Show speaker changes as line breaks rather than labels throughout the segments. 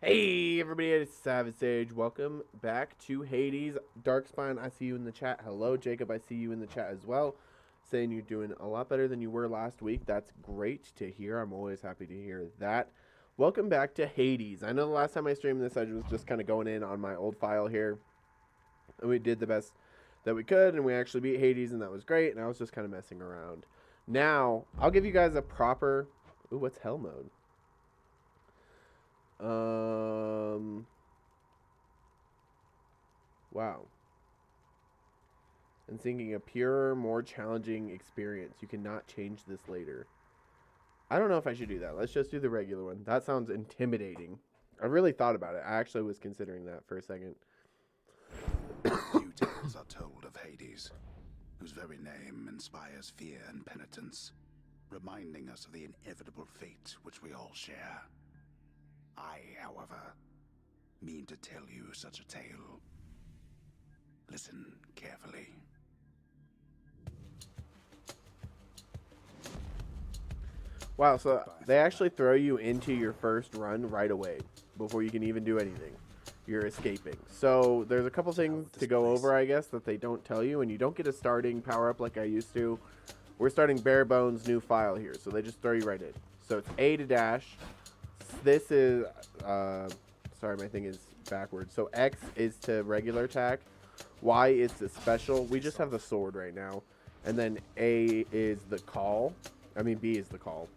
Hey everybody, it's Savage Sage. Welcome back to Hades. Darkspine, I see you in the chat. Hello, Jacob, I see you in the chat as well. Saying you're doing a lot better than you were last week. That's great to hear. I'm always happy to hear that. Welcome back to Hades. I know the last time I streamed this, I was just kind of going in on my old file here. And we did the best that we could, and we actually beat Hades, and that was great. And I was just kind of messing around. Now, I'll give you guys a proper... Ooh, what's hell mode? Wow. And thinking a purer, more challenging experience. You cannot change this later. I don't know if I should do that. Let's just do the regular one. That sounds intimidating. I really thought about it. I actually was considering that for a second.
Few tales are told of Hades, whose very name inspires fear and penitence, reminding us of the inevitable fate which we all share. I, however, mean to tell you such a tale. Listen carefully.
Wow, so they actually throw you into your first run right away before you can even do anything. You're escaping. So there's a couple things to go over, I guess, that they don't tell you, and you don't get a starting power-up like I used to. We're starting bare bones new file here, so they just throw you right in. So it's A to dash. This is, sorry, my thing is backwards. So X is to regular attack. Y is to special. We just have the sword right now. And then A is the call. I mean, B is the call.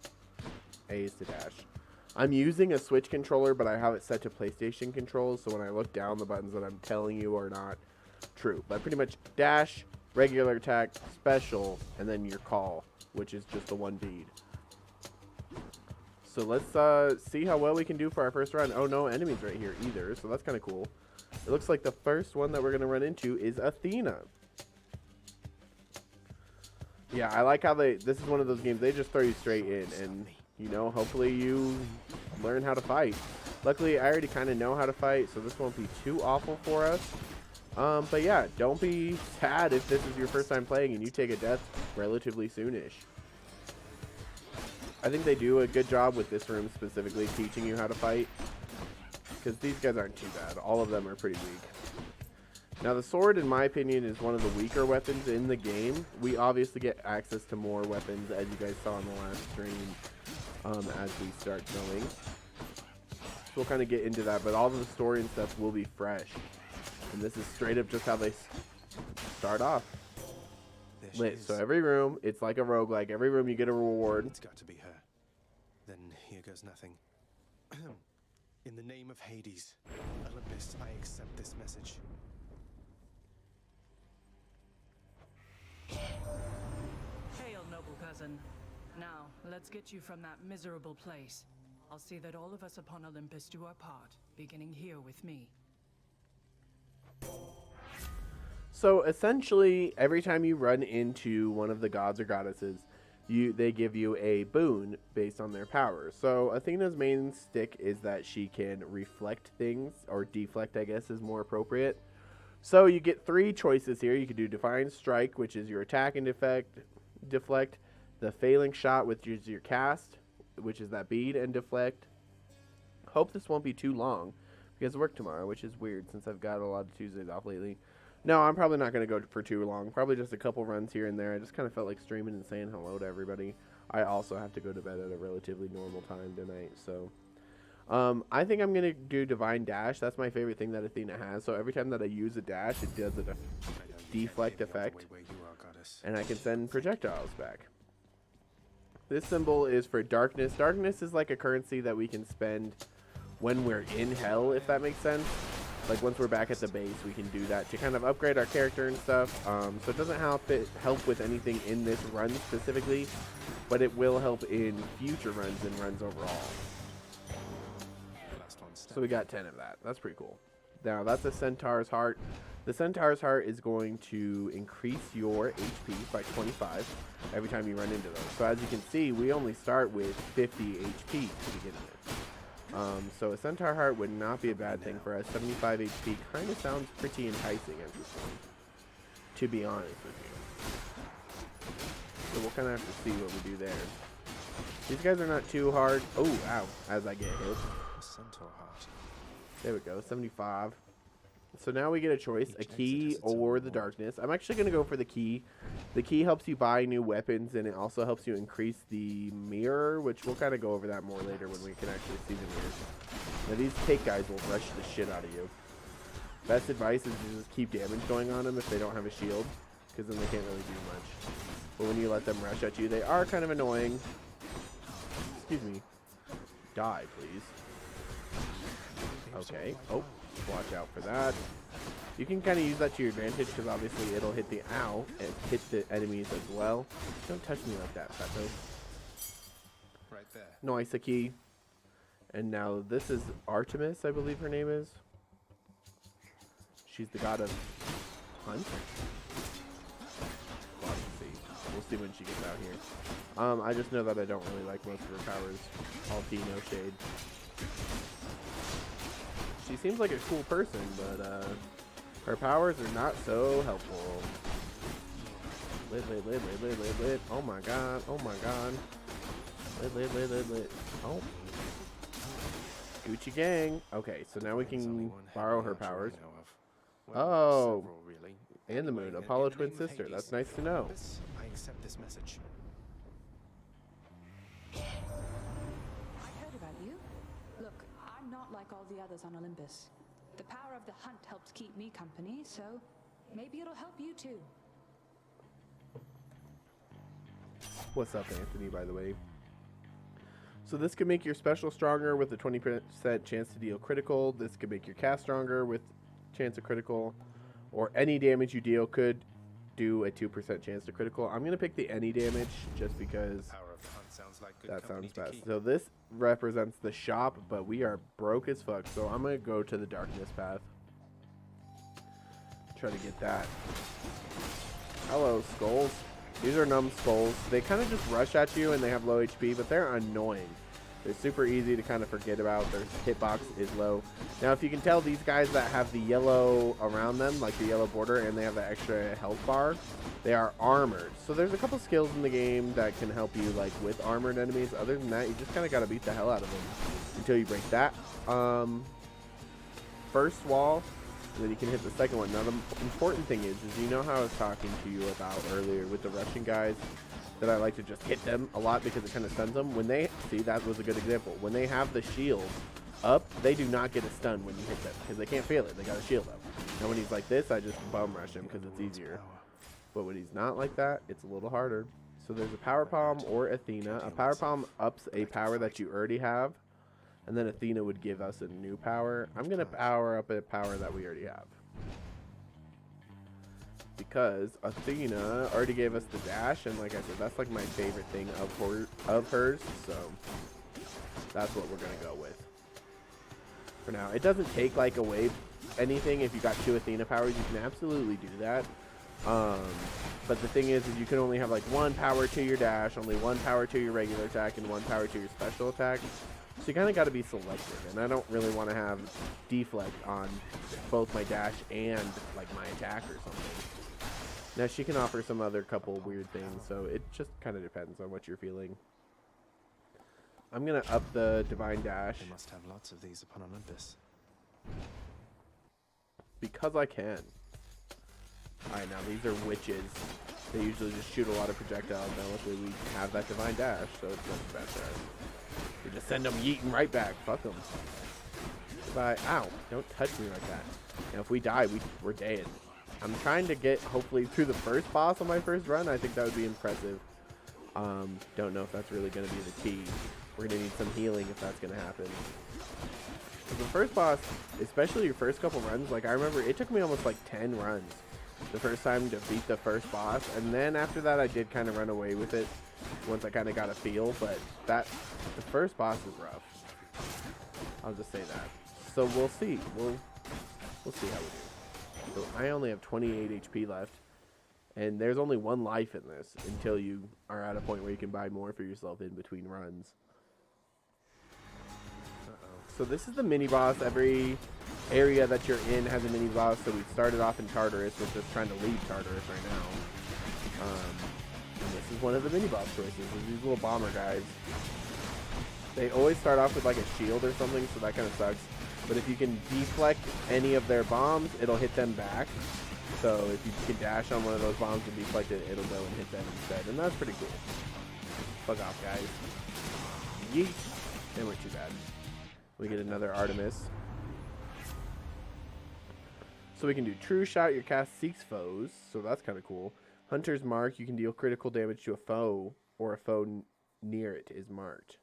A is to dash. I'm using a Switch controller, but I have it set to PlayStation controls. So when I look down, the buttons that I'm telling you are not true. But pretty much dash, regular attack, special, and then your call, which is just the one bead. So let's see how well we can do for our first run. Oh, no enemies right here either, so that's kind of cool. It looks like the first one that we're going to run into is Athena. Yeah, I like how this is one of those games, they just throw you straight in, and, you know, hopefully you learn how to fight. Luckily, I already kind of know how to fight, so this won't be too awful for us. But yeah, don't be sad if this is your first time playing and you take a death relatively soonish. I think they do a good job with this room specifically teaching you how to fight, because these guys aren't too bad. All of them are pretty weak. Now the sword, in my opinion, is one of the weaker weapons in the game. We obviously get access to more weapons, as you guys saw in the last stream, as we start going. So we'll kind of get into that, but all of the story and stuff will be fresh. And this is straight up just how they start off. Lit. So every room, it's like a roguelike. Every room you get a reward.
It's got to be her. Then here goes nothing. In the name of Hades, Olympus, I accept this message.
Hail, noble cousin. Now, let's get you from that miserable place. I'll see that all of us upon Olympus do our part, beginning here with me.
So essentially, every time you run into one of the gods or goddesses, they give you a boon based on their power. So Athena's main stick is that she can reflect things, or deflect, I guess, is more appropriate. So you get three choices here. You could do Divine Strike, which is your attack and deflect. The Failing Shot, which is your cast, which is that bead and deflect. Hope this won't be too long, because I work tomorrow, which is weird since I've got a lot of Tuesdays off lately. No, I'm probably not going to go for too long. Probably just a couple runs here and there. I just kind of felt like streaming and saying hello to everybody. I also have to go to bed at a relatively normal time tonight, so... I think I'm going to do Divine Dash. That's my favorite thing that Athena has. So every time that I use a dash, it does a deflect effect. And I can send projectiles back. This symbol is for darkness. Darkness is like a currency that we can spend when we're in hell, if that makes sense. Like once we're back at the base, we can do that to kind of upgrade our character and stuff. So it doesn't help with anything in this run specifically, but it will help in future runs and runs overall. So we got 10 of that. That's pretty cool. Now that's a Centaur's Heart. The Centaur's Heart is going to increase your HP by 25 every time you run into those. So as you can see, we only start with 50 HP to begin with. So a Centaur Heart would not be a bad thing for us. 75 HP kind of sounds pretty enticing at this point, to be honest with you. So we'll kind of have to see what we do there. These guys are not too hard. Oh, ow, as I get hit.
Centaur Heart.
There we go, 75. So now we get a choice, a
Each
key
exit has its own
or the
reward.
darkness. I'm actually going to go for the key. The key helps you buy new weapons, and it also helps you increase the mirror, which we'll kind of go over that more later when we can actually see the mirrors. Now these cake guys will rush the shit out of you. Best advice is to just keep damage going on them if they don't have a shield, because then they can't really do much. But when you let them rush at you, they are kind of annoying. Excuse me. Die, please. Okay. Oh, watch out for that. You can kind of use that to your advantage because obviously it'll hit the ow and hit the enemies as well. Don't touch me like that, Pepe.
Right there.
Nice, a key. And now this is Artemis, I believe her name is. She's the god of hunt. Well, let's see. We'll see when she gets out here. I just know that I don't really like most of her powers. All tea, no shade. She seems like a cool person, but her powers are not so helpful. Lit. Oh my god. Oh my god. Lit. Oh. Gucci gang. Okay, so now we
There's only
can
one
borrow
heavy
her
archer I
powers.
know of. Well,
Oh.
several, really.
And the moon.
Anyway,
Apollo
in the
twin
name of
sister.
Hades,
That's nice to know.
Olympus, I accept this message.
I heard about you. Look, I'm not like all the others on Olympus. The power of the hunt helps keep me company, so maybe it'll help you too.
What's up, Anthony, by the way? So this could make your special stronger with a 20% chance to deal critical. This could make your cast stronger with chance of critical. Or any damage you deal could do a 2% chance to critical. I'm going to pick the any damage just because
Power of the hunt sounds like good
that
company
sounds
to
best.
keep.
So this represents the shop, but we are broke as fuck. So I'm going to go to the darkness path. Try to get that. Hello, skulls. These are numb skulls. They kind of just rush at you and they have low HP, but they're annoying. They're super easy to kind of forget about. Their hitbox is low. Now, if you can tell, these guys that have the yellow around them, like the yellow border, and they have the extra health bar, they are armored. So there's a couple skills in the game that can help you, like, with armored enemies. Other than that, you just kind of got to beat the hell out of them until you break that first wall, and then you can hit the second one. Now, the important thing is you know how I was talking to you about earlier with the Russian guys, that I like to just hit them a lot because it kind of stuns them. When they, see, that was a good example. When they have the shield up, they do not get a stun when you hit them because they can't feel it. They got a shield up. Now when he's like this, I just bum rush him because it's easier. But when he's not like that, it's a little harder. So there's a power palm or Athena. A power palm ups a power that you already have, and then Athena would give us a new power. I'm going to power up a power that we already have, because Athena already gave us the dash, and like I said, that's like my favorite thing of hers, so that's what we're going to go with for now. It doesn't take like away anything. If you got 2 Athena powers, you can absolutely do that. But the thing is you can only have like 1 power to your dash, only 1 power to your regular attack, and 1 power to your special attack. So you kind of got to be selective, and I don't really want to have deflect on both my dash and like my attack or something. Now she can offer some other couple weird things, so it just kind of depends on what you're feeling. I'm gonna up the divine dash
They must have lots of these upon Olympus.
because I can. Alright, now these are witches. They usually just shoot a lot of projectiles. Now luckily we have that divine dash, so it's not bad there. We just send them yeeting right back. Fuck them. Goodbye. Ow! Don't touch me like that. Now if we die, we're dead. I'm trying to get, hopefully, through the first boss on my first run. I think that would be impressive. Don't know if that's really going to be the key. We're going to need some healing if that's going to happen. The first boss, especially your first couple runs, like I remember it took me almost like 10 runs the first time to beat the first boss. And then after that, I did kind of run away with it once I kind of got a feel. But the first boss is rough. I'll just say that. So we'll see. We'll see how we do. So I only have 28 HP left, and there's only 1 life in this until you are at a point where you can buy more for yourself in between runs. So this is the mini boss. Every area that you're in has a mini boss. So we started off in Tartarus. We're just trying to leave Tartarus right now. And this is one of the mini boss choices. These little bomber guys. They always start off with like a shield or something, so that kind of sucks. But if you can deflect any of their bombs, it'll hit them back. So if you can dash on one of those bombs and deflect it, it'll go and hit them instead. And that's pretty cool. Fuck off, guys. Yeet. They weren't too bad. We get another Artemis. So we can do True Shot. Your cast seeks foes. So that's kind of cool. Hunter's Mark. You can deal critical damage to a foe or a foe near it is marked.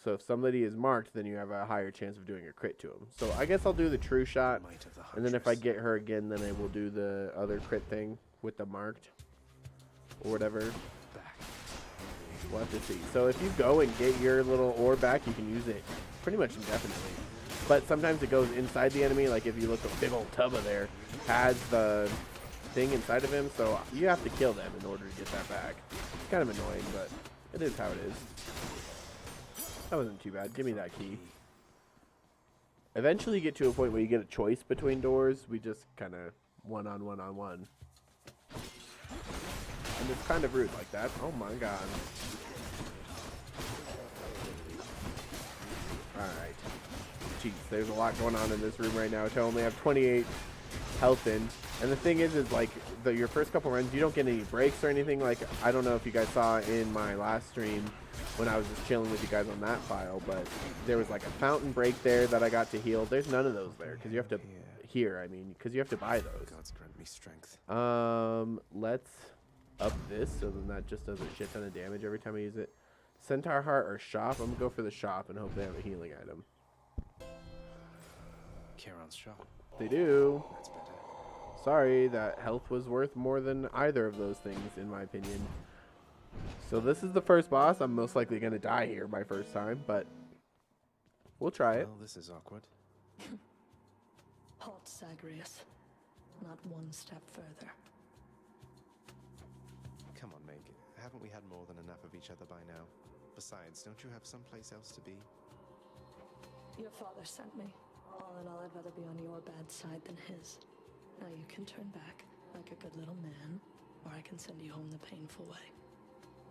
So if somebody is marked, then you have a higher chance of doing a crit to them. So I guess I'll do the True Shot. And then if I get her again, then I will do the other crit thing with the marked. Or whatever. We'll have to see. So if you go and get your little orb back, you can use it pretty much indefinitely. But sometimes it goes inside the enemy. Like if you look, a big old Tubba there has the thing inside of him. So you have to kill them in order to get that back. It's kind of annoying, but it is how it is. That wasn't too bad. Give me that key. Eventually you get to a point where you get a choice between doors. We just kind of one-on-one-on-one. And it's kind of rude like that. Oh my god. Alright. Jeez, there's a lot going on in this room right now. I only have 28 health in. And the thing is like, your first couple runs, you don't get any breaks or anything. Like, I don't know if you guys saw in my last stream when I was just chilling with you guys on that file, but there was like a fountain break there that I got to heal. There's none of those there, because you have to, because you have to buy those.
God's grant me strength.
Let's up this so then that just does a shit ton of damage every time I use it. Centaur Heart or Shop? I'm gonna go for the Shop and hope they have a healing item.
Charon's shop.
They do.
That's better.
Sorry, that health was worth more than either of those things, in my opinion. So this is the first boss. I'm most likely gonna die here my first time, but we'll try it.
Well, this is awkward.
Halt, Zagreus. Not one step further.
Come on, Meg. Haven't we had more than enough of each other by now? Besides, don't you have someplace else to be?
Your father sent me. All in all, I'd rather be on your bad side than his. Now you can turn back like a good little man, or I can send you home the painful way.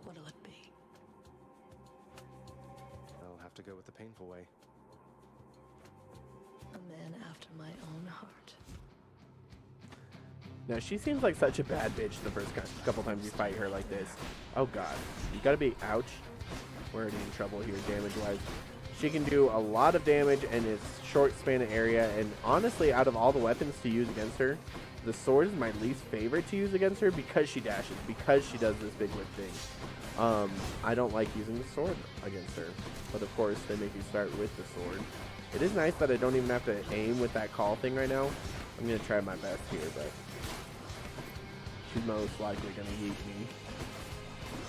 What'll it be?
I'll have to go with the painful way.
A man after my own heart.
Now, she seems like such a bad bitch the first couple times you fight her like this. Oh, God. You gotta be... Ouch. We're already in trouble here, damage-wise. She can do a lot of damage in a short span of area, and honestly, out of all the weapons to use against her, the sword is my least favorite to use against her because she dashes, because she does this big whip thing. I don't like using the sword against her, but of course, they make you start with the sword. It is nice that I don't even have to aim with that call thing right now. I'm going to try my best here, but she's most likely going to yeet me,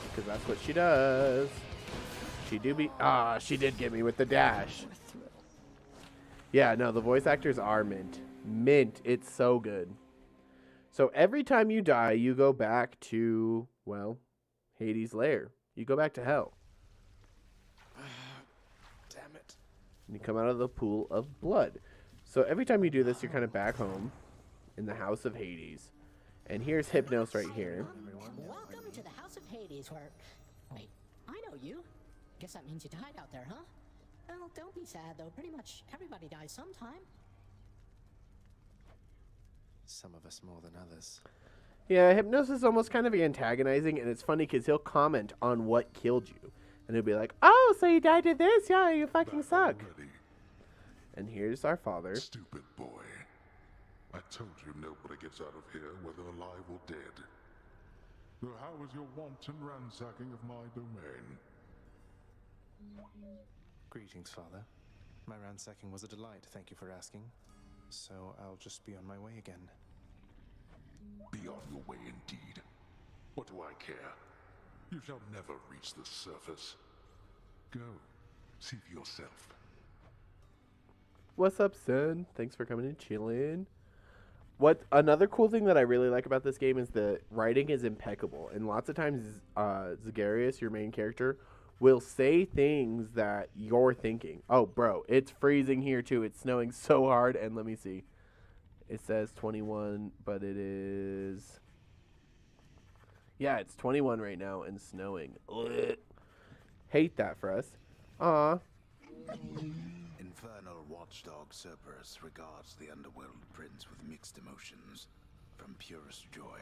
because that's what she does. She did get me with the dash. Yeah, no, the voice actors are mint. Mint. It's so good. So every time you die, you go back to, well, Hades' lair. You go back to hell.
Damn it.
And you come out of the pool of blood. So every time you do this, you're kind of back home in the house of Hades. And here's Hypnos right here.
Welcome to the House of Hades, where... Wait, I know you. Guess that means you died out there, huh? Well, don't be sad, though. Pretty much everybody dies sometime.
Some of us more than others.
Yeah, Hypnos is almost kind of antagonizing, and it's funny because he'll comment on what killed you. And he'll be like, oh, so you died to this? Yeah, you fucking suck.
Already.
And here's our father.
Stupid boy. I told you nobody gets out of here, whether alive or dead. So how was your wanton ransacking of my domain?
Greetings, Father. My ransacking was a delight, thank you for asking. So I'll just be on my way again.
Be on your way indeed. What do I care? You shall never reach the surface. Go, see for yourself.
What's up, son? Thanks for coming and chilling. What another cool thing that I really like about this game is the writing is impeccable, and lots of times Zagreus, your main character, will say things that you're thinking. Oh, bro, it's freezing here too. It's snowing so hard, and let me see. It says 21, but it is... Yeah, it's 21 right now and snowing. Ugh. Hate that for us. Aw.
Infernal watchdog Cerberus regards the underworld prince with mixed emotions, from purest joy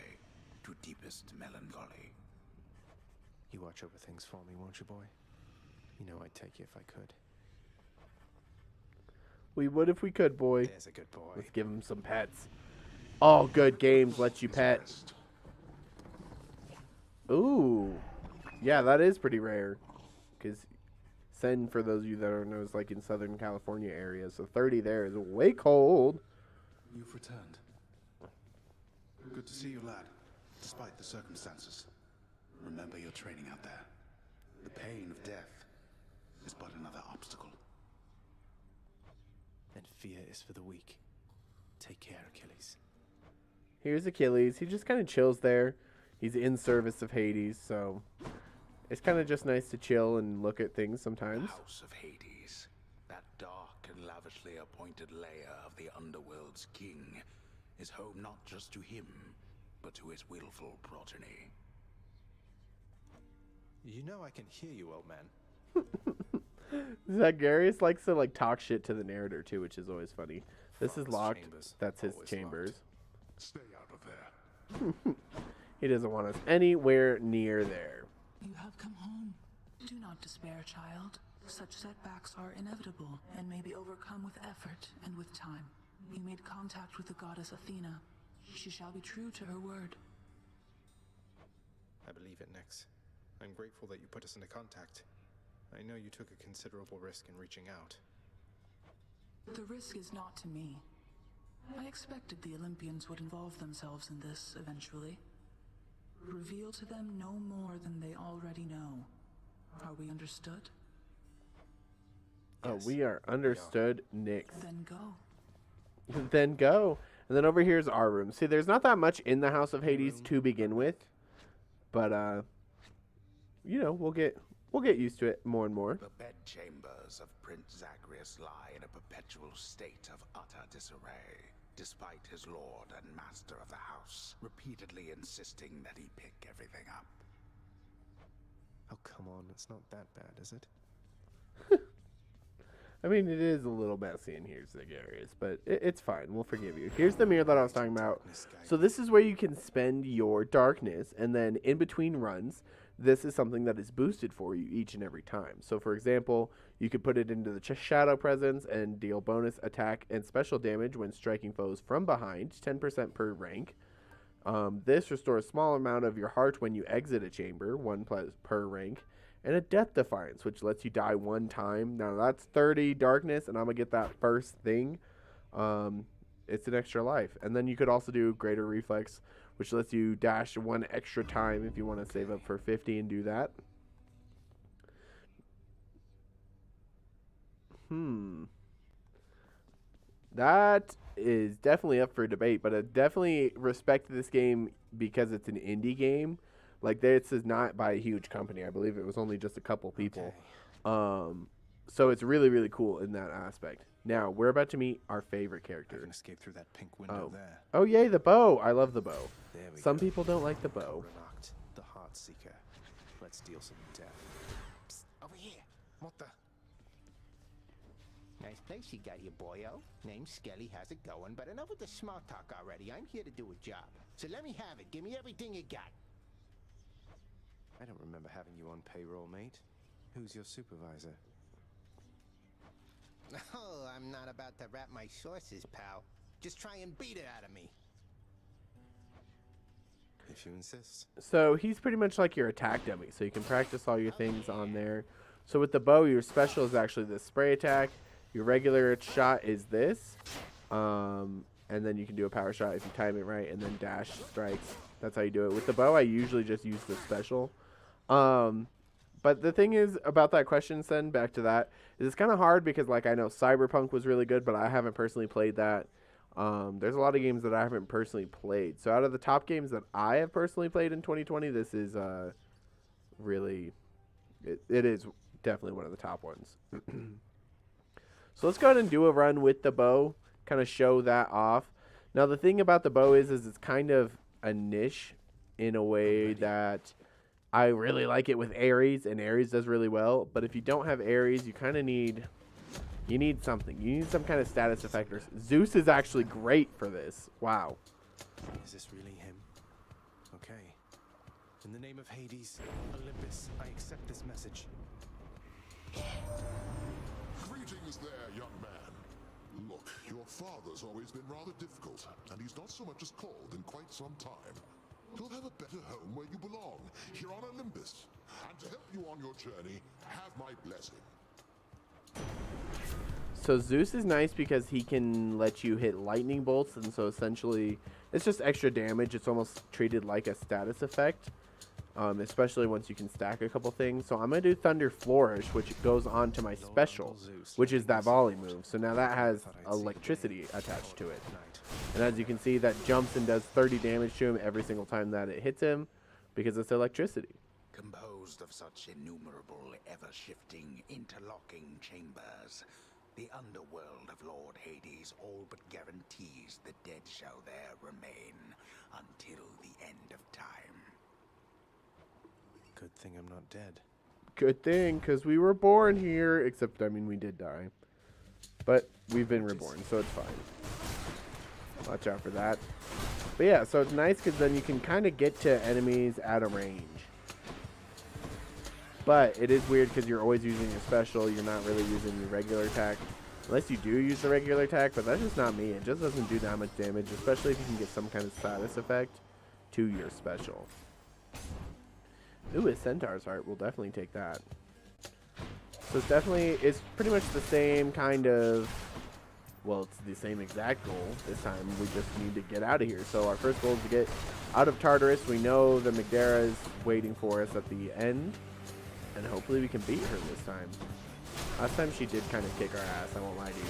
to deepest melancholy.
You watch over things for me, won't you, boy? You know I'd take you if I could.
We would if we could, boy.
There's a good boy.
Let's give him some pets. All good games let you pet. Ooh. Yeah, that is pretty rare. Because Sen, for those of you that don't know, is like in Southern California area. So 30 there is way cold.
You've returned. Good to see you, lad, despite the circumstances. Remember your training out there. The pain of death is but another obstacle.
And fear is for the weak. Take care, Achilles.
Here's Achilles. He just kind of chills there. He's in service of Hades, so it's kind of just nice to chill and look at things sometimes.
The House of Hades, that dark and lavishly appointed lair of the underworld's king, is home not just to him, but to his willful progeny.
You know I can hear you, old man.
Zagarius likes to like talk shit to the narrator too, which is always funny. This is
Father's
locked.
chambers.
That's his
Always
chambers.
locked.
Stay out of there.
He doesn't want us anywhere near there.
You have come home. Do not despair, child. Such setbacks are inevitable and may be overcome with effort and with time. You made contact with the goddess Athena. She shall be true to her word.
I believe it, Nyx. I'm grateful that you put us into contact. I know you took a considerable risk in reaching out.
The risk is not to me. I expected the Olympians would involve themselves in this eventually. Reveal to them no more than they already know. Are we understood?
Oh,
Yes,
we are understood, Nyx.
Then go.
Then go. And then over here is our room. See, there's not that much in the House of Hades to begin with, but you know, we'll get used to it more and more.
The bedchambers of Prince Zagreus lie in a perpetual state of utter disarray, despite his lord and master of the house repeatedly insisting that he pick everything up.
Oh, come on. It's not that bad, is it?
I mean, it is a little messy in here, Zagarius, but it's fine. We'll forgive you. Here's the mirror that I was talking about. So this is where you can spend your darkness, and then in between runs, this is something that is boosted for you each and every time. So, for example, you could put it into the shadow presence and deal bonus attack and special damage when striking foes from behind, 10% per rank. This restores a small amount of your heart when you exit a chamber, 1 per rank. And a Death Defiance, which lets you die 1 time. Now, that's 30 darkness, and I'm going to get that first thing. It's an extra life. And then you could also do Greater Reflex, which lets you dash 1 extra time if you want to save up for 50 and do that. That is definitely up for debate, but I definitely respect this game because it's an indie game. Like, this is not by a huge company. I believe it was only just a couple people.
Okay.
So it's really, really cool in that aspect. Now, we're about to meet our favorite
I
character.
can escape through that pink window there.
Oh, yay, the bow. I love the bow.
There we
Some
go.
people don't like the bow.
Renockt, the Heart Seeker. Let's deal some death.
Psst, over here.
What the?
Nice place you got here, boyo. Name's Skelly, how's it going? But enough with the small talk already. I'm here to do a job. So let me have it. Give me everything you got.
I don't remember having you on payroll, mate. Who's your supervisor?
Oh, I'm not about to wrap my sources, pal. Just try and beat it out of me.
If you insist.
So he's pretty much like your attack dummy. So you can practice all your things on there. So with the bow, your special is actually the spray attack. Your regular shot is this. And then you can do a power shot if you time it right. And then dash strikes. That's how you do it. With the bow, I usually just use the special. But the thing is about that question, Sen, back to that, is it's kind of hard because, like, I know Cyberpunk was really good, but I haven't personally played that. There's a lot of games that I haven't personally played. So out of the top games that I have personally played in 2020, this is really, it is definitely one of the top ones. So let's go ahead and do a run with the bow, kind of show that off. Now, the thing about the bow is it's kind of a niche in a way that I really like it with Ares, and Ares does really well. But if you don't have Ares, you kind of need You need something. You need some kind of status effect. Zeus is actually great for this. Wow.
Is this really him? Okay. In the name of Hades, Olympus, I accept this message.
Greetings there, young man. Look, your father's always been rather difficult, and he's not so much as called in quite some time. You'll have a better home where you belong, here on Olympus. And to help you on your journey, have my blessing.
So Zeus is nice because he can let you hit lightning bolts, and so essentially it's just extra damage. It's almost treated like a status effect, especially once you can stack a couple things. So I'm going to do Thunder Flourish, which goes on to my special, which is that volley move. So now that has electricity attached to it. And as you can see, that jumps and does 30 damage to him every single time that it hits him because it's electricity.
Composed of such innumerable, ever-shifting, interlocking chambers, the underworld of Lord Hades all but guarantees the dead shall there remain until the end of time.
Good thing I'm not dead.
Good thing, because we were born here. Except, I mean, we did die. But we've been reborn, so it's fine. Watch out for that. But yeah, so it's nice because then you can kind of get to enemies at a range. But it is weird because you're always using your special. You're not really using your regular attack. Unless you do use the regular attack, but that's just not me. It just doesn't do that much damage, especially if you can get some kind of status effect to your special. Ooh, a Centaur's Heart. We'll definitely take that. So it's pretty much the same kind of, well, it's the same exact goal. This time we just need to get out of here. So our first goal is to get out of Tartarus. We know the Megdara is waiting for us at the end, and hopefully we can beat her this time. Last time she did kind of kick our ass, I won't lie to you.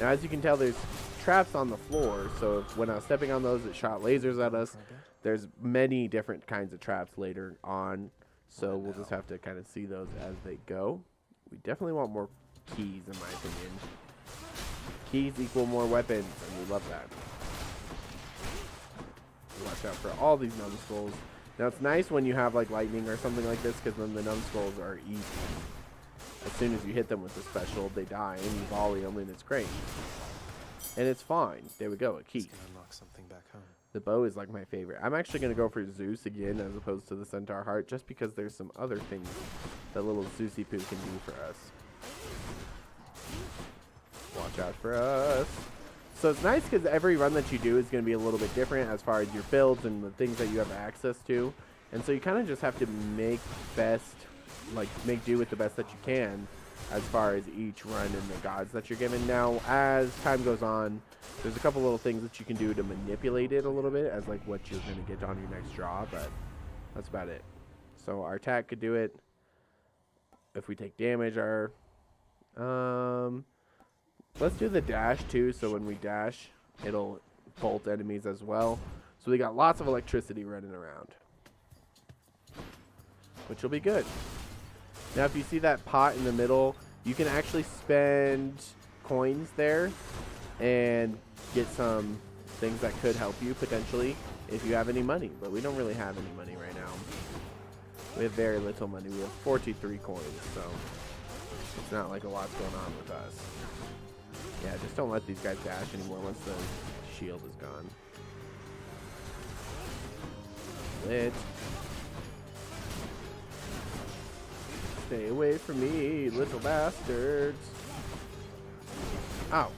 Now as you can tell, there's traps on the floor, so when I was stepping on those, it shot lasers at us. There's many different kinds of traps later on, so we'll just have to kind of see those as they go. We definitely want more keys, in my opinion. Keys equal more weapons, and we love that. Watch out for all these numbskulls. Now it's nice when you have like lightning or something like this, because then the numbskulls are easy. As soon as you hit them with the special, they die, and you volley them, and it's great. And it's fine. There we go, a key.
Unlock something back home.
The bow is like my favorite. I'm actually going to go for Zeus again as opposed to the Centaur Heart, just because there's some other things that little Zeusy Poo can do for us. Watch out for us. So it's nice because every run that you do is going to be a little bit different as far as your builds and the things that you have access to. And so you kind of just have to make do with the best that you can as far as each run and the gods that you're given. Now, as time goes on, there's a couple little things that you can do to manipulate it a little bit as like what you're going to get on your next draw, but that's about it. So our attack could do it. If we take damage, let's do the dash too, so when we dash, it'll bolt enemies as well. So we got lots of electricity running around, which will be good. Now, if you see that pot in the middle, you can actually spend coins there and get some things that could help you potentially if you have any money. But we don't really have any money right now. We have very little money. We have 43 coins, so it's not like a lot's going on with us. Yeah, just don't let these guys dash anymore once the shield is gone. Lit. Stay away from me, little bastards. Oh,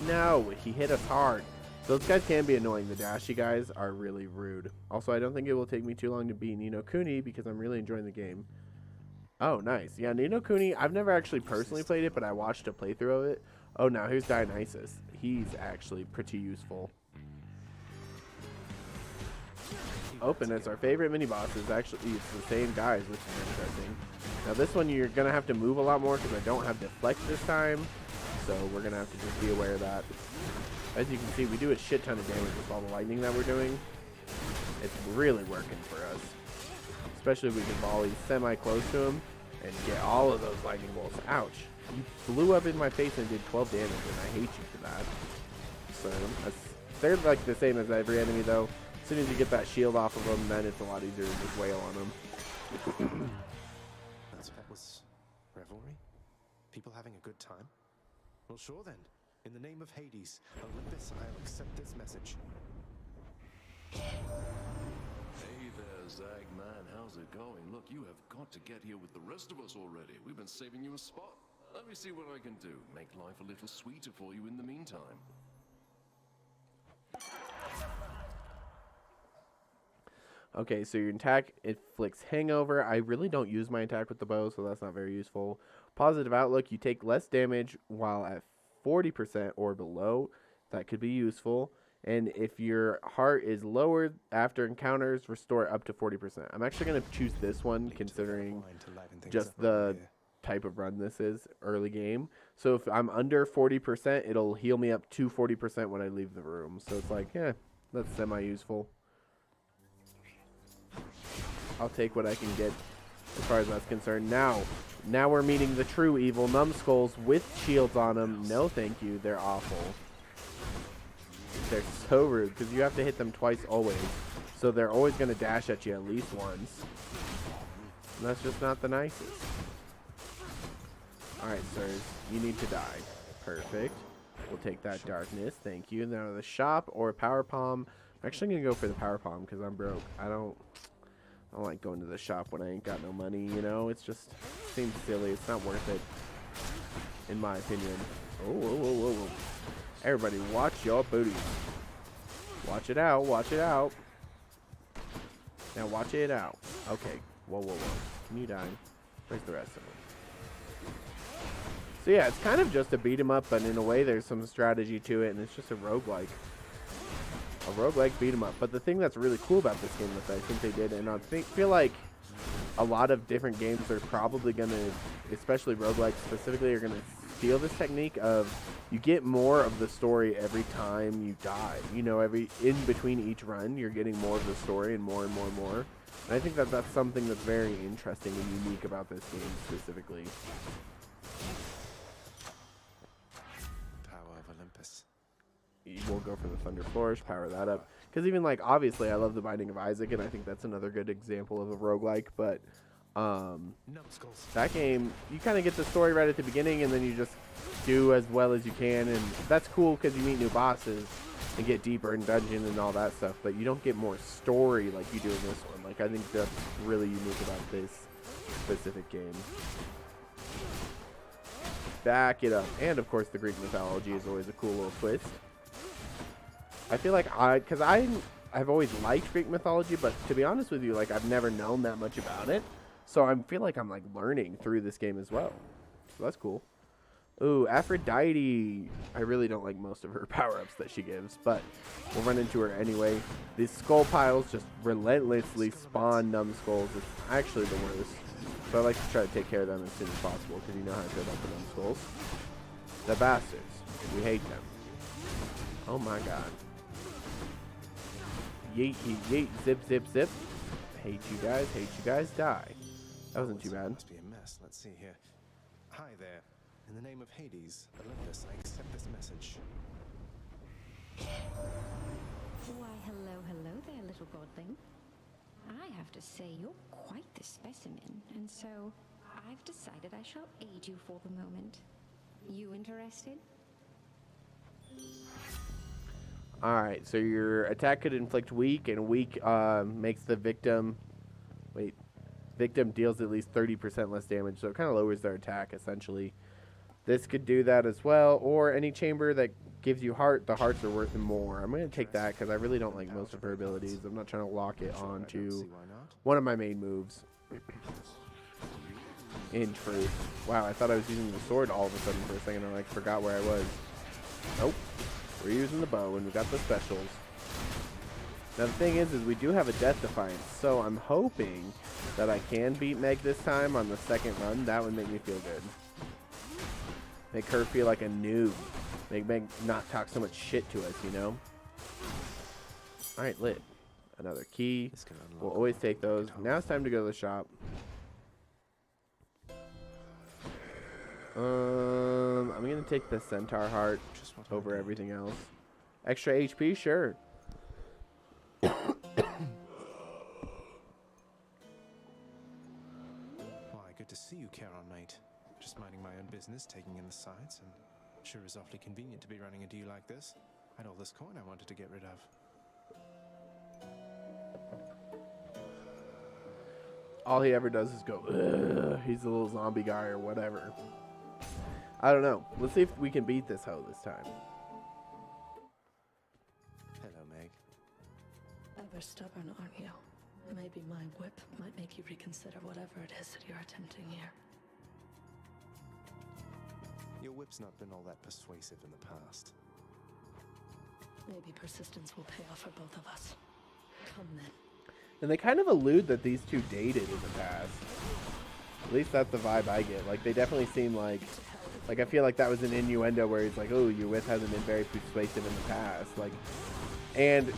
no, he hit us hard. Those guys can be annoying. The dashy guys are really rude. Also, I don't think it will take me too long to beat Ni no Kuni because I'm really enjoying the game. Oh, nice. Yeah, Ni no Kuni, I've never actually personally played it, but I watched a playthrough of it. Oh, now here's Dionysus. He's actually pretty useful. Open, it's our favorite mini-bosses. Actually, it's the same guys, which is interesting. Now this one, you're going to have to move a lot more because I don't have Deflect this time. So we're going to have to just be aware of that. As you can see, we do a shit ton of damage with all the lightning that we're doing. It's really working for us. Especially if we can volley semi-close to him and get all of those lightning bolts. Ouch. You blew up in my face and did 12 damage, and I hate you for that. So, they're like the same as every enemy, though. As soon as you get that shield off of them, then it's a lot easier to just wail on them.
That was revelry? People having a good time? Well, sure then. In the name of Hades, Olympus, I'll accept this message.
Hey there, Zag man, how's it going? Look, you have got to get here with the rest of us already. We've been saving you a spot. Let me see what I can do. Make life a little sweeter for you in the meantime.
Okay, so your attack inflicts hangover. I really don't use my attack with the bow, so that's not very useful. Positive outlook, you take less damage while at 40% or below. That could be useful. And if your heart is lowered after encounters, restore up to 40%. I'm actually going to choose this one, considering just the type of run this is, early game. So if I'm under 40%, it'll heal me up to 40% when I leave the room. So it's like, yeah, that's semi-useful. I'll take what I can get as far as that's concerned. Now we're meeting the true evil numbskulls with shields on them. No, thank you. They're awful. They're so rude because you have to hit them twice always. So they're always going to dash at you at least once. And that's just not the nicest. Alright, sirs. You need to die. Perfect. We'll take that darkness. Thank you. Now the shop or power palm. I'm actually going to go for the power palm because I'm broke. I don't like going to the shop when I ain't got no money, you know? It's just seems silly. It's not worth it, in my opinion. Oh, whoa, whoa, whoa, whoa. Everybody, watch your booty. Watch it out. Watch it out. Now watch it out. Okay. Whoa, whoa, whoa. Can you die? Where's the rest of them? So yeah, it's kind of just a beat 'em up, but in a way there's some strategy to it, and it's just a roguelike. A roguelike beat 'em up. But the thing that's really cool about this game that I think they did, and I feel like a lot of different games are probably going to, especially roguelikes specifically, are going to steal this technique of you get more of the story every time you die. You know, in between each run, you're getting more of the story and more and more and more. And I think that that's something that's very interesting and unique about this game specifically.
Power of Olympus.
We'll go for the Thunder Flourish, power that up. Because even, like, obviously I love the Binding of Isaac, and I think that's another good example of a roguelike, but that game, you kind of get the story right at the beginning, and then you just do as well as you can, and that's cool because you meet new bosses and get deeper in dungeon and all that stuff, but you don't get more story like you do in this one. Like, I think that's really unique about this specific game. Back it up. And, of course, the Greek mythology is always a cool little twist. I feel like because I've always liked Greek mythology, but to be honest with you, like, I've never known that much about it. So I feel like I'm, like, learning through this game as well. So that's cool. Ooh, Aphrodite. I really don't like most of her power-ups that she gives, but we'll run into her anyway. These skull piles just relentlessly spawn numbskulls. It's actually the worst. So I like to try to take care of them as soon as possible, because you know how I feel about the numbskulls. The bastards. We hate them. Oh my god. Yeet, yeet, yeet. Zip, zip, zip. Hate you guys. Hate you guys. Die. That wasn't too bad.
Must be a mess. Let's see here. Hi there. In the name of Hades, Olympus, I accept this message.
Why, hello there, little godling. I have to say, you're quite the specimen, and so I've decided I shall aid you for the moment. You interested?
Alright, so your attack could inflict weak, and weak makes the victim... Wait. Victim deals at least 30% less damage, so it kind of lowers their attack, essentially. This could do that as well, or any chamber that gives you heart, the hearts are worth more. I'm going to take that because I really don't like most of her abilities. I'm not trying to lock it onto one of my main moves. In truth. Wow, I thought I was using the sword all of a sudden for a second. I like forgot where I was. Nope. We're using the bow, and we got the specials. Now the thing is we do have a Death Defiance, so I'm hoping that I can beat Meg this time on the second run. That would make me feel good. Make her feel like a noob. Make Meg not talk so much shit to us, you know? Alright, lit. Another key. We'll always take those. Now it's time to go to the shop. I'm going to take the Centaur Heart over everything else. Extra HP? Sure.
Why, good to see you, Charon, mate. Just minding my own business, taking in the sights, and Sure is awfully convenient to be running into you like this. I had all this coin I wanted to get rid of.
All he ever does is go, ugh, he's a little zombie guy or whatever. I don't know. Let's see if we can beat this hoe this time.
Hello, Meg.
Ever stubborn, aren't you? Maybe my whip might make you reconsider whatever it is that you're attempting here.
Your whip's not been all that persuasive in the past.
Maybe persistence will pay off for both of us. Come then.
And they kind of allude that these two dated in the past. At least that's the vibe I get. Like, they definitely seem like I feel like that was an innuendo where he's like, oh, your whip hasn't been very persuasive in the past. Like, and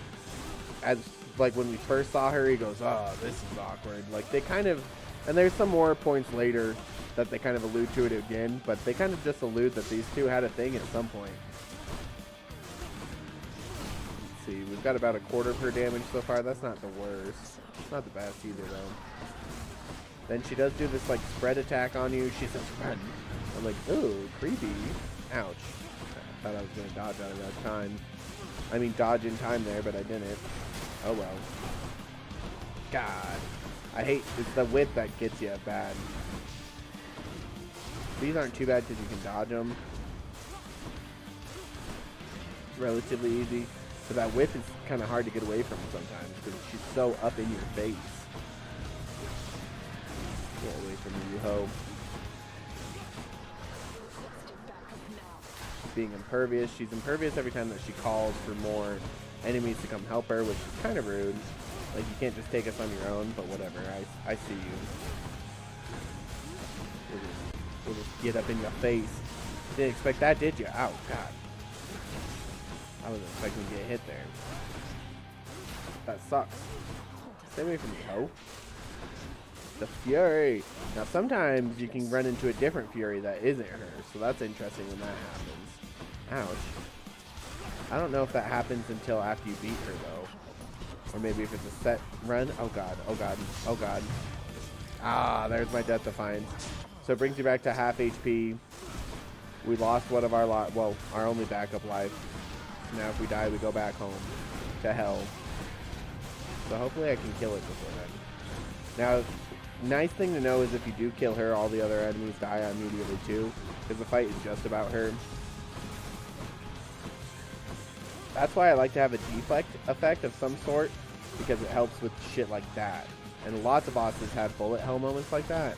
as, like, when we first saw her, he goes, oh, this is awkward. Like, they kind of, and there's some more points later that they kind of allude to it again, but they kind of just allude that these two had a thing at some point. Let's see, we've got about a quarter per damage so far. That's not the worst. It's not the best either, though. Then she does do this, like, spread attack on you. She says, run. I'm like, ooh, creepy. Ouch. I thought I was going to dodge out of that time. I mean, dodge in time there, but I didn't. Oh, well. God. I hate, it's the whip that gets you bad. These aren't too bad because you can dodge them. Relatively easy. But that whip is kind of hard to get away from sometimes because she's so up in your face. Get away from me, you hoe. Being impervious. She's impervious every time that she calls for more enemies to come help her, which is kind of rude. Like, you can't just take us on your own, but whatever. I see you. We'll just get up in your face. Didn't expect that, did you? Ow, God. I wasn't expecting to get hit there. That sucks. Stay away from me, hoe. The Fury. Now, sometimes you can run into a different Fury that isn't her, so that's interesting when that happens. Ouch. I don't know if that happens until after you beat her, though. Or maybe if it's a set run. Oh, God. Oh, God. Oh, God. Ah, there's my Death Defiance. So it brings you back to half HP. We lost one of our our only backup life. So now if we die, we go back home to hell. So hopefully I can kill it before then. Now, nice thing to know is if you do kill her, all the other enemies die immediately too, because the fight is just about her. That's why I like to have a deflect effect of some sort, because it helps with shit like that. And lots of bosses have bullet hell moments like that.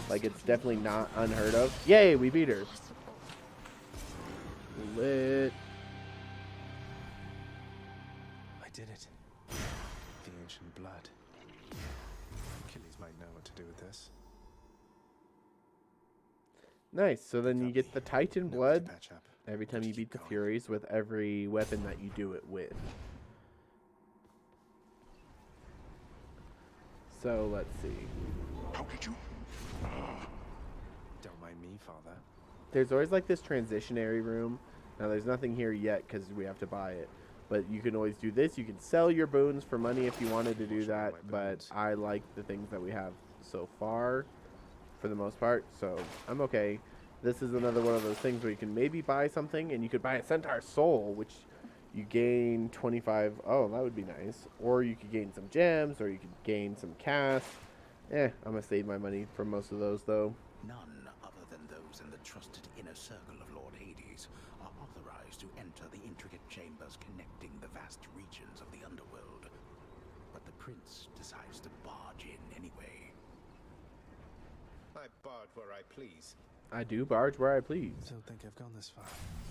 Like, it's definitely not unheard of. Yay, we beat her. Lit.
I did it. The ancient blood. Achilles might know what to do with this.
Nice. So then you get the Titan blood every time you beat the Furies with every weapon that you do it with. So let's see.
How did you?
Don't mind me, Father.
There's always like this transitionary room. Now there's nothing here yet because we have to buy it. But you can always do this. You can sell your boons for money if you wanted to do that. But I like the things that we have so far for the most part. So I'm okay. This is another one of those things where you can maybe buy something and you could buy a Centaur Soul, which you gain 25. Oh, that would be nice. Or you could gain some gems, or you could gain some cast. I'm going to save my money for most of those, though.
None other than those in the trusted inner circle of Lord Hades are authorized to enter the intricate chambers connecting the vast regions of the underworld. But the prince decides to barge in anyway.
I barge where I please.
I do barge where I please.
Don't think I've gone this far.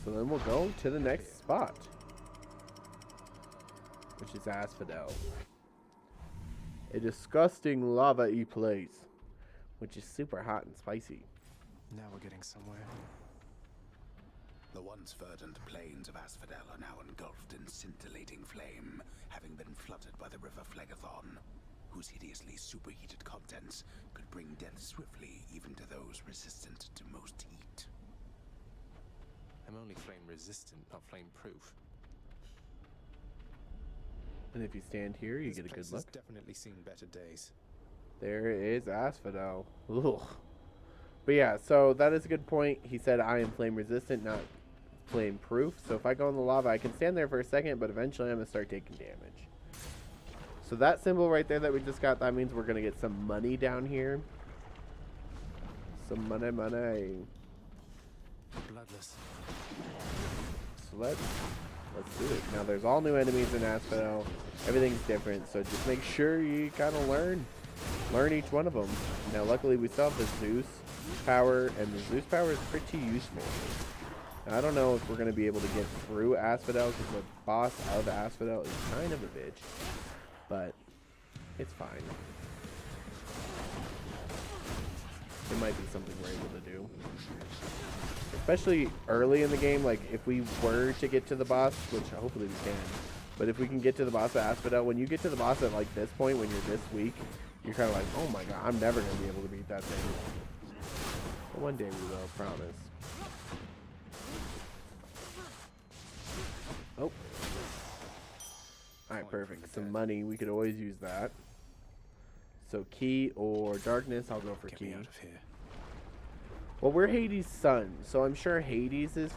So then we'll go to the next spot, which is Asphodel. A disgusting lava-y place, which is super hot and spicy.
Now we're getting somewhere.
The once verdant plains of Asphodel are now engulfed in scintillating flame, having been flooded by the river Phlegethon, whose hideously superheated contents could bring death swiftly even to those resistant to most heat.
I'm only flame resistant, not flame proof.
And if you stand here, you get a good look.
Definitely seen better days.
There is Asphodel. Ugh. But yeah, so that is a good point. He said I am flame resistant, not flame proof. So if I go in the lava, I can stand there for a second, but eventually I'm going to start taking damage. So that symbol right there that we just got, that means we're going to get some money down here. Some money.
Bloodless.
So let's do it. Now there's all new enemies in Asphodel. Everything's different, so just make sure you kind of learn each one of them. Now luckily we still have the Zeus power, and the Zeus power is pretty useful. Now, I don't know if we're going to be able to get through Asphodel, because the boss of Asphodel is kind of a bitch, but it's fine. It might be something we're able to do. Especially early in the game, like if we were to get to the boss, which hopefully we can, but if we can get to the boss of Asphodel, when you get to the boss at like this point, when you're this weak, you're kind of like, oh my god, I'm never going to be able to beat that thing. But one day we will, promise. Oh. Alright, perfect. Some money, we could always use that. So key or darkness, I'll go for key.
Get me out of here.
Well, we're Hades' son, so I'm sure Hades is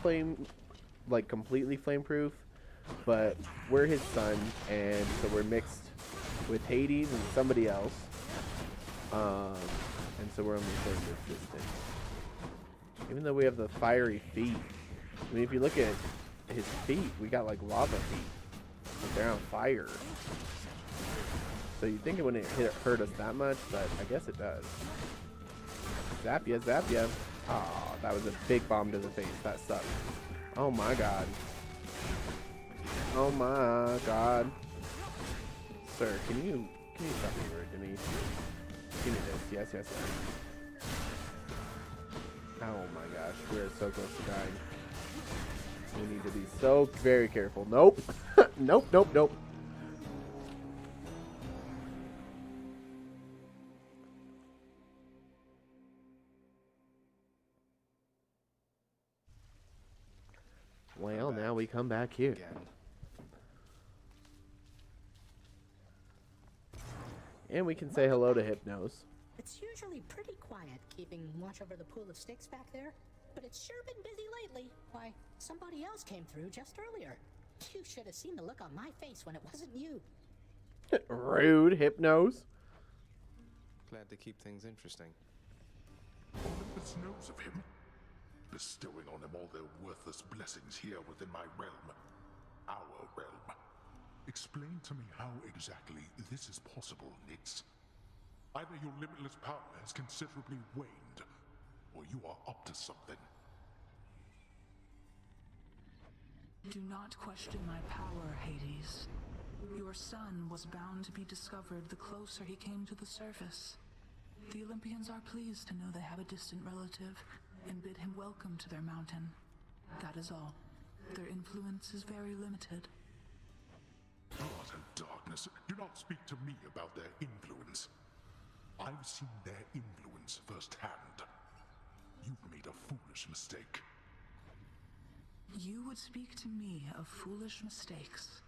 completely flame-proof, but we're his son, and so we're mixed with Hades and somebody else, and so we're only flame resistant. Even though we have the fiery feet, I mean, if you look at his feet, we got like lava feet, like they're on fire. So you'd think it wouldn't hurt us that much, but I guess it does. Zap ya, zap ya. Oh, that was a big bomb to the face. That sucked. Oh my god. Oh my god. Sir, can you stop being rude to me? Give me this. Yes, yes, sir. Oh my gosh, we are so close to dying. We need to be so very careful. Nope. Nope, nope, nope. Well, now we come back here.
Again.
And we can say hello to Hypnos.
It's usually pretty quiet keeping watch over the pool of sticks back there, but it's sure been busy lately. Why, somebody else came through just earlier. You should have seen the look on my face when it wasn't you.
Rude, Hypnos.
Glad to keep things interesting.
Olympus knows of him, bestowing on him all their worthless blessings here within my realm. Our realm. Explain to me how exactly this is possible, Nyx. Either your limitless power has considerably waned, or you are up to something.
Do not question my power, Hades. Your son was bound to be discovered the closer he came to the surface. The Olympians are pleased to know they have a distant relative and bid him welcome to their mountain. That is all. Their influence is very limited.
Blood and darkness. Do not speak to me about their influence. I've seen their influence firsthand. You've made a foolish mistake.
You would speak to me of foolish mistakes.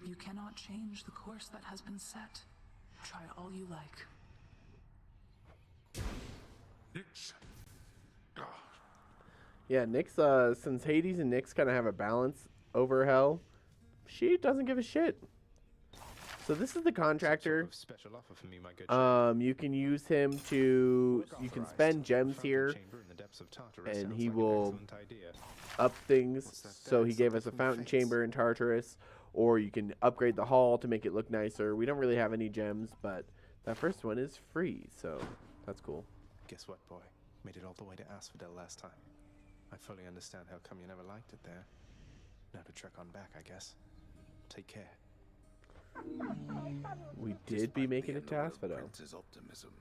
You cannot change the course that has been set. Try all you like.
Nyx.
Yeah, Nyx, since Hades and Nyx kind of have a balance over Hell, she doesn't give a shit. So this is the contractor.
Special offer for me, my good
you can use him to, you can spend gems here, and he will up things. So he gave us a fountain chamber in Tartarus, or you can upgrade the hall to make it look nicer. We don't really have any gems, but that first one is free, so that's cool.
Guess what, boy? Made it all the way to Asphodel last time. I fully understand how come you never liked it there. Now to trek on back, I guess. Take care.
We did be making it to Asphodel.
Prince's optimism.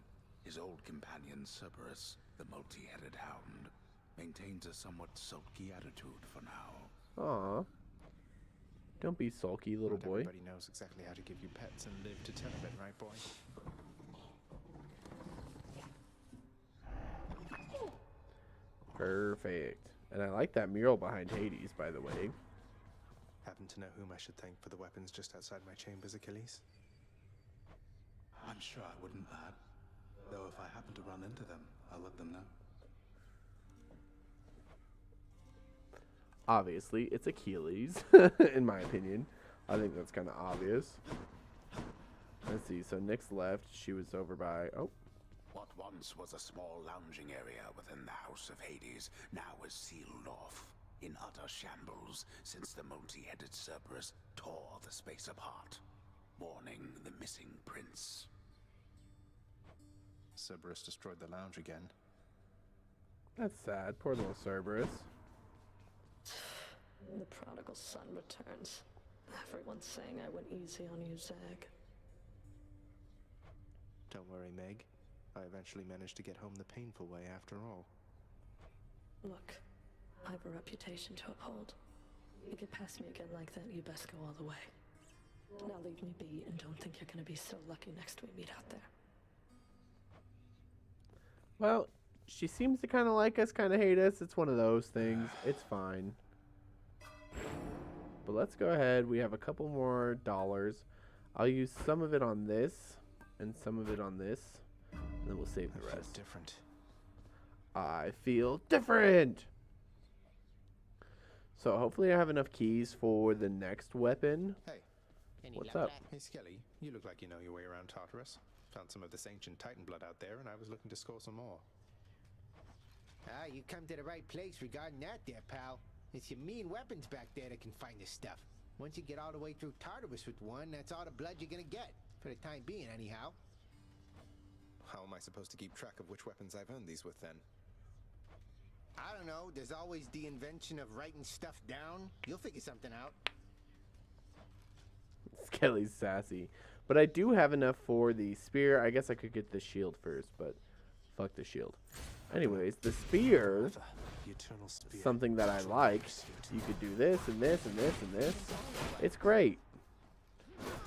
His old companion Cerberus, the multi-headed hound, maintains a somewhat sulky attitude for now.
Aw. Don't be sulky, little boy.
Everybody knows exactly how to give you pets and live to tell of it, right, boy?
Perfect. And I like that mural behind Hades, by the way.
Happen to know whom I should thank for the weapons just outside my chambers, Achilles?
I'm sure I wouldn't, lad. Though if I happen to run into them, I'll let them know.
Obviously, it's Achilles, in my opinion. I think that's kind of obvious. Let's see. So Nick's left. She was over by... Oh.
What once was a small lounging area within the House of Hades now is sealed off, in utter shambles, since the multi-headed Cerberus tore the space apart, warning the missing prince.
Cerberus destroyed the lounge again.
That's sad. Poor little Cerberus.
The prodigal son returns. Everyone's saying I went easy on you, Zag.
Don't worry, Meg. I eventually managed to get home the painful way after all.
Look, I have a reputation to uphold. You get past me again like that, you best go all the way. Now leave me be and don't think you're gonna be so lucky next we meet out there.
Well, she seems to kind of like us, kind of hate us. It's one of those things. It's fine. But let's go ahead. We have a couple more dollars. I'll use some of it on this and some of it on this. And then we'll save the rest.
Different.
I feel different. So hopefully I have enough keys for the next weapon.
Hey,
What's up?
Hey, Skelly, you look like you know your way around Tartarus. Found some of this ancient Titan blood out there, and I was looking to score some more.
Ah, you come to the right place regarding that there, pal. It's your mean weapons back there that can find this stuff. Once you get all the way through Tartarus with one, that's all the blood you're gonna get. For the time being, anyhow.
How am I supposed to keep track of which weapons I've earned these with, then?
I don't know, there's always the invention of writing stuff down. You'll figure something out.
Skelly's sassy. But I do have enough for the spear. I guess I could get the shield first, but fuck the shield. Anyways, the spear,
The eternal spear.
something that I like. You could do this and this and this and this. It's great.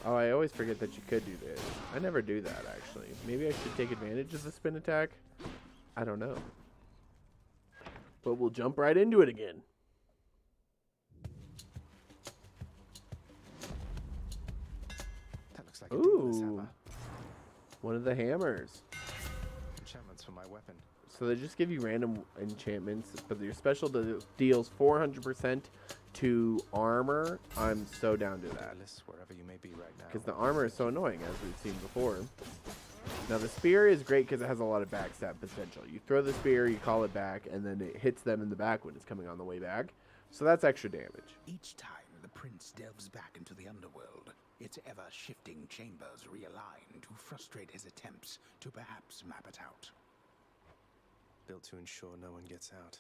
Oh, I always forget that you could do this. I never do that, actually. Maybe I should take advantage of the spin attack. I don't know. But we'll jump right into it again.
That looks like a demon
Ooh.
hammer.
One of the hammers.
Enchantments for my weapon.
So they just give you random enchantments, but your special deals 400% to armor. I'm so down to that.
Wherever you may be right now.
Because the armor is so annoying, as we've seen before. Now the spear is great because it has a lot of backstab potential. You throw the spear, you call it back, and then it hits them in the back when it's coming on the way back. So that's extra damage.
Each time the prince delves back into the underworld, its ever-shifting chambers realign to frustrate his attempts to perhaps map it out.
Built to ensure no one gets out.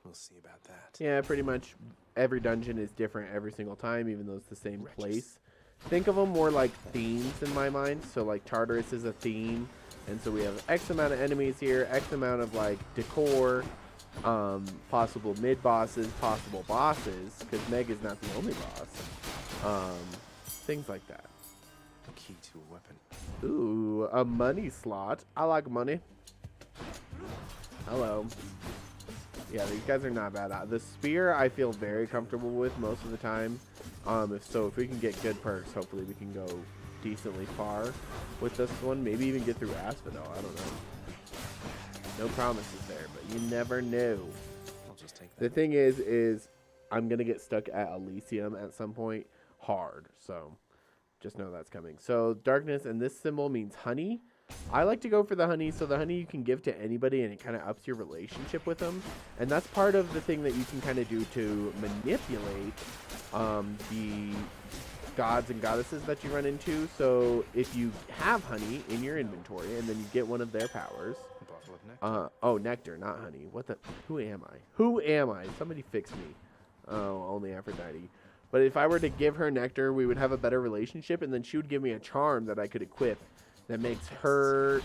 We'll see about that.
Yeah, pretty much every dungeon is different every single time, even though it's the same place. Think of them more like themes in my mind. So like Tartarus is a theme, and so we have X amount of enemies here, X amount of like decor, possible mid bosses, possible bosses, because Meg is not the only boss. Things like that.
A key to a weapon.
Ooh, a money slot. I like money. Hello. Yeah, these guys are not bad. The spear I feel very comfortable with most of the time. If we can get good perks, hopefully we can go decently far with this one. Maybe even get through Asphodel. I don't know. No promises there, but you never know.
I'll just take that.
The thing is I'm gonna get stuck at Elysium at some point hard. So just know that's coming. So darkness, and this symbol means honey. I like to go for the honey, so the honey you can give to anybody and it kind of ups your relationship with them. And that's part of the thing that you can kind of do to manipulate the gods and goddesses that you run into. So if you have honey in your inventory and then you get one of their powers.
Bottle of nectar.
Oh, nectar, not honey. What the? Who am I? Who am I? Somebody fix me. Oh, only Aphrodite. But if I were to give her nectar, we would have a better relationship, and then she would give me a charm that I could equip that makes her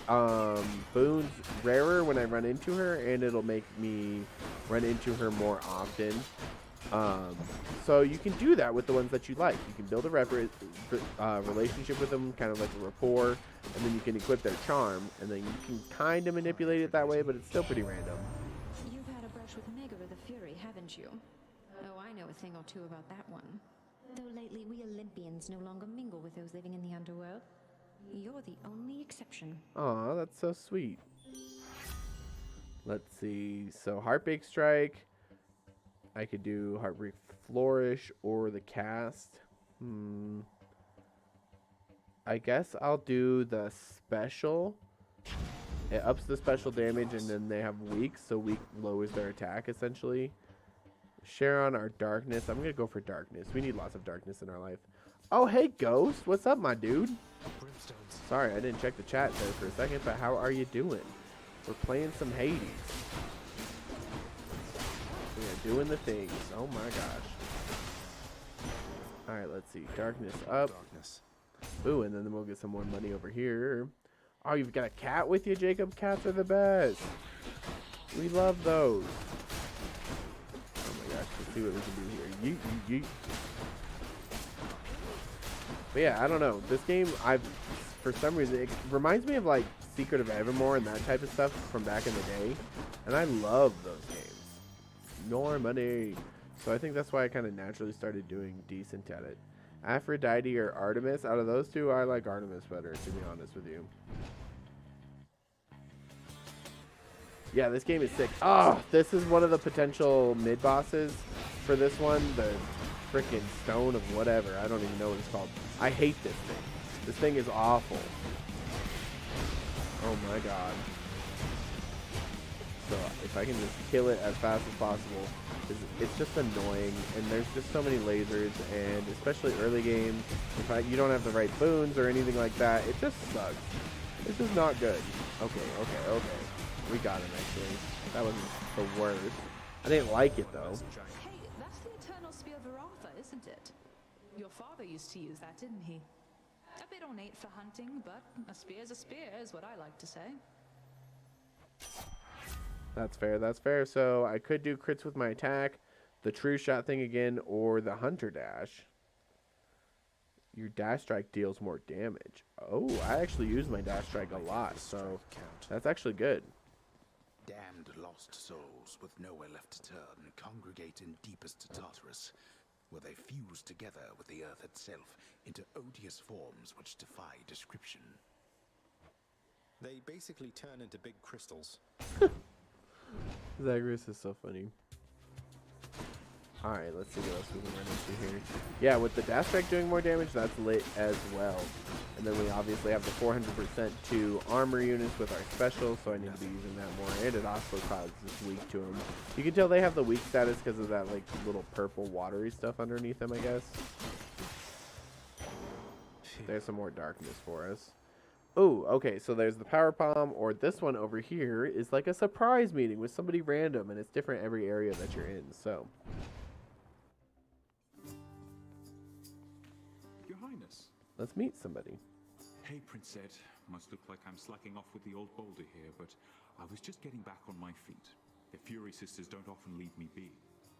boons rarer when I run into her, and it'll make me run into her more often. So you can do that with the ones that you like. You can build a relationship with them, kind of like a rapport, and then you can equip their charm, and then you can kind of manipulate it that way, but it's still pretty random.
You've had a brush with Megara the Fury, haven't you? Oh, I know a thing or two about that one. Though lately we Olympians no longer mingle with those living in the underworld. You're the only exception.
Aw, that's so sweet. Let's see. So Heartbreak Strike. I could do Heartbreak Flourish or the cast. I guess I'll do the special. It ups the special damage, and then they have weak, so weak lowers their attack, essentially. Share on our darkness. I'm going to go for darkness. We need lots of darkness in our life. Oh, hey, Ghost. What's up, my dude? Sorry, I didn't check the chat there for a second, but how are you doing? We're playing some Hades. We are doing the things. Oh, my gosh. All right, let's see. Darkness up. Ooh, and then we'll get some more money over here. Oh, you've got a cat with you, Jacob? Cats are the best. We love those. Oh my gosh, let's see what we can do here. Yeet, yeet, yeet. But yeah, I don't know. This game, for some reason, it reminds me of like Secret of Evermore and that type of stuff from back in the day. And I love those games. More money. So I think that's why I kind of naturally started doing decent at it. Aphrodite or Artemis. Out of those two, I like Artemis better, to be honest with you. Yeah, this game is sick. Oh, this is one of the potential mid-bosses for this one. The freaking stone of whatever. I don't even know what it's called. I hate this thing. This thing is awful. Oh my god. So if I can just kill it as fast as possible. It's just annoying, and there's just so many lasers, and especially early game, if you don't have the right boons or anything like that, it just sucks. This is not good. Okay. We got him, actually. That wasn't the worst. I didn't like it, though.
Hey, that's the Eternal Spear Varatha, isn't it? Your father used to use that, didn't he? A bit ornate for hunting, but a spear's a spear, is what I like to say.
That's fair, that's fair. So I could do crits with my attack, the true shot thing again, or the hunter dash. Your dash strike deals more damage. Oh, I actually use my dash strike a lot, so that's actually good.
Damned lost souls with nowhere left to turn congregate in deepest Tartarus, where they fuse together with the earth itself into odious forms which defy description.
They basically turn into big crystals.
Zagreus is so funny. Alright, let's see what else we can run into here. Yeah, with the dash strike doing more damage, that's lit as well. And then we obviously have the 400% to armor units with our special, so I need to be using that more. And it also causes weak to them. You can tell they have the weak status because of that like little purple watery stuff underneath them, I guess. There's some more darkness for us. Oh, okay, so there's the power palm, or this one over here is like a surprise meeting with somebody random, and it's different every area that you're in, so.
Your Highness.
Let's meet somebody.
Hey, Princette. Must look like I'm slacking off with the old boulder here, but I was just getting back on my feet. The Fury Sisters don't often leave me be.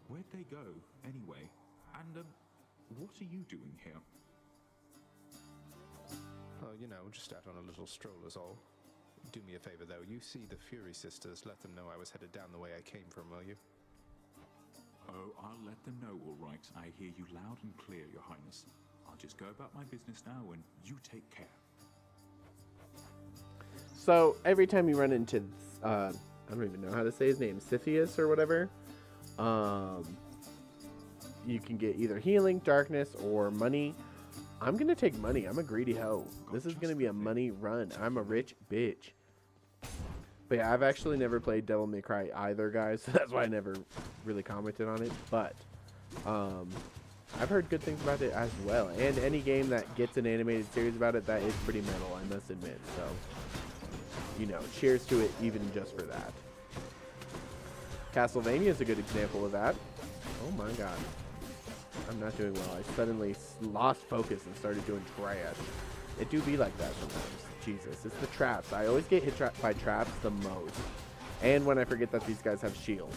Where'd they go, anyway? And, what are you doing here?
Oh, you know, just out on a little stroll is all. Do me a favor, though. You see the Fury Sisters, let them know I was headed down the way I came from, will you?
Oh, I'll let them know, all right. I hear you loud and clear, Your Highness. I'll just go about my business now, and you take care.
So, every time you run into, I don't even know how to say his name, Scythius or whatever, you can get either healing, darkness, or money. I'm going to take money. I'm a greedy hoe. This is going to be a money run. I'm a rich bitch. But yeah, I've actually never played Devil May Cry either, guys. So that's why I never really commented on it. But I've heard good things about it as well. And any game that gets an animated series about it, that is pretty metal, I must admit. So, you know, cheers to it even just for that. Castlevania is a good example of that. Oh my god. I'm not doing well. I suddenly lost focus and started doing trash. It do be like that sometimes. Jesus, it's the traps. I always get hit by traps the most. And when I forget that these guys have shields.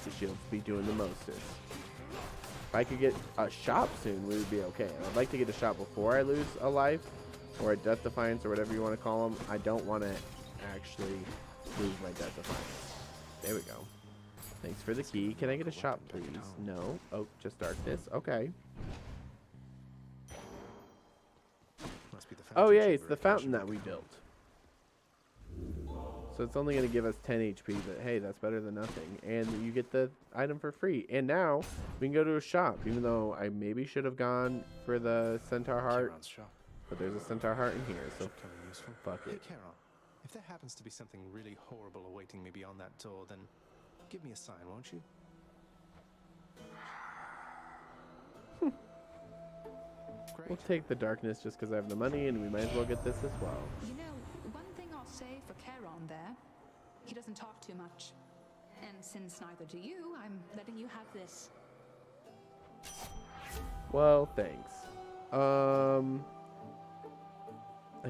The shields be doing the mostest. If I could get a shop soon, we would be okay. I'd like to get a shop before I lose a life. Or a Death Defiance, or whatever you want to call them. I don't want to actually lose my Death Defiance. There we go. Thanks for the key. Can I get a shop, please? No. Oh, just darkness. Okay. Oh, yeah, it's the fountain that we built. So it's only going to give us 10 HP, but hey, that's better than nothing. And you get the item for free. And now we can go to a shop, even though I maybe should have gone for the Centaur Heart.
Shop.
But there's a Centaur Heart in here, so
Should come in useful.
fuck
Hey,
it.
Charon, if there happens to be something really horrible awaiting me beyond that door, then give me a sign, won't you? Great.
We'll take the darkness just because I have the money, and we might as well get this as well.
You know, one thing I'll say for Charon there, he doesn't talk too much. And since neither do you, I'm letting you have this.
Well, thanks. I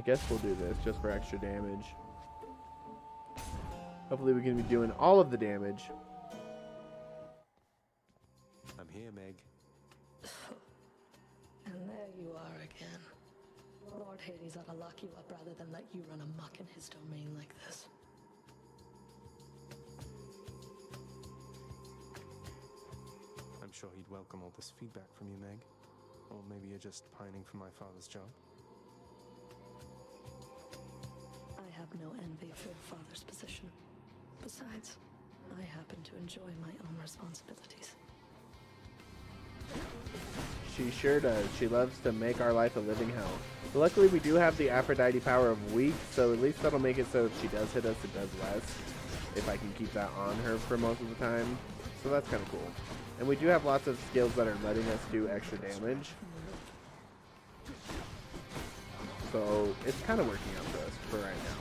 guess we'll do this just for extra damage. Hopefully we can be doing all of the damage.
I'm here, Meg.
And there you are again. Lord Hades ought to lock you up rather than let you run amok in his domain like this.
I'm sure he'd welcome all this feedback from you, Meg. Or maybe you're just pining for my father's job.
I have no envy for your father's position. Besides, I happen to enjoy my own responsibilities.
She sure does. She loves to make our life a living hell. But luckily, we do have the Aphrodite power of weak, so at least that'll make it so if she does hit us, it does less. If I can keep that on her for most of the time. So that's kind of cool. And we do have lots of skills that are letting us do extra damage. So it's kind of working out for us for right now.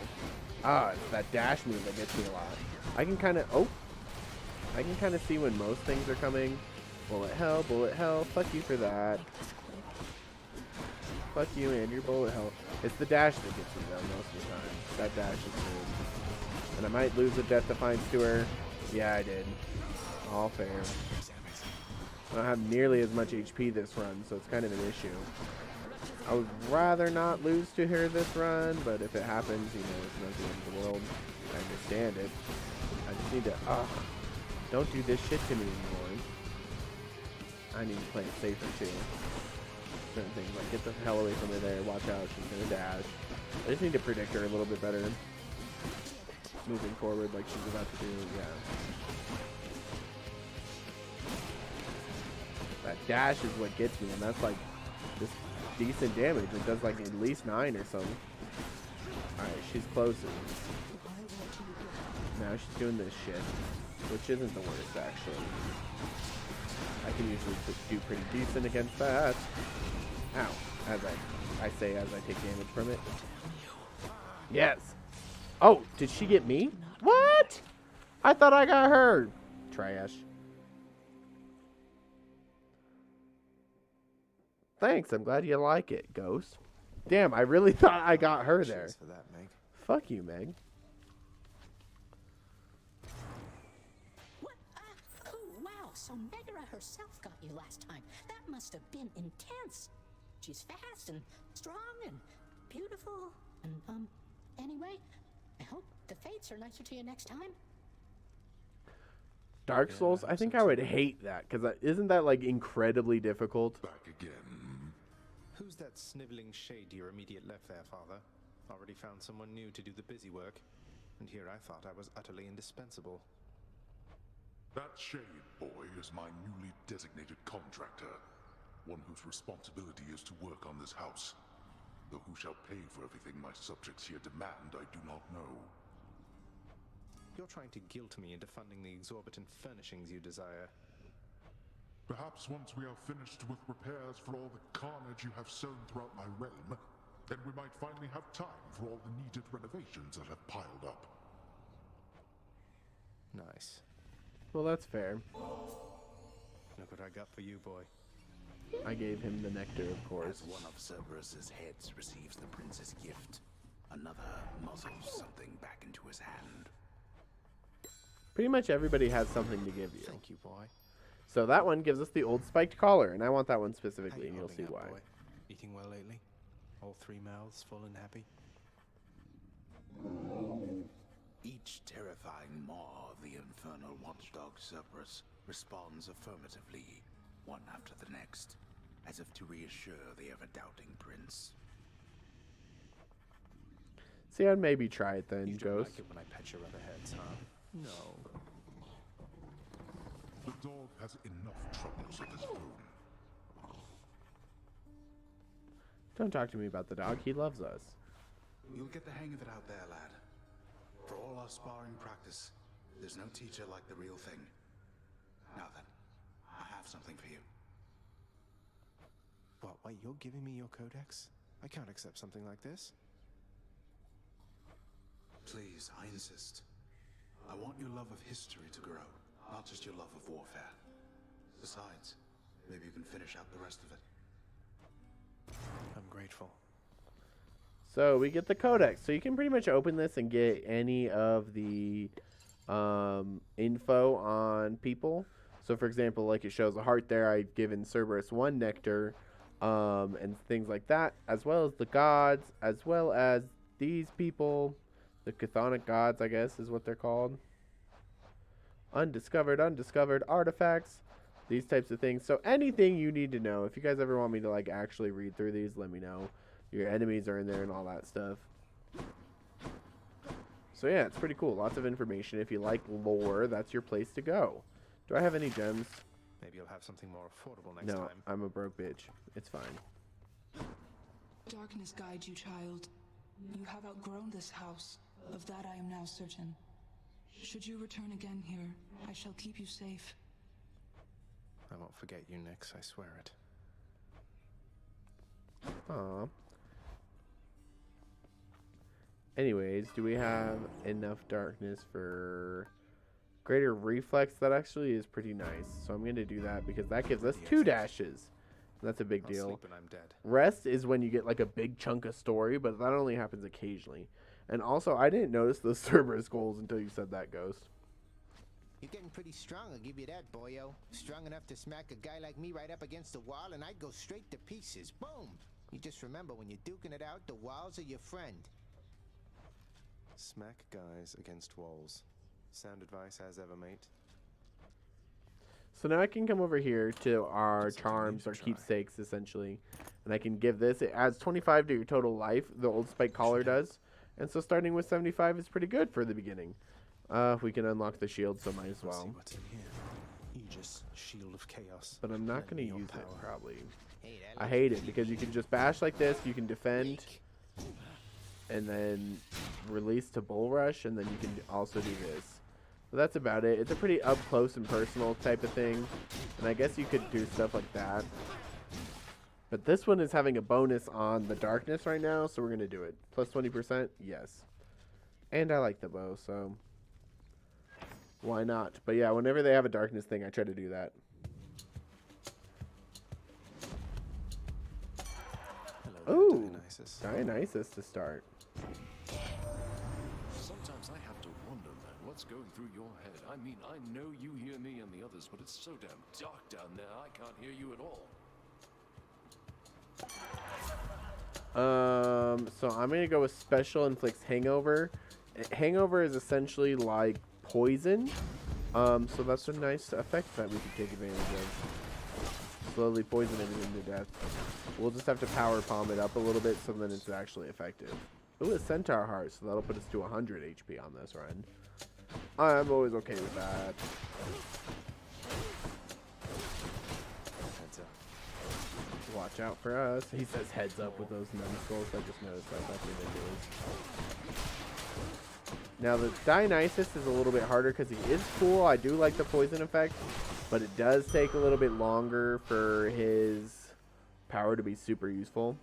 Ah, it's that dash move that gets me a lot. I can kind of, I can kind of see when most things are coming. Bullet hell, fuck you for that. Fuck you and your bullet hell. It's the dash that gets me though most of the time. That dash is good. And I might lose a Death Defiance to her. Yeah, I did. All fair. I don't have nearly as much HP this run, so it's kind of an issue. I would rather not lose to her this run, but if it happens, you know, it's not the end of the world. I understand it. I just need to, don't do this shit to me anymore. I need to play it safer too. Certain things, like get the hell away from her there, watch out, she's gonna dash. I just need to predict her a little bit better. Moving forward like she's about to do, yeah. That dash is what gets me, and that's like this decent damage. It does like at least 9 or something. Alright, she's closing. Now she's doing this shit, which isn't the worst actually. I can usually do pretty decent against that. Ow. As I say as I take damage from it. Yes. Oh, did she get me? What? I thought I got her. Trash. Thanks, I'm glad you like it, Ghost. Damn, I really thought I got her there.
For that, Meg.
Fuck you, Meg.
What? Oh, wow. So Megara herself got you last time. That must have been intense. She's fast and strong and beautiful. And, anyway, I hope the fates are nicer to you next time.
Dark Souls, I think I would hate that, because isn't that, like, incredibly difficult?
Back again.
Who's that sniveling shade to your immediate left there, Father? Already found someone new to do the busy work. And here I thought I was utterly indispensable.
That shade boy is my newly designated contractor. One whose responsibility is to work on this house. Though who shall pay for everything my subjects here demand, I do not know.
You're trying to guilt me into funding the exorbitant furnishings you desire.
Perhaps once we are finished with repairs for all the carnage you have sown throughout my realm, then we might finally have time for all the needed renovations that have piled up.
Nice.
Well, that's fair.
Look what I got for you, boy.
I gave him the nectar, of course.
As one of Cerberus's heads receives the prince's gift, another muzzles something back into his hand.
Pretty much everybody has something to give you.
Thank you, boy.
So that one gives us the old spiked collar, and I want that one specifically, and you'll see why.
Boy? Eating well lately? All 3 mouths full and happy?
Each terrifying maw of the infernal watchdog Cerberus responds affirmatively, one after the next, as if to reassure the ever-doubting prince.
See, I'd maybe try it then,
You don't
Ghost.
like it when I pet your other heads, huh? No.
The dog has enough troubles of his own.
Don't talk to me about the dog. He loves us.
You'll get the hang of it out there, lad. For all our sparring practice, there's no teacher like the real thing. Now then, I have something for you.
What, wait, you're giving me your codex? I can't accept something like this.
Please, I insist. I want your love of history to grow, not just your love of warfare. Besides, maybe you can finish out the rest of it.
I'm grateful.
So we get the codex. So you can pretty much open this and get any of the info on people. So for example, like it shows a heart there. I've given Cerberus 1 nectar and things like that, as well as the gods, as well as these people. The chthonic gods, I guess, is what they're called. Undiscovered artifacts. These types of things. So anything you need to know. If you guys ever want me to like actually read through these, let me know. Your enemies are in there and all that stuff. So yeah, it's pretty cool. Lots of information. If you like lore, that's your place to go. Do I have any gems?
Maybe you'll have something more affordable next
No,
time.
I'm a broke bitch. It's fine.
Darkness guide you, child. You have outgrown this house. Of that I am now certain. Should you return again here, I shall keep you safe.
I won't forget you, Nyx, I swear it.
Aww. Anyways, do we have enough darkness for greater reflex? That actually is pretty nice. So I'm going to do that because that gives us 2 dashes. That's a big
I'll
deal.
sleep when I'm dead.
Rest is when you get like a big chunk of story, but that only happens occasionally. And also, I didn't notice the Cerberus goals until you said that, Ghost.
You're getting pretty strong, I'll give you that, boyo. Strong enough to smack a guy like me right up against the wall, and I'd go straight to pieces. Boom! You just remember, when you're duking it out, the walls are your friend.
Smack guys against walls. Sound advice as ever, mate.
So now I can come over here to our charms, our keepsakes, essentially. And I can give this. It adds 25 to your total life, the old spike collar does. And so starting with 75 is pretty good for the beginning. We can unlock the shield, so might as well.
See what's in here. Aegis, shield of chaos.
But I'm not
Lend
going
me
to
your
use
power.
it, probably.
Hey, that
I
looks
hate it,
pretty
because you can just bash like this, you can defend, and then release to bull rush, and then you can also do this. So that's about it. It's a pretty up close and personal type of thing, and I guess you could do stuff like that. But this one is having a bonus on the darkness right now, so we're going to do it. Plus 20%? Yes. And I like the bow, so why not? But yeah, whenever they have a darkness thing, I try to do that.
Hello,
Ooh,
Dionysus.
Dionysus to start.
Sometimes I have to wonder, man, what's going through your head? I mean, I know you hear me and the others, but it's so damn dark down there, I can't hear you at all.
So I'm gonna go with special inflicts hangover. Hangover is essentially like poison. So that's a nice effect that we can take advantage of. Slowly poison everything to death. We'll just have to power palm it up a little bit so then it's actually effective. Ooh, a centaur heart, so that'll put us to 100 HP on this run. I'm always okay with that.
Heads up.
Watch out for us. He says heads up with those numbskulls. I just noticed that. That's ridiculous. Now, the Dionysus is a little bit harder because he is cool. I do like the poison effect, but it does take a little bit longer for his power to be super useful.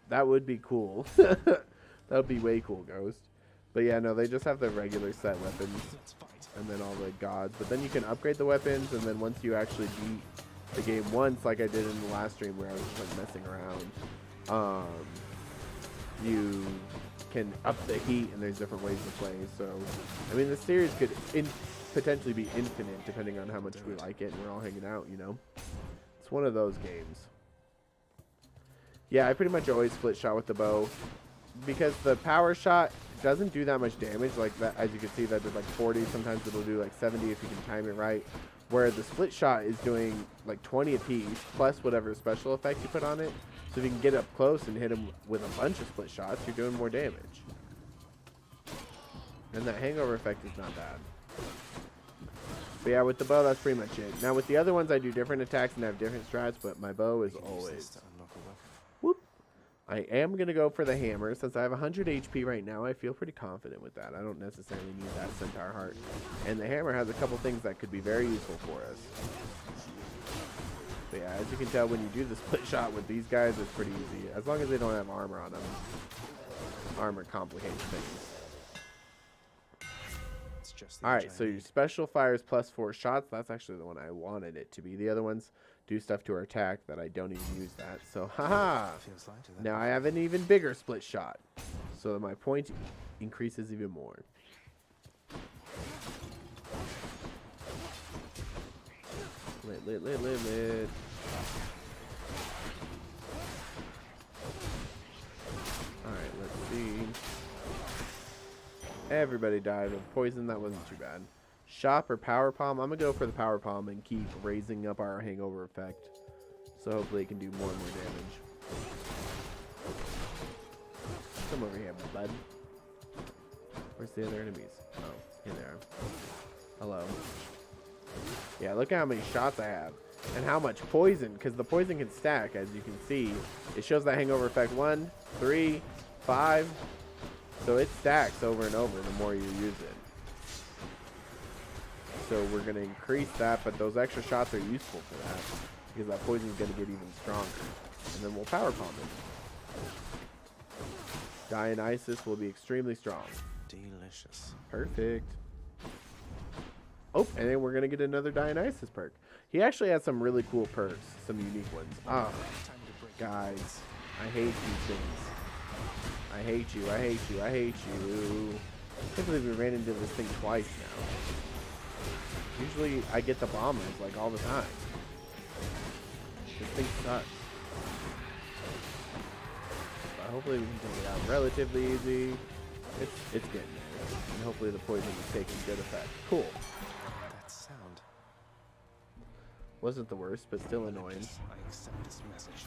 That would be cool. That would be way cool, Ghost. But yeah, no, they just have the regular set weapons and then all the gods. But then you can upgrade the weapons, and then once you actually beat the game once, like I did in the last stream where I was just like messing around, you can up the heat, and there's different ways to play. So, I mean, the series could potentially be infinite depending on how much we like it and we're all hanging out, you know? It's one of those games. Yeah, I pretty much always split shot with the bow because the power shot doesn't do that much damage. Like that, as you can see, that did like 40. Sometimes it'll do like 70 if you can time it right. Where the split shot is doing like 20 apiece plus whatever special effect you put on it. So if you can get up close and hit him with a bunch of split shots, you're doing more damage. And that hangover effect is not bad. But yeah, with the bow, that's pretty much it. Now with the other ones, I do different attacks and have different strats, but my bow is always... Whoop! I am going to go for the hammer. Since I have 100 HP right now, I feel pretty confident with that. I don't necessarily need that centaur heart. And the hammer has a couple things that could be very useful for us. But yeah, as you can tell, when you do the split shot with these guys, it's pretty easy. As long as they don't have armor on them. Armor complicates things. Alright, so your special fires +4 shots. That's actually the one I wanted it to be. The other ones do stuff to our attack that I don't even use that. So, haha! Now I have an even bigger split shot. So that my point increases even more. Lit. Alright, let's see. Everybody died of poison. That wasn't too bad. Shop or power palm. I'm gonna go for the power palm and keep raising up our hangover effect. So hopefully it can do more and more damage. Come over here, bud. Where's the other enemies? Oh, here they are. Hello. Yeah, look at how many shots I have. And how much poison, because the poison can stack, as you can see. It shows that hangover effect 1, 3, 5. So it stacks over and over the more you use it. So we're going to increase that, but those extra shots are useful for that. Because that poison is going to get even stronger. And then we'll power palm it. Dionysus will be extremely strong.
Delicious. Perfect.
Oh, and then we're going to get another Dionysus perk. He actually has some really cool perks, some unique ones. Oh, guys, I hate these things. I hate you. I can't believe we ran into this thing twice now. Usually I get the bombers like all the time. This thing sucks. But hopefully we can take it out relatively easy. It's getting there. And hopefully the poison is taking good effect. Cool.
That sound.
Wasn't the worst, but still annoying.
I accept this message.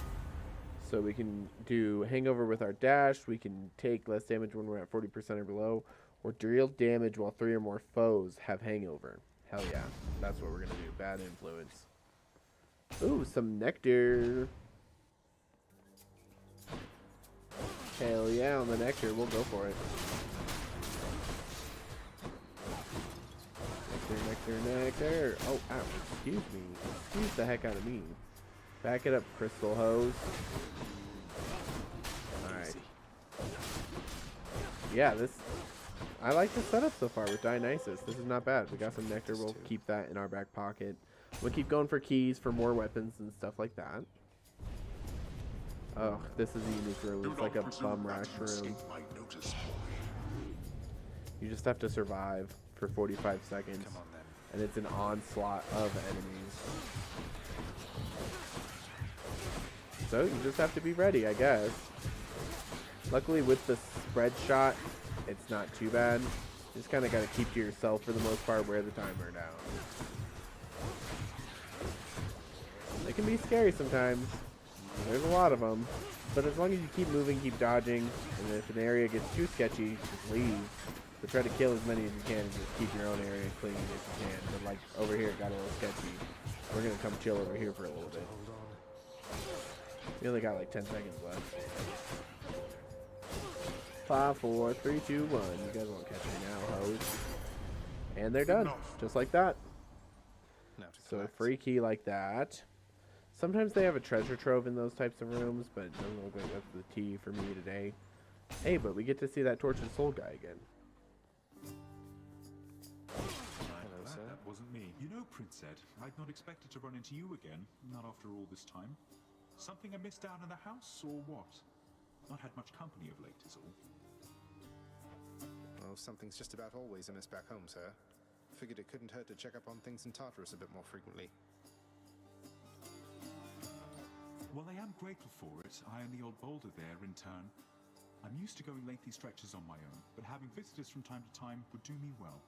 So we can do hangover with our dash. We can take less damage when we're at 40% or below. Or deal damage while 3 or more foes have hangover. Hell yeah. That's what we're going to do. Bad influence. Ooh, some nectar. Hell yeah, on the nectar. We'll go for it. Nectar. Oh, ow. Excuse me. Excuse the heck out of me. Back it up, crystal hose. Alright. Yeah, I like the setup so far with Dionysus. This is not bad. We got some nectar. We'll keep that in our back pocket. We'll keep going for keys for more weapons and stuff like that. Oh, this is a unique room. It's like a bum rush room. You just have to survive for 45 seconds.
Come on, then.
And it's an onslaught of enemies. So you just have to be ready, I guess. Luckily with the spread shot, it's not too bad. You just kind of got to keep to yourself for the most part, wear the timer down. They can be scary sometimes. There's a lot of them. But as long as you keep moving, keep dodging, and if an area gets too sketchy, just leave. But try to kill as many as you can and just keep your own area clean if you can. But like over here, it got a little sketchy. We're going to come chill over here for a little bit. We only got like 10 seconds left. 5, 4, 3, 2, 1. You guys won't catch me now, hoes. And they're done. Just like that. So a free key like that. Sometimes they have a treasure trove in those types of rooms, but it doesn't look like that's the tea for me today. Hey, but we get to see that tortured soul guy again.
Hello, sir. That wasn't me. You know, Prince Ed, I'd not expected to run into you again, not after all this time. Something amiss down in the house, or what? Not had much company of late, is all.
Well, something's just about always amiss back home, sir. Figured it couldn't hurt to check up on things in Tartarus a bit more frequently.
Well, I am grateful for it. I and the old boulder there, in turn. I'm used to going lengthy stretches on my own, but having visitors from time to time would do me well.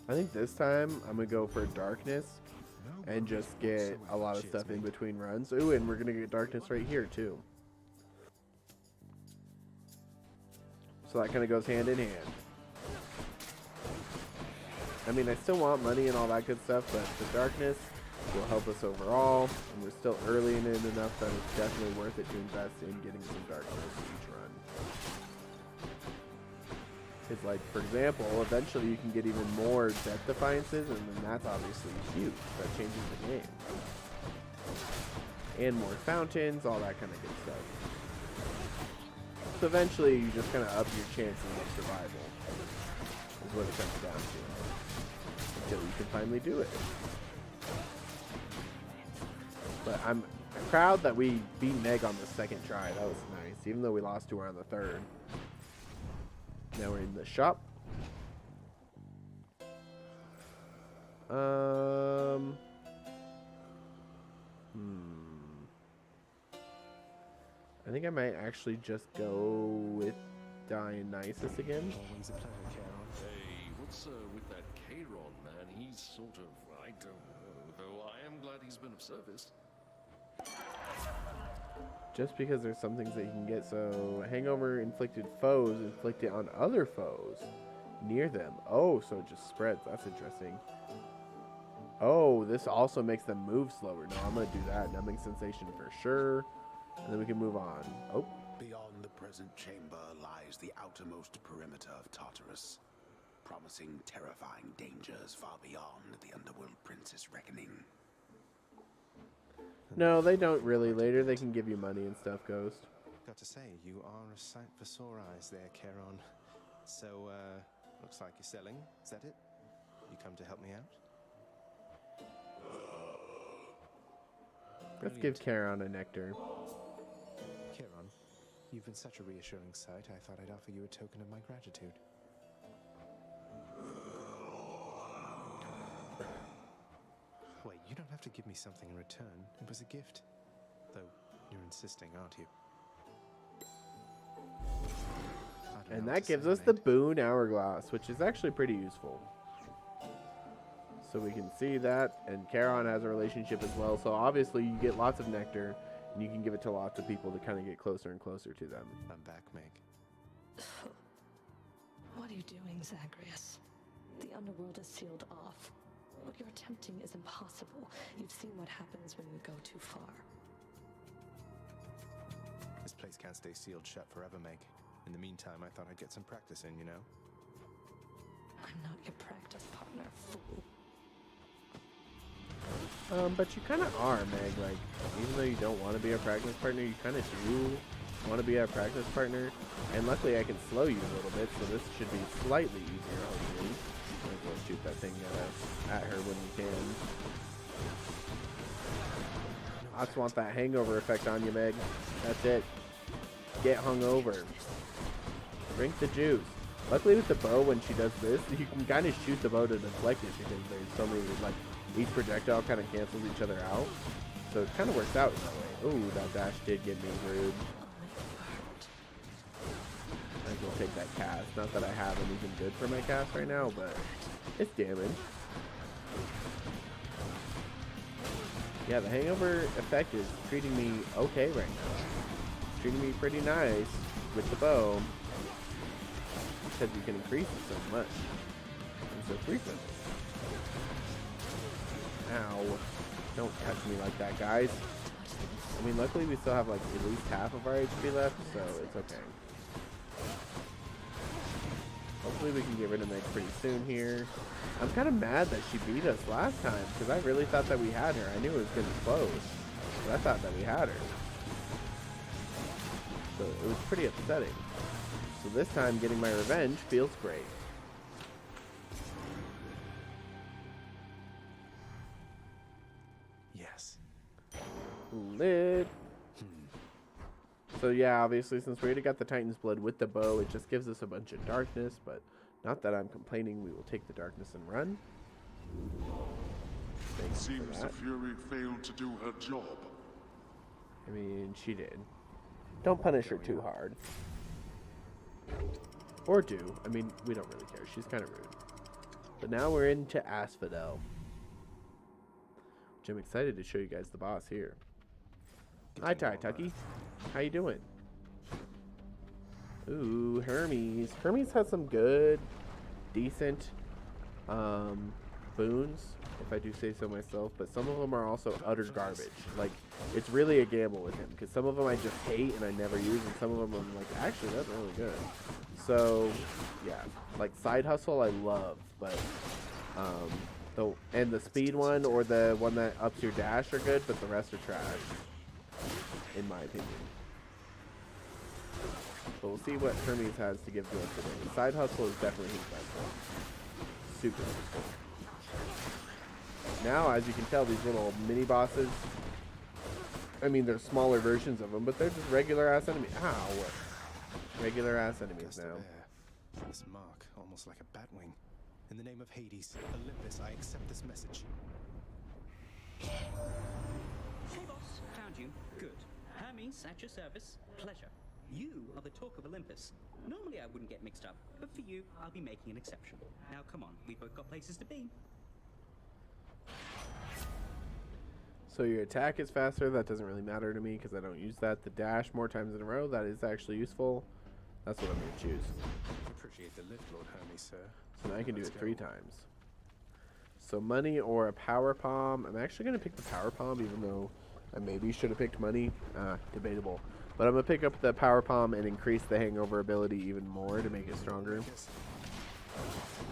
I think this time I'm going to go for darkness. and just get a lot of stuff in between runs. Ooh, and we're going to get darkness right here, too. So that kind of goes hand in hand. I mean, I still want money and all that good stuff, but the darkness will help us overall, and we're still early in it enough that it's definitely worth it to invest in getting some darkness each run. Because, like, for example, eventually you can get even more Death Defiances, and then that's obviously huge. That changes the game. And more fountains, all that kind of good stuff. So eventually you just kind of up your chances of survival, is what it comes down to. Until you can finally do it. But I'm proud that we beat Meg on the second try. That was nice, even though we lost to her on the third. Now we're in the shop. I think I might actually just go with Dionysus again.
Always a pleasure, Charon.
Hey, what's with that Charon, man? He's sort of, I don't know, though I am glad he's been of service.
Just because there's some things that you can get. So, hangover inflicted foes inflict it on other foes near them. Oh, so it just spreads. That's interesting. Oh, this also makes them move slower. No, I'm going to do that. Numbing sensation for sure. And then we can move on. Oh.
Beyond the present chamber lies the outermost perimeter of Tartarus, promising terrifying dangers far beyond the Underworld Prince's reckoning.
No, they don't really. Later they can give you money and stuff, Ghost.
Got to say, you are a sight for sore eyes there, Charon. So, looks like you're selling. Is that it? You come to help me out?
Let's give Charon a nectar.
Charon, you've been such a reassuring sight, I thought I'd offer you a token of my gratitude. Wait, you don't have to give me something in return. It was a gift. Though, you're insisting, aren't you?
And that gives us the Boon Hourglass, which is actually pretty useful. So we can see that, and Charon has a relationship as well. So obviously you get lots of nectar, and you can give it to lots of people to kind of get closer and closer to them.
I'm back, Meg.
What are you doing, Zagreus? The underworld is sealed off. What you're attempting is impossible. You've seen what happens when you go too far.
This place can't stay sealed shut forever, Meg. In the meantime, I thought I'd get some practice in, you know?
I'm not your practice partner, fool.
But you kind of are, Meg. Like, even though you don't want to be a practice partner, you kind of do want to be a practice partner. And luckily I can slow you a little bit, so this should be slightly easier, hopefully. Might as well shoot that thing at her when you can. I just want that hangover effect on you, Meg. That's it. Get hungover. Drink the juice. Luckily with the bow, when she does this, you can kind of shoot the bow to deflect it because there's so many, like, each projectile kind of cancels each other out. So it kind of works out in that way. Ooh, that dash did get me rude. I think we'll take that cast. Not that I have anything good for my cast right now, but it's damage. Yeah, the hangover effect is treating me okay right now. It's treating me pretty nice with the bow. Because you can increase it so much. And so frequent. Ow. Don't touch me like that, guys. I mean, luckily we still have like at least half of our HP left, so it's okay. Hopefully we can get rid of Meg pretty soon here. I'm kind of mad that she beat us last time, because I really thought that we had her. I knew it was going to be close, but I thought that we had her. So it was pretty upsetting. So this time getting my revenge feels great.
Yes.
Lit. So yeah, obviously since we already got the Titan's Blood with the bow, it just gives us a bunch of darkness, but not that I'm complaining. We will take the darkness and run.
It seems the Fury failed to do her job.
I mean, she did. Don't punish her too hard. Or do. I mean, we don't really care. She's kind of rude. But now we're into Asphodel. which I'm excited to show you guys the boss here. Hi, Tucky. How you doing? Ooh, Hermes. Hermes has some good, decent boons, if I do say so myself, but some of them are also utter garbage. Like, it's really a gamble with him, because some of them I just hate and I never use, and some of them I'm like, actually, that's really good. So, yeah, like Side Hustle I love, but the speed one or the one that ups your dash are good, but the rest are trash, in my opinion. But we'll see what Hermes has to give to us today. Side Hustle is definitely his best one. Super useful. Now, as you can tell, these little mini bosses, I mean, they're smaller versions of them, but they're just regular ass enemies. Ow! Regular ass enemies now.
This mark, almost like a bat wing. In the name of Hades, Olympus, I accept this message.
Hey, boss. Found you. Good. Hermes, at your service. Pleasure. You are the talk of Olympus. Normally I wouldn't get mixed up, but for you, I'll be making an exception. Now, come on. We've both got places to be.
So your attack is faster. That doesn't really matter to me because I don't use that. The dash more times in a row. That is actually useful. That's what I'm going to choose.
Appreciate the lift, Lord Hermes, sir.
So now I can do it 3 times. So money or a power palm. I'm actually going to pick the power palm, even though I maybe should have picked money. Debatable. But I'm going to pick up the power palm and increase the hangover ability even more to make it stronger.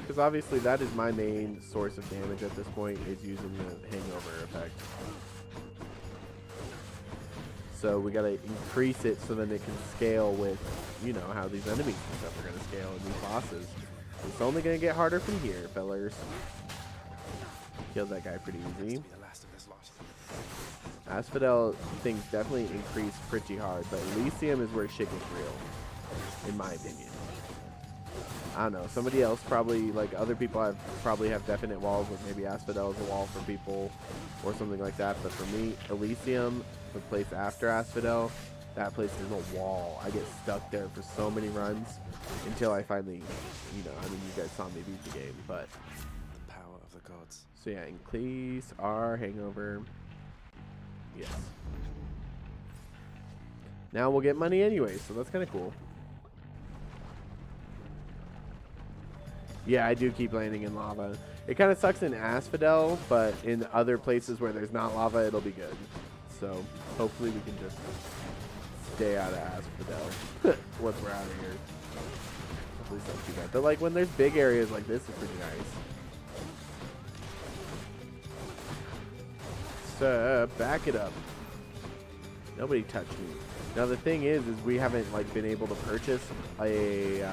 Because obviously that is my main source of damage at this point, is using the hangover effect. So we gotta increase it so then it can scale with, you know, how these enemies and stuff are gonna scale and these bosses. It's only gonna get harder from here, fellers. Killed that guy pretty easy. Asphodel things definitely increase pretty hard, but Elysium is where shit gets real, in my opinion. I don't know, somebody else probably, like other people probably have definite walls, like maybe Asphodel is a wall for people or something like that, but for me, Elysium, the place after Asphodel, that place is a wall. I get stuck there for so many runs until I finally, you know, I mean, you guys saw me beat the game, but...
The power of the gods.
So yeah, increase our hangover. Yes. Now we'll get money anyway, so that's kind of cool. Yeah, I do keep landing in lava. It kind of sucks in Asphodel, but in other places where there's not lava, it'll be good. So hopefully we can just stay out of Asphodel once we're out of here. Hopefully it's not too bad. But like when there's big areas like this, it's pretty nice. So back it up. Nobody touched me. Now the thing is we haven't like been able to purchase a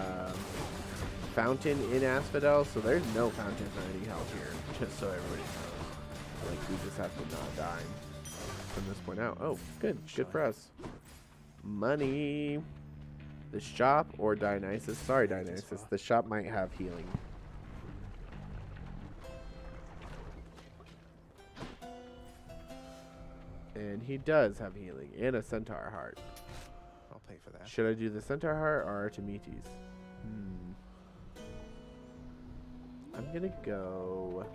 fountain in Asphodel, so there's no fountain for any help here, just so everybody knows. Like, we just have to not die from this point out. Oh, good. Good for us. Money. The shop or Dionysus. Sorry, Dionysus. The shop might have healing. And he does have healing and a centaur heart.
I'll pay for that.
Should I do the centaur heart or Artemides? I'm gonna go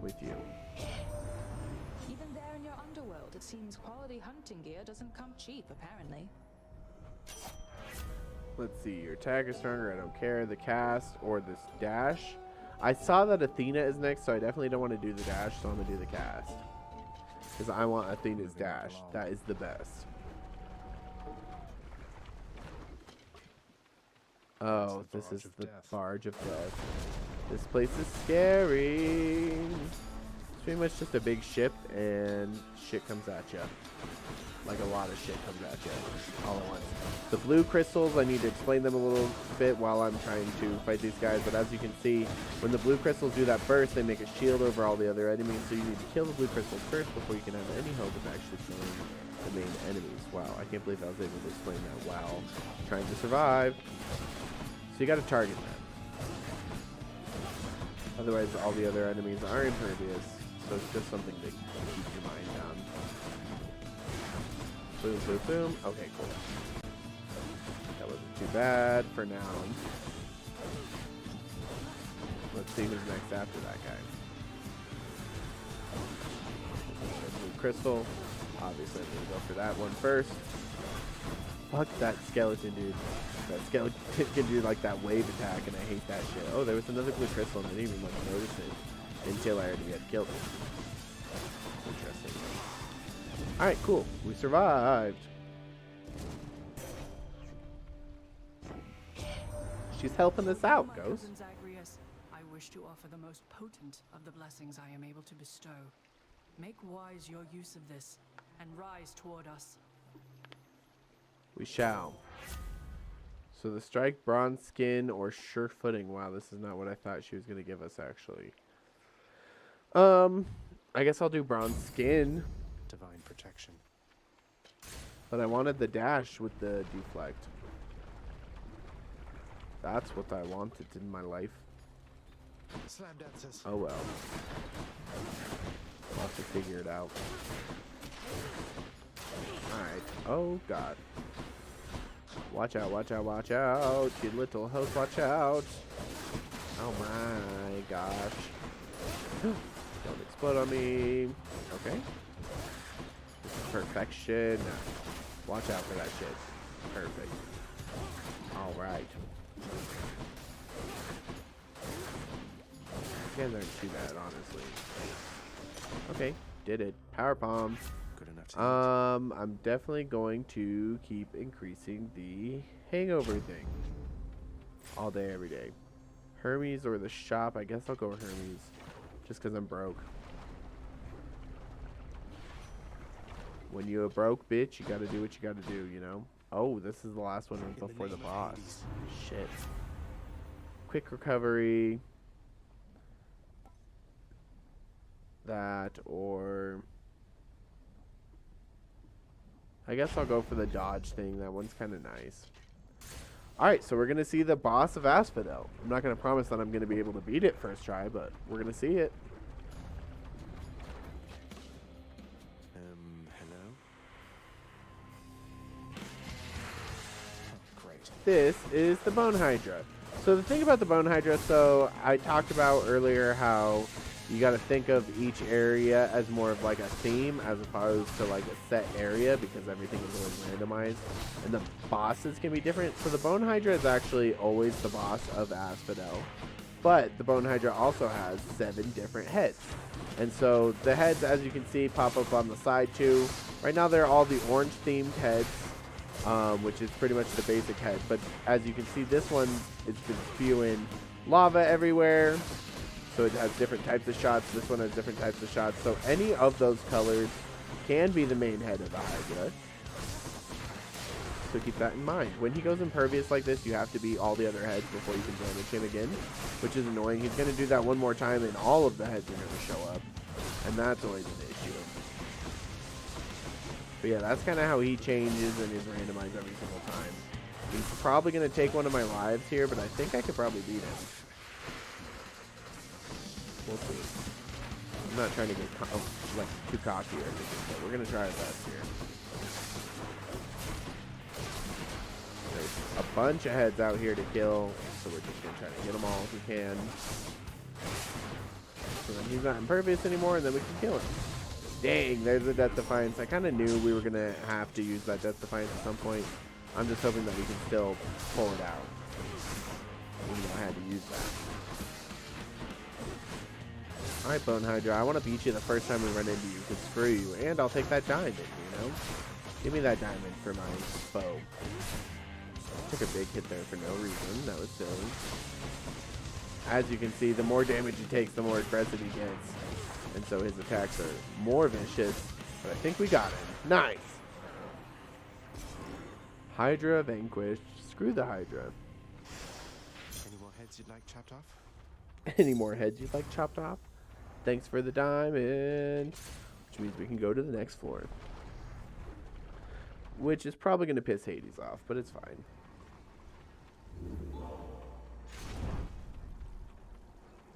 with you.
Even there in your underworld, it seems quality hunting gear doesn't come cheap, apparently.
Let's see, your attack is stronger, I don't care. The cast or this dash. I saw that Athena is next, so I definitely don't want to do the dash, so I'm gonna do the cast. Because I want Athena's dash. That is the best. Oh, this is the Barge of Death. This place is scary. It's pretty much just a big ship, and shit comes at you. Like a lot of shit comes at you all at once. The blue crystals, I need to explain them a little bit while I'm trying to fight these guys, but as you can see, when the blue crystals do that burst, they make a shield over all the other enemies, so you need to kill the blue crystals first before you can have any hope of actually killing the main enemies. Wow, I can't believe I was able to explain that while trying to survive. So you gotta target them. Otherwise, all the other enemies are impervious, so it's just something to keep your mind on. Boom, boom, boom. Okay, cool. That wasn't too bad for now. Let's see who's next after that guy. crystal. Obviously, I'm gonna go for that one first. Fuck that skeleton, dude. That skeleton can do like that wave attack, and I hate that shit. Oh, there was another blue crystal, and I didn't even like notice it until I already had killed it. Interesting. All right, cool. We survived. She's helping us out, Ghost.
Zagreus, I wish to offer the most potent of the blessings I am able to bestow. Make wise your use of this, and rise toward us.
We shall. So the strike, bronze skin, or sure footing. Wow, this is not what I thought she was going to give us, actually. I guess I'll do bronze skin.
Divine protection.
But I wanted the dash with the deflect. That's what I wanted in my life.
Slam dancers.
Oh well. I'll have to figure it out. Alright. Oh god. Watch out, watch out, watch out. You little host, watch out. Oh my gosh. Don't explode on me. Okay. This is perfection. Watch out for that shit. Perfect. Alright. These guys aren't too bad, honestly. Okay, did it. Power bomb.
Good enough to
I'm definitely going to keep increasing the hangover thing. All day, every day. Hermes or the shop. I guess I'll go with Hermes. Just because I'm broke. When you're a broke bitch, you gotta do what you gotta do, you know? Oh, this is the last one before the boss. Shit. Quick recovery. That, or... I guess I'll go for the dodge thing. That one's kind of nice. Alright, so we're going to see the boss of Asphodel. I'm not going to promise that I'm going to be able to beat it first try, but we're going to see it.
Hello? Oh, great.
This is the Bone Hydra. So the thing about the Bone Hydra, so I talked about earlier how you got to think of each area as more of like a theme as opposed to like a set area, because everything is always randomized and the bosses can be different. So the Bone Hydra is actually always the boss of Asphodel, but the Bone Hydra also has 7 different heads. And so the heads, as you can see, pop up on the side too. Right now they're all the orange themed heads, which is pretty much the basic head. But as you can see, this one, it's been spewing lava everywhere. So it has different types of shots. This one has different types of shots. So any of those colors can be the main head of the Hydra. So keep that in mind. When he goes impervious like this, you have to beat all the other heads before you can damage him again, which is annoying. He's going to do that one more time and all of the heads are going to show up. And that's always an issue. But yeah, that's kind of how he changes and is randomized every single time. He's probably going to take one of my lives here, but I think I could probably beat him. We'll see. I'm not trying to get like too cocky or anything, but we're gonna try our best here. There's a bunch of heads out here to kill, so we're just gonna try to get them all if we can. So then he's not impervious anymore, and then we can kill him. Dang, there's a Death Defiance. I kind of knew we were gonna have to use that Death Defiance at some point. I'm just hoping that we can still pull it out, even though I had to use that. Alright, Bone Hydra, I want to beat you the first time we run into you, because screw you. And I'll take that diamond, you know? Give me that diamond for my bow. Took a big hit there for no reason. That was silly. As you can see, the more damage he takes, the more aggressive he gets. And so his attacks are more vicious. But I think we got him. Nice! Hydra vanquished. Screw the Hydra.
Any more heads you'd like chopped off?
Any more heads you'd like chopped off? Thanks for the diamond. Which means we can go to the next floor. Which is probably going to piss Hades off, but it's fine.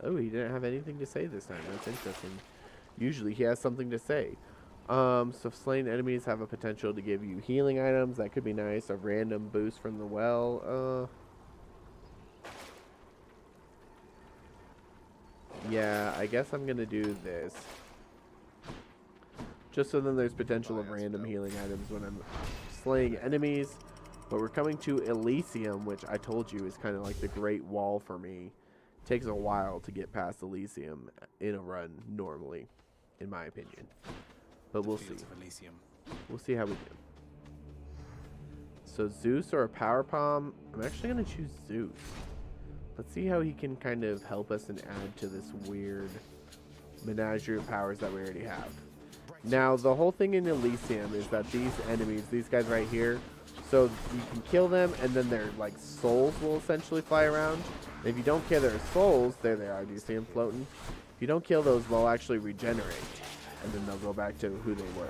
Oh, he didn't have anything to say this time. That's interesting. Usually he has something to say. So slain enemies have a potential to give you healing items. That could be nice. A random boost from the well. Yeah, I guess I'm going to do this. just so then there's potential of random healing items when I'm slaying enemies. But we're coming to Elysium, which I told you is kind of like the Great Wall for me. It takes a while to get past Elysium in a run normally, in my opinion. But we'll see. We'll see how we do. So Zeus or a Power Palm? I'm actually going to choose Zeus. Let's see how he can kind of help us and add to this weird menagerie of powers that we already have. Now, the whole thing in Elysium is that these enemies, these guys right here, so you can kill them and then their like souls will essentially fly around. And if you don't kill their souls, there they are. Do you see them floating? If you don't kill those, they'll actually regenerate. And then they'll go back to who they were.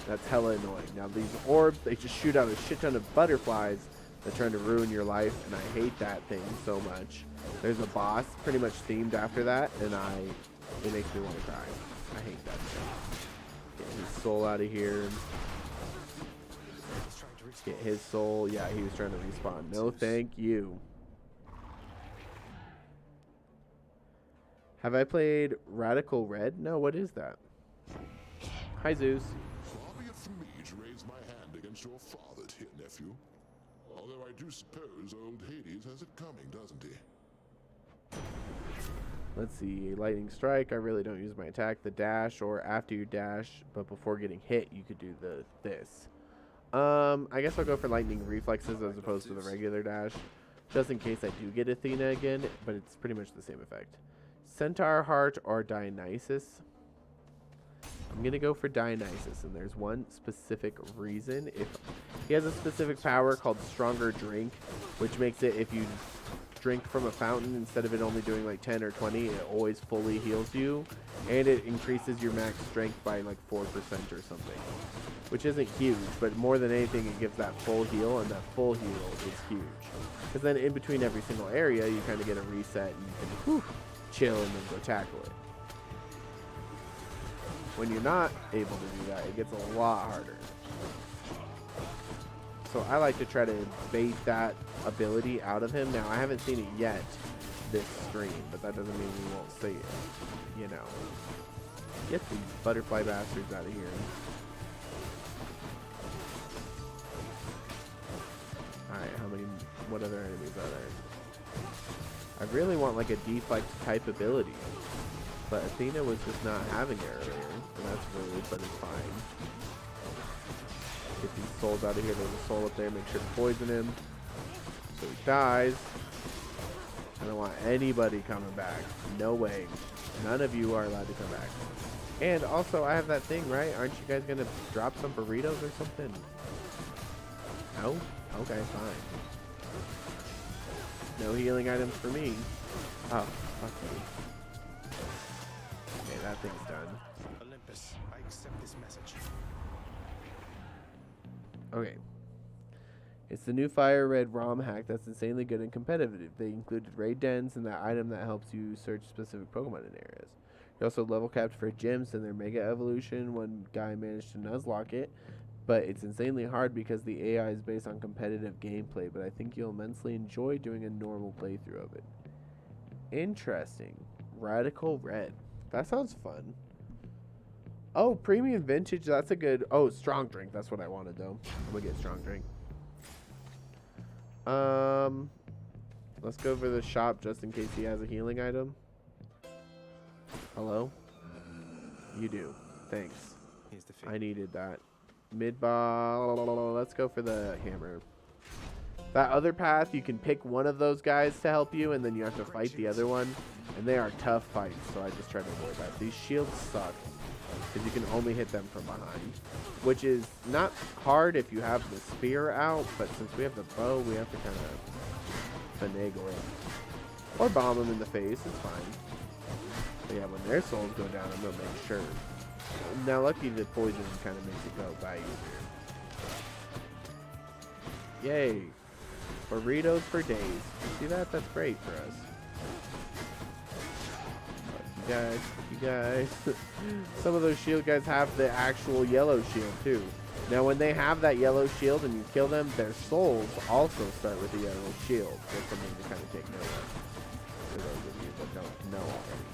That's hella annoying. Now, these orbs, they just shoot out a shit ton of butterflies that trying to ruin your life, and I hate that thing so much. There's a boss pretty much themed after that, and it makes me want to cry. I hate that thing. Get his soul out of here. Get his soul. Yeah, he was trying to respawn. No, thank you. Have I played Radical Red? No, what is that? Hi, Zeus.
Far be it from me to raise my hand against your father, dear nephew. Although I do suppose old Hades has it coming, doesn't he?
Let's see. Lightning Strike. I really don't use my attack. The dash, or after you dash, but before getting hit, you could do this. I guess I'll go for Lightning Reflexes as opposed to the regular dash, just in case I do get Athena again, but it's pretty much the same effect. Centaur Heart or Dionysus. I'm going to go for Dionysus, and there's one specific reason. If he has a specific power called Stronger Drink, which makes it, if you drink from a fountain, instead of it only doing like 10 or 20, it always fully heals you, and it increases your max strength by like 4% or something, which isn't huge, but more than anything, it gives that full heal, and that full heal is huge. Because then in between every single area, you kind of get a reset, and you can chill and then go tackle it. When you're not able to do that, it gets a lot harder. So I like to try to bait that ability out of him. Now, I haven't seen it yet this stream, but that doesn't mean we won't see it. You know. Get these butterfly bastards out of here. Alright, what other enemies are there? I really want like a deflect type ability. But Athena was just not having it earlier. And that's rude, but it's fine. Get these souls out of here. There's a soul up there. Make sure to poison him, so he dies. I don't want anybody coming back. No way. None of you are allowed to come back. And also, I have that thing, right? Aren't you guys going to drop some burritos or something? No? Okay, fine. No healing items for me. Oh, fuck you. Okay, that thing's done.
Olympus, I accept this message.
Okay. It's the new Fire Red ROM hack that's insanely good and competitive. They included raid dens and that item that helps you search specific Pokemon in areas. You also level capped for gyms in their Mega Evolution. One guy managed to Nuzlocke it, but it's insanely hard because the AI is based on competitive gameplay, but I think you'll immensely enjoy doing a normal playthrough of it. Interesting. Radical Red. That sounds fun. Oh, Premium Vintage, that's a good... Oh, Strong Drink, that's what I wanted, though. I'm gonna get Strong Drink. Let's go over the shop just in case he has a healing item. Hello? You do. Thanks.
Here's the fee.
I needed that. Mid-ball. Let's go for the hammer. That other path, you can pick one of those guys to help you, and then you have to fight the other one. And they are tough fights, so I just try to avoid that. These shields suck, because you can only hit them from behind. Which is not hard if you have the spear out, but since we have the bow, we have to kind of finagle it. Or bomb them in the face, it's fine. But yeah, when their souls go down, I'm going to make sure. Now, lucky the poison kind of makes it go by easier. Yay. Burritos for days. You see that? That's great for us. But you guys. Some of those shield guys have the actual yellow shield too. Now, when they have that yellow shield and you kill them, their souls also start with the yellow shield. That's something to kind of take note of. For those of you that don't know already.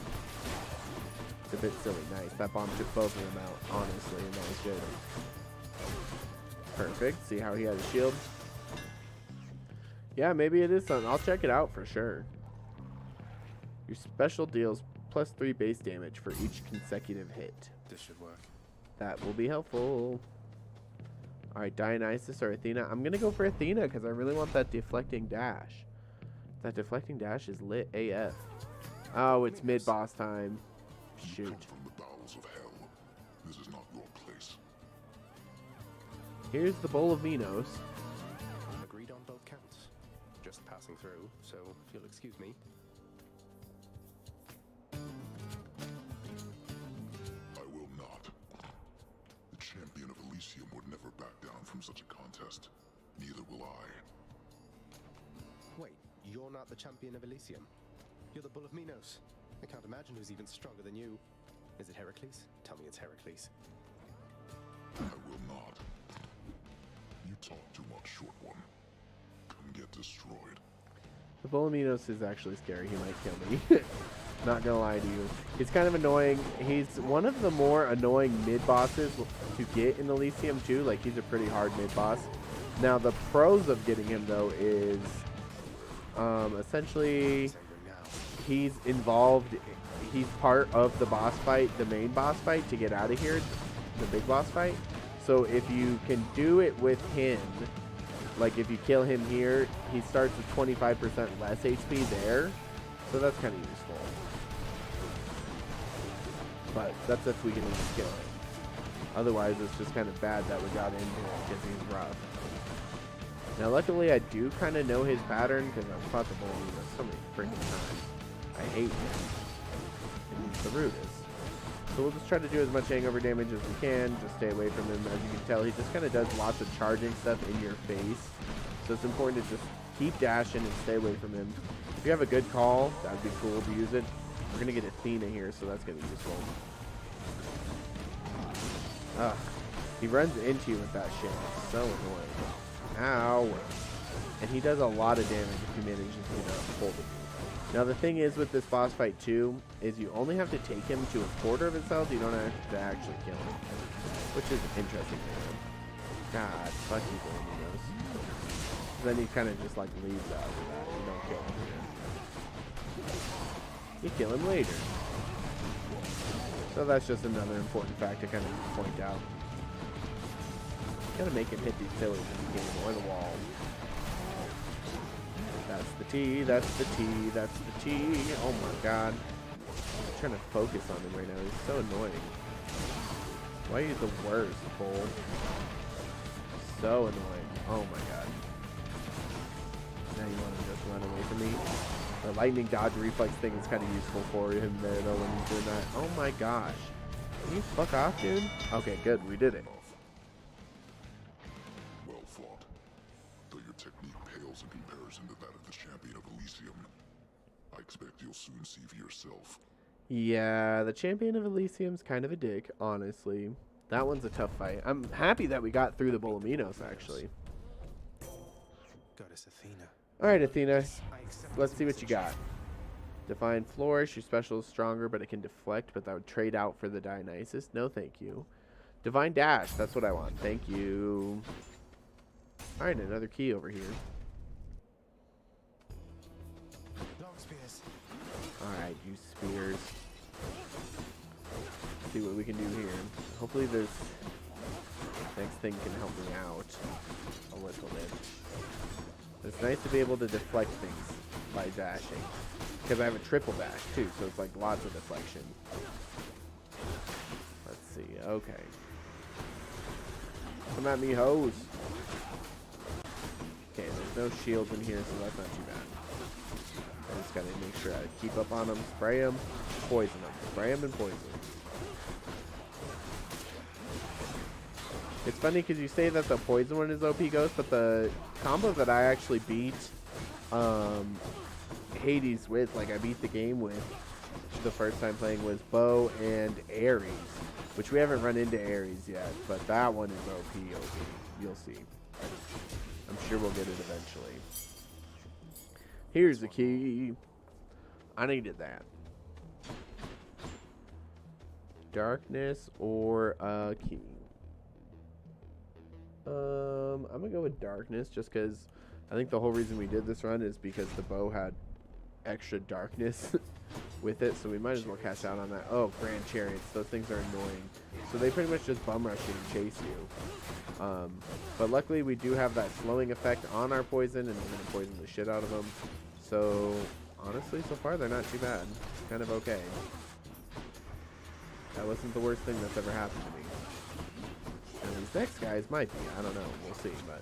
It's a bit silly. Nice. That bomb took both of them out, honestly, and that was good. Perfect. See how he had a shield? Yeah, maybe it is something. I'll check it out for sure. Your special deals +3 base damage for each consecutive hit.
This should work.
That will be helpful. Alright, Dionysus or Athena. I'm going to go for Athena because I really want that deflecting dash. That deflecting dash is lit AF. Oh, it's mid-boss time. Shoot.
Come from the bowels of hell. This is not your place.
Here's the bowl of Minos.
Agreed on both counts. Just passing through, so if you'll excuse me.
I will not. The champion of Elysium would never back down from such a contest. Neither will I.
Wait, you're not the champion of Elysium? You're the Bull of Minos. I can't imagine who's even stronger than you. Is it Heracles? Tell me it's Heracles.
I will not. You talk too much, short one. Come get destroyed.
The Bull of Minos is actually scary. He might kill me. Not gonna lie to you. He's kind of annoying. He's one of the more annoying mid-bosses to get in Elysium too. Like, he's a pretty hard mid-boss. Now, the pros of getting him, though, is essentially he's involved. He's part of the boss fight, the main boss fight, to get out of here, the big boss fight. So if you can do it with him, like if you kill him here, he starts with 25% less HP there. So that's kind of useful. But that's if we can just kill him. Otherwise, it's just kind of bad that we got into it because he's rough. Now, luckily, I do kind of know his pattern because I've fought the Bull so many freaking times. I hate him. And he's the rudest. So we'll just try to do as much hangover damage as we can. Just stay away from him. As you can tell, he just kind of does lots of charging stuff in your face. So it's important to just keep dashing and stay away from him. If you have a good call, that would be cool to use it. We're going to get Athena here, so that's going to be useful. Ugh. He runs into you with that shit. It's so annoying. Ow. And he does a lot of damage if he manages to get a hold of you. Now, the thing is with this boss fight, too, is you only have to take him to a quarter of his health. You don't have to actually kill him, which is interesting. God, fuck you, Minos. Then he kind of just, like, leaves after that. You don't kill him again. You kill him later. So that's just another important fact to kind of point out. You gotta make him hit these pillars in the game or the wall. That's the T, that's the T, that's the T. Oh my god. I'm trying to focus on him right now. He's so annoying. Why are you the worst, Bull? So annoying. Oh my god. Now you want to just run away from me? The lightning dodge reflex thing is kind of useful for him there, though, when he's doing that. Oh my gosh. Can you fuck off, dude? Okay, good. We did it.
Well fought. Though your technique pales in comparison to that of the champion of Elysium. I expect you'll soon see for yourself.
Yeah, the champion of Elysium's kind of a dick, honestly. That one's a tough fight. I'm happy that we got through the Bull of Minos, actually.
Goddess Athena.
Alright, Athena. Let's see what you got. Divine Flourish. Your special is stronger, but it can deflect, but that would trade out for the Dionysus. No, thank you. Divine Dash. That's what I want. Thank you. Alright, another key over here.
Long spears.
Alright, you spears. Let's see what we can do here. Hopefully this next thing can help me out a little bit. It's nice to be able to deflect things by dashing. Because I have a triple dash too, so it's like lots of deflection. Let's see, okay. Come at me, hoes. Okay, there's no shields in here, so that's not too bad. I just gotta make sure I keep up on them, spray them, poison them. Spray them and poison them. It's funny because you say that the poison one is OP Ghost, but the combo that I actually beat Hades with, like I beat the game with the first time playing, was Bow and Ares, which we haven't run into Ares yet, but that one is OP. You'll see. I'm sure we'll get it eventually. Here's the key. I needed that. darkness or a key? I'm gonna go with darkness just because I think the whole reason we did this run is because the bow had extra darkness with it, so we might as well cash out on that. Oh, Grand Chariots. Those things are annoying. So they pretty much just bum rush you and chase you. But luckily we do have that slowing effect on our poison, and we're going to poison the shit out of them. So honestly, so far they're not too bad. It's kind of okay. That wasn't the worst thing that's ever happened to me. And these next guys might be. I don't know. We'll see. But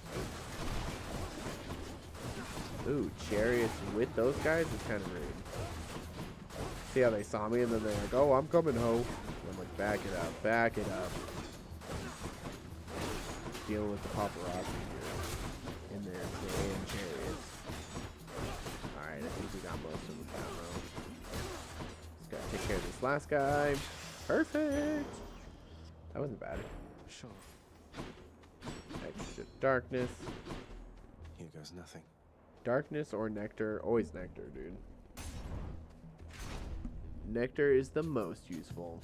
ooh, chariots with those guys is kind of rude. See how they saw me and then they're like, oh, I'm coming, ho. And I'm like, back it up, back it up. Dealing with the paparazzi here in their damn chariots. Alright, I think we got most of them down though. Just gotta take care of this last guy. Perfect! That wasn't bad.
Sure.
Extra darkness.
Here goes nothing.
Darkness or nectar? Always nectar, dude. Nectar is the most useful.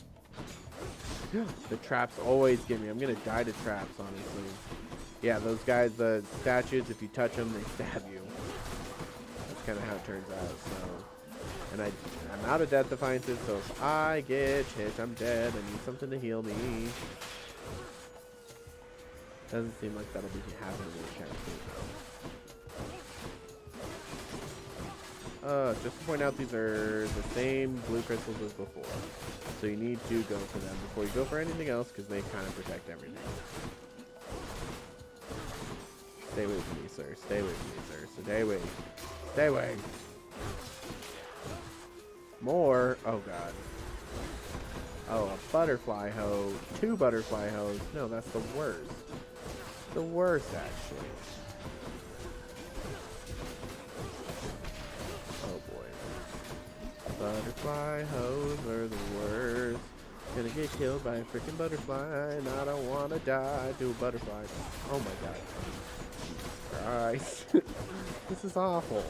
The traps always get me. I'm gonna die to traps, honestly. Yeah, those guys, the statues, if you touch them, they stab you. That's kind of how it turns out, so. And I'm out of death defiances, so if I get hit, I'm dead. I need something to heal me. Doesn't seem like that'll be happening anytime soon, though. Just to point out, these are the same blue crystals as before. So you need to go for them before you go for anything else, because they kind of protect everything. Stay away from me, sir. Stay away from me, sir. Stay away. Stay away. More. Oh, God. Oh, a butterfly hoe. 2 butterfly hoes. No, that's the worst. The worst, actually. Oh, boy. Butterfly hoes are the worst. Gonna get killed by a freaking butterfly, and I don't want to die to a butterfly. Oh, my God. Christ. This is awful.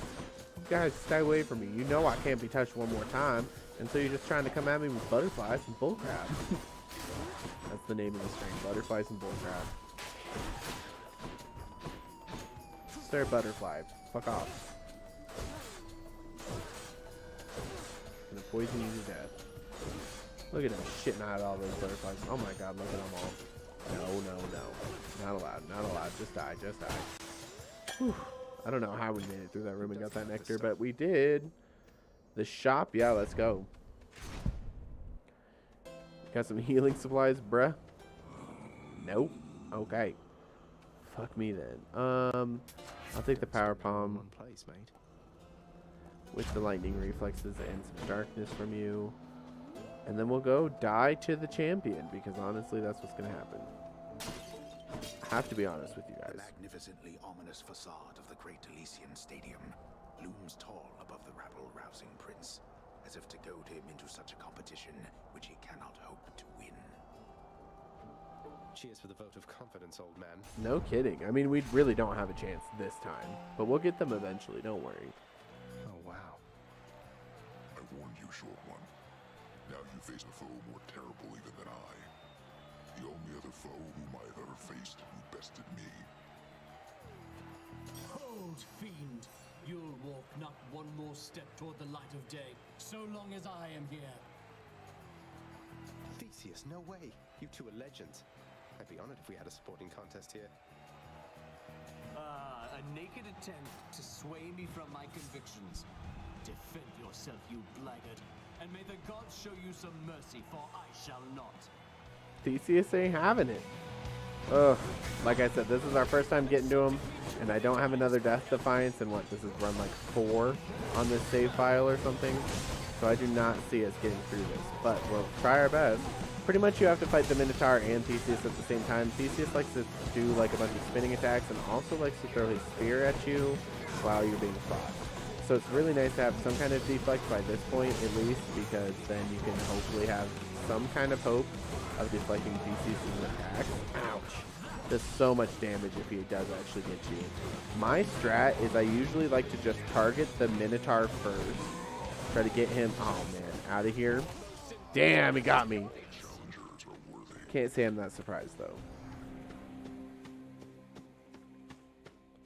You guys, stay away from me. You know I can't be touched one more time, and so you're just trying to come at me with butterflies and bullcrap. That's the name of the string. Butterflies and bullcrap. Sir Butterfly. Fuck off. I'm gonna poison you to death. Look at him shitting out all those butterflies. Oh my God, look at them all. No, no, no. Not allowed, not allowed. Just die, just die. Whew. I don't know how we made it through that room and got that nectar, but we did. The shop, yeah, let's go. Got some healing supplies, bruh? Nope. Okay. Fuck me then. I'll take the power palm with the lightning reflexes and some darkness from you. And then we'll go die to the champion, because honestly, that's what's going to happen. I have to be honest with you guys.
The magnificently ominous facade of the Great Elysian Stadium looms tall above the rabble-rousing prince, as if to goad him into such a competition which he cannot hope to win.
Cheers for the vote of confidence, old man.
No kidding. I mean, we really don't have a chance this time, but we'll get them eventually, don't worry.
Oh, wow.
I warned you, short one. Now you face a foe more terrible even than I. The only other foe whom I have ever faced who bested me.
Hold, fiend! You'll walk not one more step toward the light of day, so long as I am here.
Theseus, no way. You two are legends. I'd be honored if we had a sporting contest here.
A naked attempt to sway me from my convictions. Defend yourself, you blackguard, and may the gods show you some mercy, for I shall not.
Theseus ain't having it. Ugh. Like I said, this is our first time getting to him, and I don't have another Death Defiance, and what, this is run like 4 on this save file or something, so I do not see us getting through this, but we'll try our best. Pretty much you have to fight the Minotaur and Theseus at the same time. Theseus likes to do like a bunch of spinning attacks, and also likes to throw his spear at you while you're being fought. So it's really nice to have some kind of deflect by this point, at least, because then you can hopefully have some kind of hope of deflecting Theseus' attacks. Ouch. Does so much damage if he does actually get you. My strat is I usually like to just target the Minotaur first. Try to get him, oh man, out of here. Damn, he got me. Can't say I'm that surprised, though.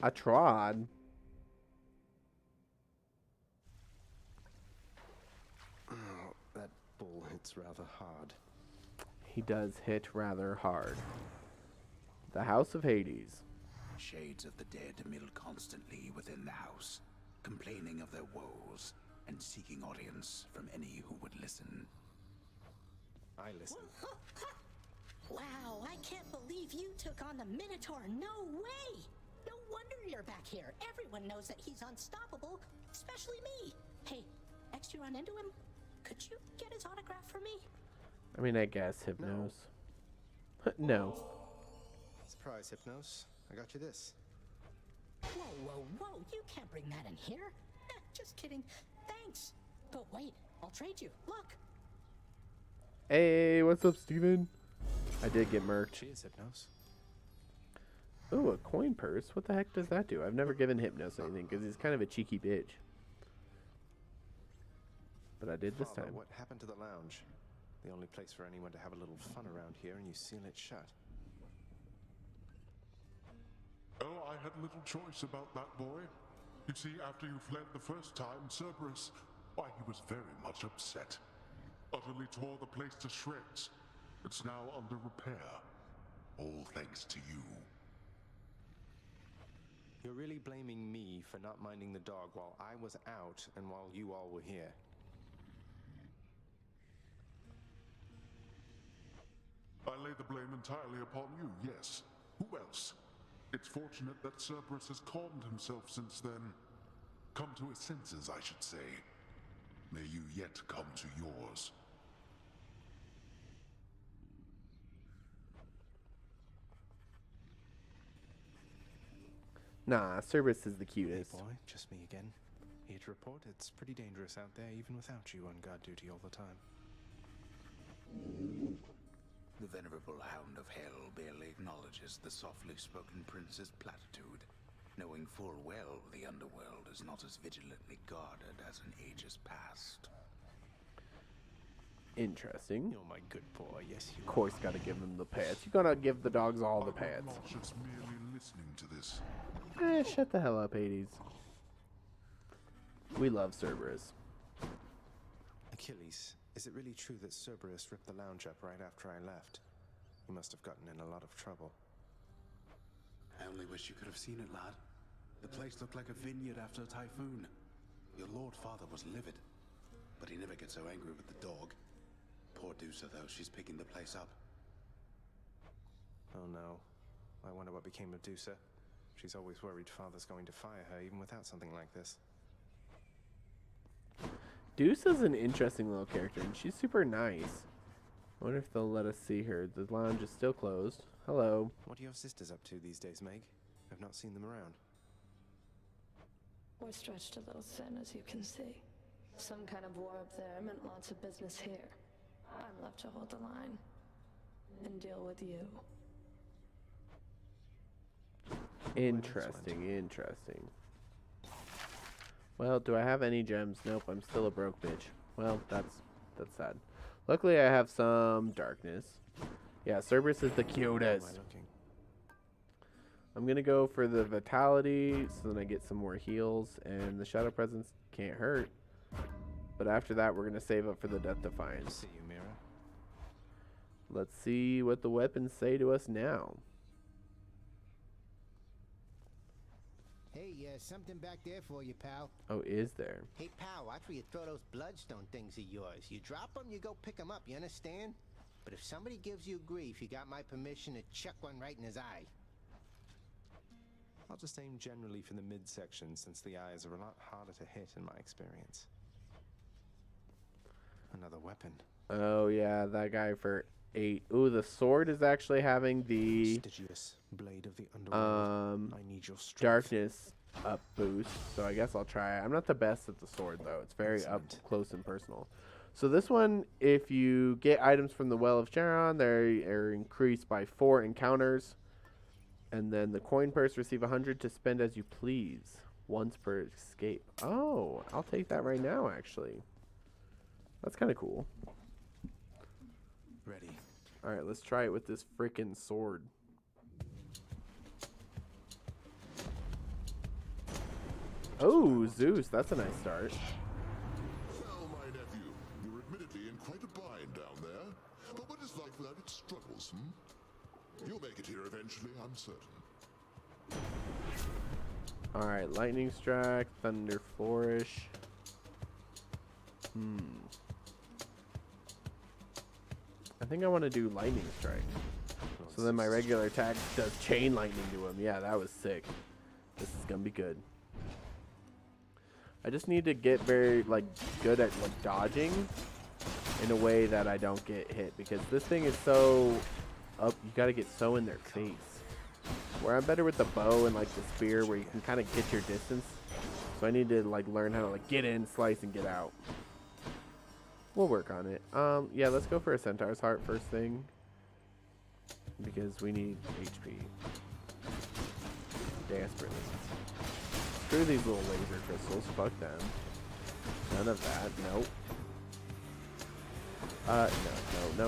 I tried.
Oh, that ball hits rather hard.
He does hit rather hard. The House of Hades.
Shades of the dead mill constantly within the house, complaining of their woes and seeking audience from any who would listen.
I listen.
Wow, I can't believe you took on the Minotaur. No way! No wonder you're back here. Everyone knows that he's unstoppable, especially me. Hey, next you run into him, could you get his autograph for me?
I mean, I guess Hypnos. No.
Surprise, Hypnos. I got you this.
Whoa, whoa, whoa, you can't bring that in here. Just kidding. Thanks. But wait, I'll trade you. Look.
Hey, what's up, Steven? I did get murked.
Cheers, Hypnos.
Ooh, a coin purse? What the heck does that do? I've never given Hypnos anything because he's kind of a cheeky bitch. But I did this
Father,
time.
What happened to the lounge? The only place for anyone to have a little fun around here, and you seal it shut.
Oh, I had little choice about that boy. You see, after you fled the first time, Cerberus, why, he was very much upset. Utterly tore the place to shreds. It's now under repair. All thanks to you.
You're really blaming me for not minding the dog while I was out and while you all were here.
I lay the blame entirely upon you, yes. Who else? It's fortunate that Cerberus has calmed himself since then. Come to his senses, I should say. May you yet come to yours.
Nah, Cerberus is the cutest.
Hey boy, just me again. Here to report it's pretty dangerous out there even without you on guard duty all the time.
The venerable Hound of Hell barely acknowledges the softly spoken prince's platitude, knowing full well the underworld is not as vigilantly guarded as in ages past.
Interesting.
You're my good boy, yes you
Of course, gotta give them the pets. You gotta give the dogs all the pets.
I'm not just merely listening to this.
Shut the hell up, Hades. We love Cerberus.
Achilles, is it really true that Cerberus ripped the lounge up right after I left? He must have gotten in a lot of trouble.
I only wish you could have seen it, lad. The place looked like a vineyard after a typhoon. Your Lord Father was livid, but he never gets so angry with the dog. Poor Dusa, though, she's picking the place up.
Oh no. I wonder what became of Dusa. She's always worried Father's going to fire her even without something like this.
Deuce is an interesting little character, and she's super nice. I wonder if they'll let us see her. The lounge is still closed. Hello.
What are your sisters up to these days, Meg? I've not seen them around.
We're stretched a little thin, as you can see. Some kind of war up there meant lots of business here. I'm left to hold the line and deal with you.
Interesting, interesting. Well, do I have any gems? Nope, I'm still a broke bitch. Well, that's sad. Luckily, I have some darkness. Yeah, Cerberus is the cutest. I'm gonna go for the vitality, so then I get some more heals, and the shadow presence can't hurt. But after that, we're gonna save up for the Death Defiance.
See you, Mira.
Let's see what the weapons say to us now.
Hey, something back there for you, pal.
Oh, is there?
Hey, pal, watch where you throw those bloodstone things of yours. You drop them, you go pick them up, you understand? But if somebody gives you grief, you got my permission to chuck one right in his eye.
I'll just aim generally for the midsection, since the eyes are a lot harder to hit in my experience. Another weapon.
Oh, yeah, that guy for 8. Ooh, the sword is actually having the
prestigious blade of the underworld. I need your strength.
Darkness up boost, so I guess I'll try it. I'm not the best at the sword, though. It's very up close and personal. So this one, if you get items from the Well of Charon, they are increased by 4 encounters. And then the coin purse, receive 100 to spend as you please. Once per escape. Oh, I'll take that right now, actually. That's kind of cool.
Ready.
Alright, let's try it with this freaking sword. Oh, Zeus, that's a nice start.
Well, my nephew, you're admittedly in quite a bind down there. But what is life without its struggles, You'll make it here eventually, I'm certain.
Alright, lightning strike, thunder flourish. I think I want to do lightning strike. So then my regular attack does chain lightning to him. Yeah, that was sick. This is gonna be good. I just need to get very good at dodging in a way that I don't get hit, because this thing is so up. You gotta get so in their face. Where I'm better with the bow and the spear, where you can kind of get your distance. So I need to learn how to get in, slice, and get out. We'll work on it. Yeah, let's go for a Centaur's Heart first thing, because we need HP desperately. Screw these little laser crystals. Fuck them. None of that. Nope.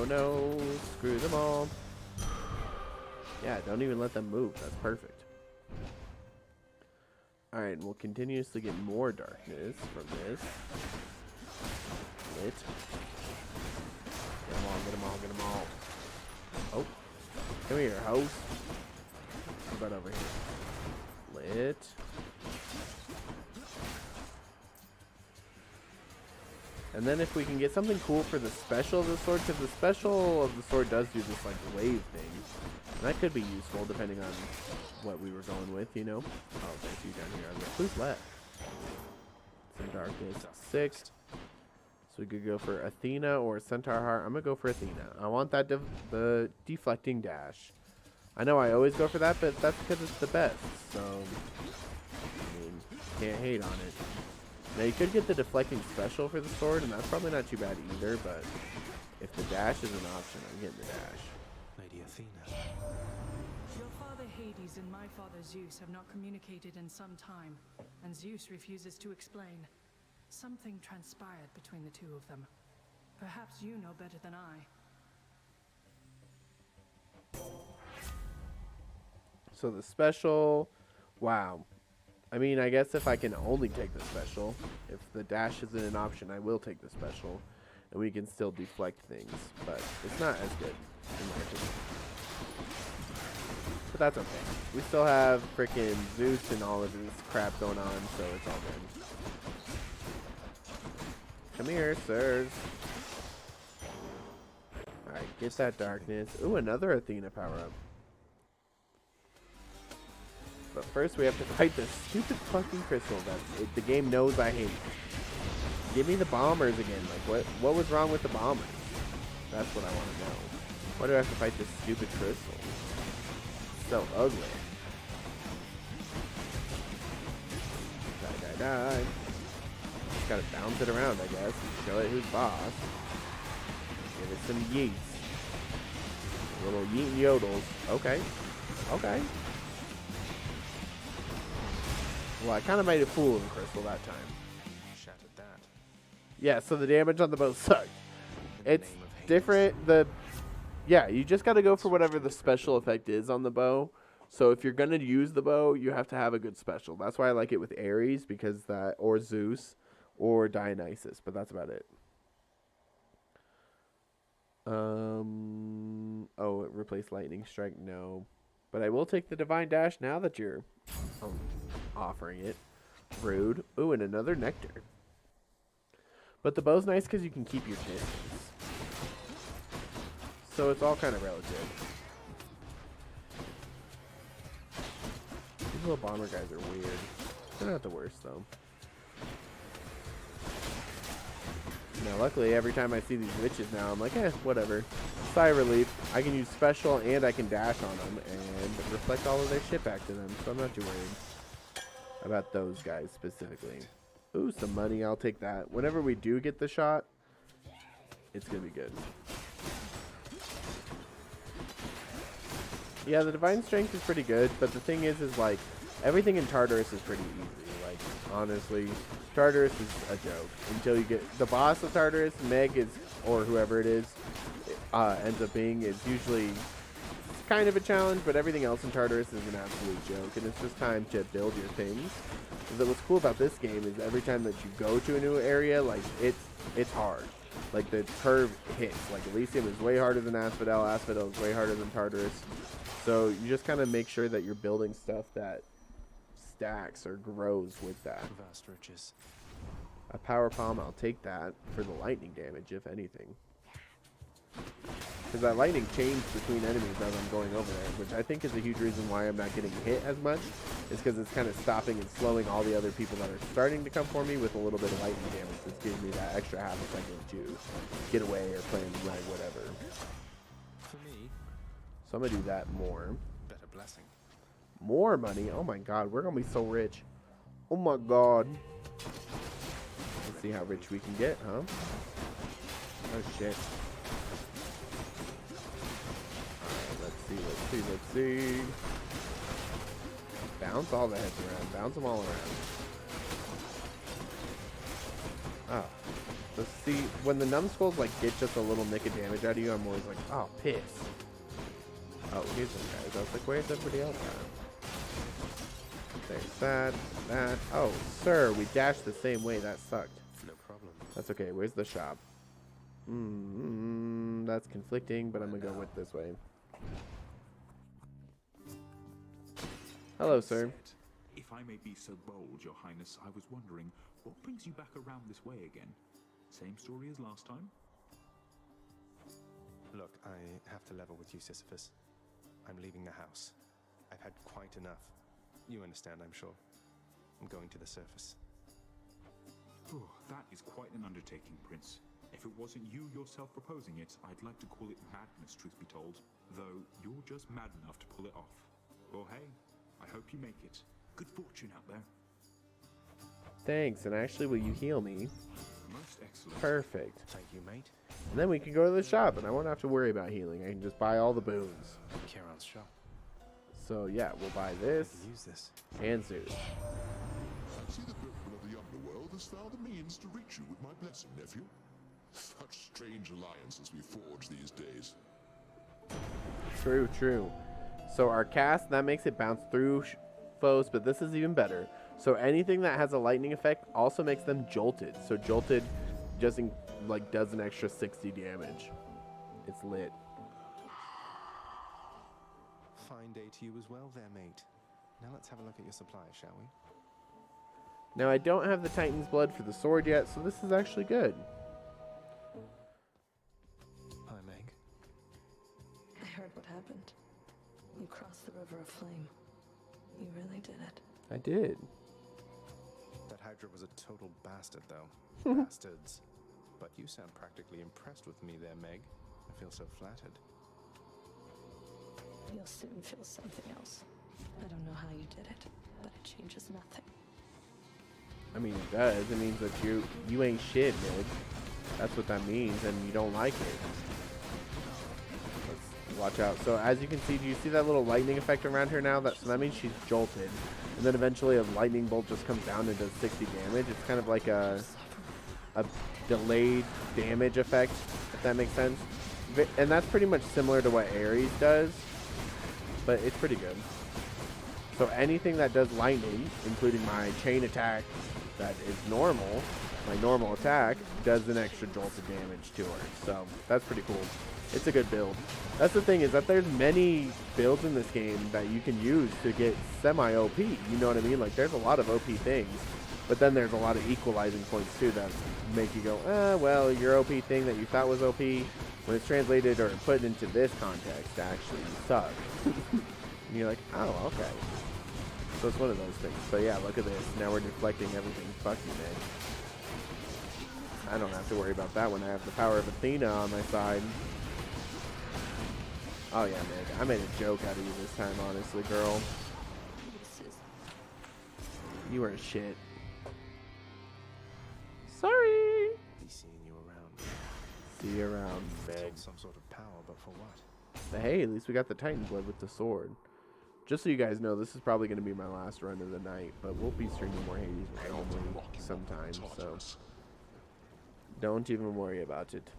No. Screw them all. Yeah, don't even let them move. That's perfect. Alright, and we'll continuously get more darkness from this. Lit. Get them all, get them all, get them all. Oh. Come here, host. How about over here? Lit. And then if we can get something cool for the special of the sword, because the special of the sword does do this wave thing. And that could be useful depending on what we were going with, you know? Oh, there's you down here. Who's left? Some darkness. 6. So we could go for Athena or Centaur Heart. I'm going to go for Athena. I want that the deflecting dash. I know I always go for that, but that's because it's the best. So, I mean, can't hate on it. Now you could get the deflecting special for the sword, and that's probably not too bad either, but if the dash is an option, I'm getting the dash.
Lady Athena.
Your father Hades and my father Zeus have not communicated in some time, and Zeus refuses to explain. Something transpired between the two of them. Perhaps you know better than I.
So the special, wow. I mean, I guess if I can only take the special, if the dash isn't an option, I will take the special, and we can still deflect things, but it's not as good, in my opinion. But that's okay. We still have frickin' Zeus and all of this crap going on, so it's all good. Come here, sirs. Alright, get that darkness. Ooh, another Athena power-up. But first we have to fight this stupid fucking crystal that the game knows I hate. Give me the bombers again. What was wrong with the bombers? That's what I want to know. Why do I have to fight this stupid crystal? It's so ugly. Die. Just gotta bounce it around, I guess, and show it who's boss. Give it some yeets. Little yeet and yodels. Okay. Well, I kind of made a fool of the crystal that time.
Shattered that.
Yeah, so the damage on the bow sucked. It's different. Yeah, you just got to go for whatever the special effect is on the bow. So if you're going to use the bow, you have to have a good special. That's why I like it with Ares, because that, or Zeus, or Dionysus, but that's about it. Oh, it replaced Lightning Strike? No. But I will take the Divine Dash now that you're offering it. Rude. Ooh, and another Nectar. But the bow's nice because you can keep your distance. So it's all kind of relative. These little bomber guys are weird. They're not the worst, though. Now, luckily, every time I see these witches now, I'm like, whatever. Sigh of relief. I can use special and I can dash on them and reflect all of their shit back to them. So I'm not too worried about those guys specifically. Ooh, some money. I'll take that. Whenever we do get the shot, it's going to be good. Yeah, the Divine Strength is pretty good, but the thing is like, everything in Tartarus is pretty easy. Like, honestly, Tartarus is a joke. Until you get the boss of Tartarus, Meg is, or whoever it is, ends up being. It's usually kind of a challenge, but everything else in Tartarus is an absolute joke, and it's just time to build your things. Because what's cool about this game is every time that you go to a new area, like it's hard. Like the curve hits. Like Elysium is way harder than Asphodel. Asphodel is way harder than Tartarus. So you just kind of make sure that you're building stuff that stacks or grows with that.
Vast riches.
A power palm, I'll take that for the lightning damage, if anything. Because that lightning changed between enemies as I'm going over there, which I think is a huge reason why I'm not getting hit as much, is because it's kind of stopping and slowing all the other people that are starting to come for me with a little bit of lightning damage. It's giving me that extra half a second to get away or plan right, whatever.
For me,
So I'm going to do that more.
better blessing.
More money? Oh my god, we're going to be so rich. Oh my god. Let's see how rich we can get, huh? Oh shit. Let's see. Bounce all the heads around. Bounce them all around. Oh. So see, when the numbskulls like get just a little nick of damage out of you, I'm always like, oh, piss. Oh, here's some guys. I was like, where's everybody else at? There's that, that. Oh, sir, we dashed the same way. That sucked.
No problem.
That's okay. Where's the shop? That's conflicting, but I'm gonna go with this way. Hello, sir.
If I may be so bold, Your Highness, I was wondering, what brings you back around this way again? Same story as last time?
Look, I have to level with you, Sisyphus. I'm leaving the house. I've had quite enough. You understand, I'm sure. I'm going to the surface.
Oh, that is quite an undertaking, Prince. If it wasn't you yourself proposing it, I'd like to call it madness, truth be told. Though, you're just mad enough to pull it off. Well, hey, I hope you make it. Good fortune out there.
Thanks, and actually, will you heal me?
Most excellent.
Perfect.
Thank you, mate.
And then we can go to the shop, and I won't have to worry about healing. I can just buy all the boons.
Charon's shop.
So, yeah, we'll buy this
Use this.
and Zeus.
I see the nobleman of the underworld has found the means to reach you with my blessing, nephew. Such strange alliances we forge these days.
True, true. So our cast, that makes it bounce through foes, but this is even better. So anything that has a lightning effect also makes them jolted. So jolted does an extra 60 damage. It's lit.
Fine day to you as well there, mate. Now let's have a look at your supplies, shall we?
Now I don't have the Titan's blood for the sword yet, so this is actually good.
Hi, Meg.
I heard what happened. You crossed the river of flame. You really did it.
I did.
That Hydra was a total bastard, though. Bastards. But you sound practically impressed with me there, Meg. I feel so flattered.
You'll soon feel something else. I don't know how you did it, but it changes nothing.
I mean, it does. It means that you ain't shit, Meg. That's what that means, and you don't like it. Let's watch out. So as you can see, do you see that little lightning effect around her now? So that means she's jolted. And then eventually a lightning bolt just comes down and does 60 damage. It's kind of like a delayed damage effect, if that makes sense. And that's pretty much similar to what Ares does, but it's pretty good. So anything that does lightning, including my chain attack that is normal, my normal attack, does an extra jolt of damage to her. So that's pretty cool. It's a good build. That's the thing, is that there's many builds in this game that you can use to get semi-OP. You know what I mean? Like, there's a lot of OP things, but then there's a lot of equalizing points too that make you go, well, your OP thing that you thought was OP, when it's translated or put into this context, actually sucks. And you're like, oh, okay. So it's one of those things. So yeah, look at this. Now we're deflecting everything. Fuck you, man. I don't have to worry about that when I have the power of Athena on my side. Oh yeah, Meg. I made a joke out of you this time, honestly, girl. You are shit. Sorry.
Be seeing you around.
See you around, Meg.
Some sort of power, but for what?
But hey, at least we got the Titan blood with the sword. Just so you guys know, this is probably going to be my last run of the night, but we'll be streaming more Hades randomly sometimes, so don't even worry about it.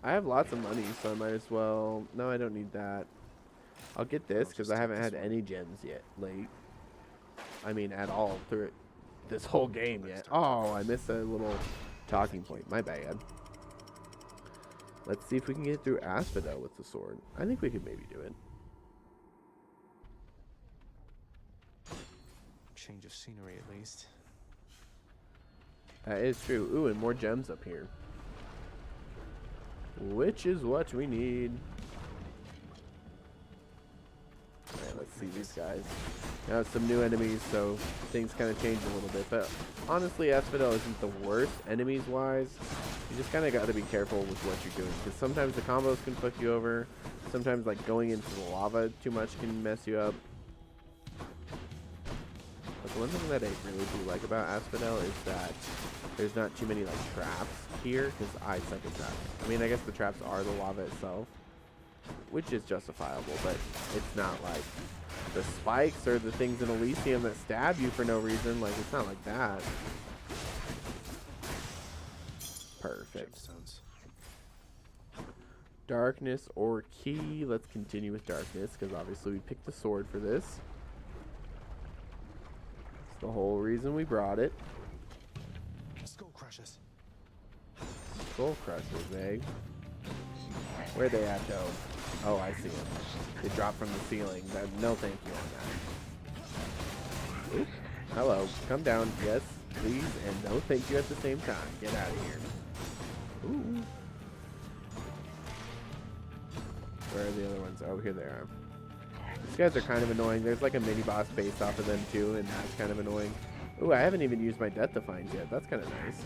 I have lots of money, so I might as well... No, I don't need that. I'll get this, because I haven't had any gems yet, late. I mean, at all, through this whole game yet. Oh, I missed a little talking point. My bad. Let's see if we can get through Asphodel with the sword. I think we could maybe do it.
Change of scenery, at least.
That is true. Ooh, and more gems up here. Which is what we need. Alright, let's see these guys. Now some new enemies, so things kind of change a little bit. But honestly, Asphodel isn't the worst enemies-wise. You just kind of got to be careful with what you're doing. Because sometimes the combos can fuck you over. Sometimes like going into the lava too much can mess you up. But the one thing that I really do like about Asphodel is that there's not too many like traps here, because I suck at traps. I mean, I guess the traps are the lava itself, which is justifiable, but it's not like the spikes or the things in Elysium that stab you for no reason. Like, it's not like that. Perfect. Darkness or key. Let's continue with darkness, because obviously we picked the sword for this. That's the whole reason we brought it.
Skull crushers.
Skull crushers, eh? Where they at, though? Oh, I see them. They drop from the ceiling. No thank you on that. Oop. Hello. Come down. Yes, please. And no thank you at the same time. Get out of here. Ooh. Where are the other ones? Oh, here they are. These guys are kind of annoying. There's like a mini boss based off of them too, and that's kind of annoying. Ooh, I haven't even used my Death Defiance yet. That's kind of nice.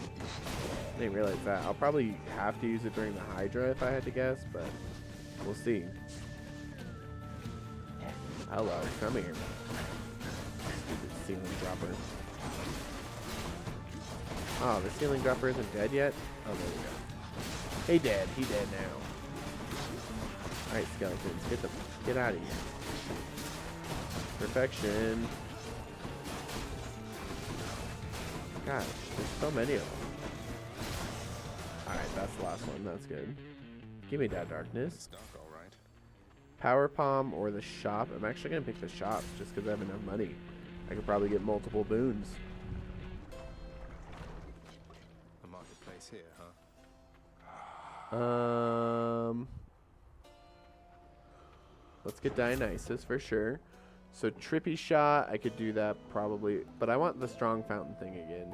I didn't realize that. I'll probably have to use it during the Hydra if I had to guess, but we'll see. Hello, come here. Stupid ceiling dropper. Oh, the ceiling dropper isn't dead yet? Oh, there we go. He dead. He dead now. Alright, skeletons. Get out of here. Perfection. Gosh, there's so many of them. Alright, that's the last one. That's good. Give me that darkness.
It's dark, all right.
Power Palm or the shop. I'm actually going to pick the shop just because I have enough money. I could probably get multiple boons.
A marketplace here, huh?
Let's get Dionysus for sure. So Trippy Shot, I could do that probably, but I want the strong fountain thing again.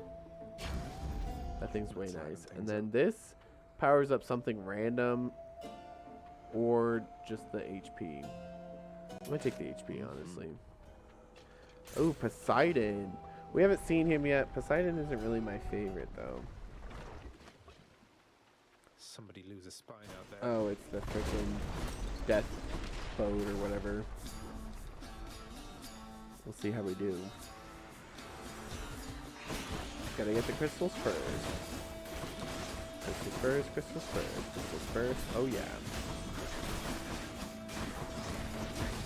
That thing's way nice. And then this powers up something random or just the HP. I'm gonna take the HP, honestly. Oh, Poseidon. We haven't seen him yet. Poseidon isn't really my favorite, though.
Somebody lose a spine out there.
Oh, it's the freaking death boat or whatever. We'll see how we do. Gotta get the crystals first. Crystals first, crystals first, crystals first. Oh yeah.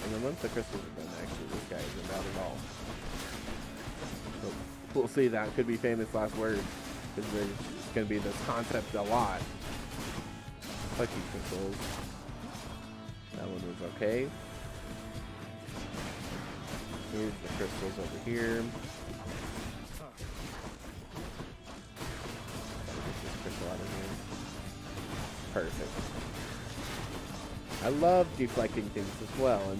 And then once the crystals are done, actually, this guy isn't bad at all. So we'll see. That could be famous last words, because there's gonna be this concept a lot. Fuck you, crystals. That one was okay. Here's the crystals over here. Get this crystal out of here. Perfect. I love deflecting things as well, and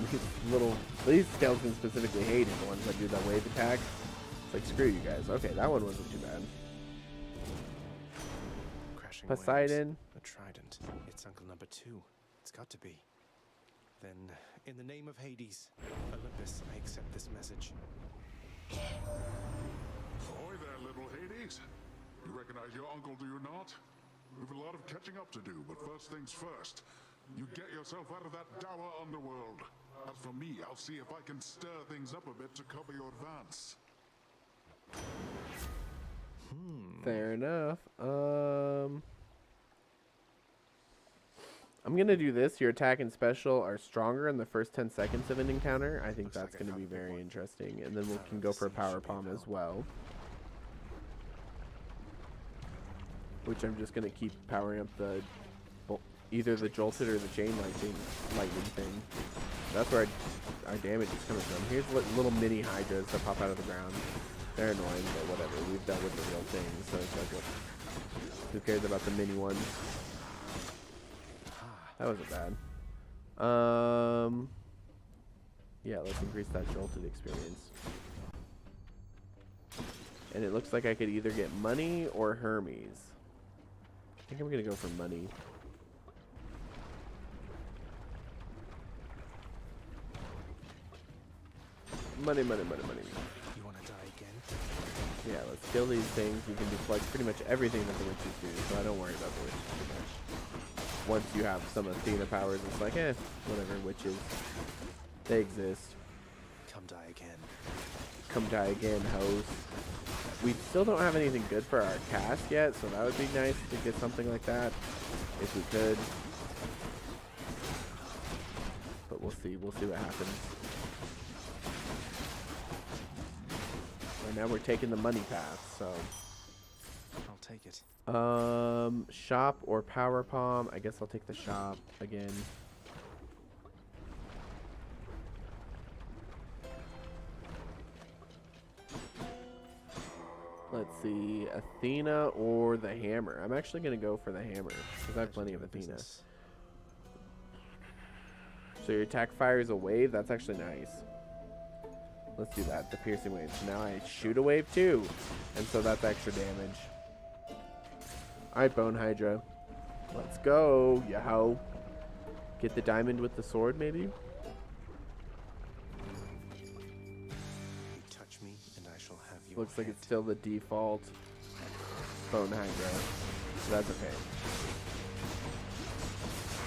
these skeletons specifically hated the ones that do the wave attack. It's like, screw you guys. Okay, that one wasn't too bad.
Crashing
Poseidon.
waves, a trident. It's Uncle Number 2. It's got to be. Then, in the name of Hades, Olympus, I accept this message.
Ahoy there, little Hades. You recognize your uncle, do you not? We've a lot of catching up to do, but first things first. You get yourself out of that dour underworld. As for me, I'll see if I can stir things up a bit to cover your advance.
Fair enough. I'm going to do this. Your attack and special are stronger in the first 10 seconds of an encounter. I think that's going to be very interesting. And then we can go for a power palm as well. Which I'm just going to keep powering up the either the jolted or the chain lightning thing. That's where our damage is coming from. Here's little mini hydras that pop out of the ground. They're annoying, but whatever. We've dealt with the real thing, so it's like, who cares about the mini ones? That wasn't bad. Yeah, let's increase that jolted experience. And it looks like I could either get money or Hermes. I think I'm gonna go for money. Money.
You want to die again?
Yeah, let's kill these things. You can deflect pretty much everything that the witches do, so I don't worry about the witches too much. Once you have some Athena powers, it's like, whatever, witches. They exist.
Come die again.
Come die again, hoes. We still don't have anything good for our cast yet, so that would be nice to get something like that, if we could. But we'll see what happens. Right now we're taking the money path, so.
I'll take it.
Shop or power palm. I guess I'll take the shop again. Let's see, Athena or the hammer. I'm actually going to go for the hammer because I have plenty of Athena. So your attack fires a wave. That's actually nice. Let's do that. The piercing wave. So now I shoot a wave too. And so that's extra damage. Alright, Bone Hydra. Let's go, ya ho. Get the diamond with the sword, maybe?
Touch me and I shall have you.
Looks like it's still the default Bone Hydra. So that's okay.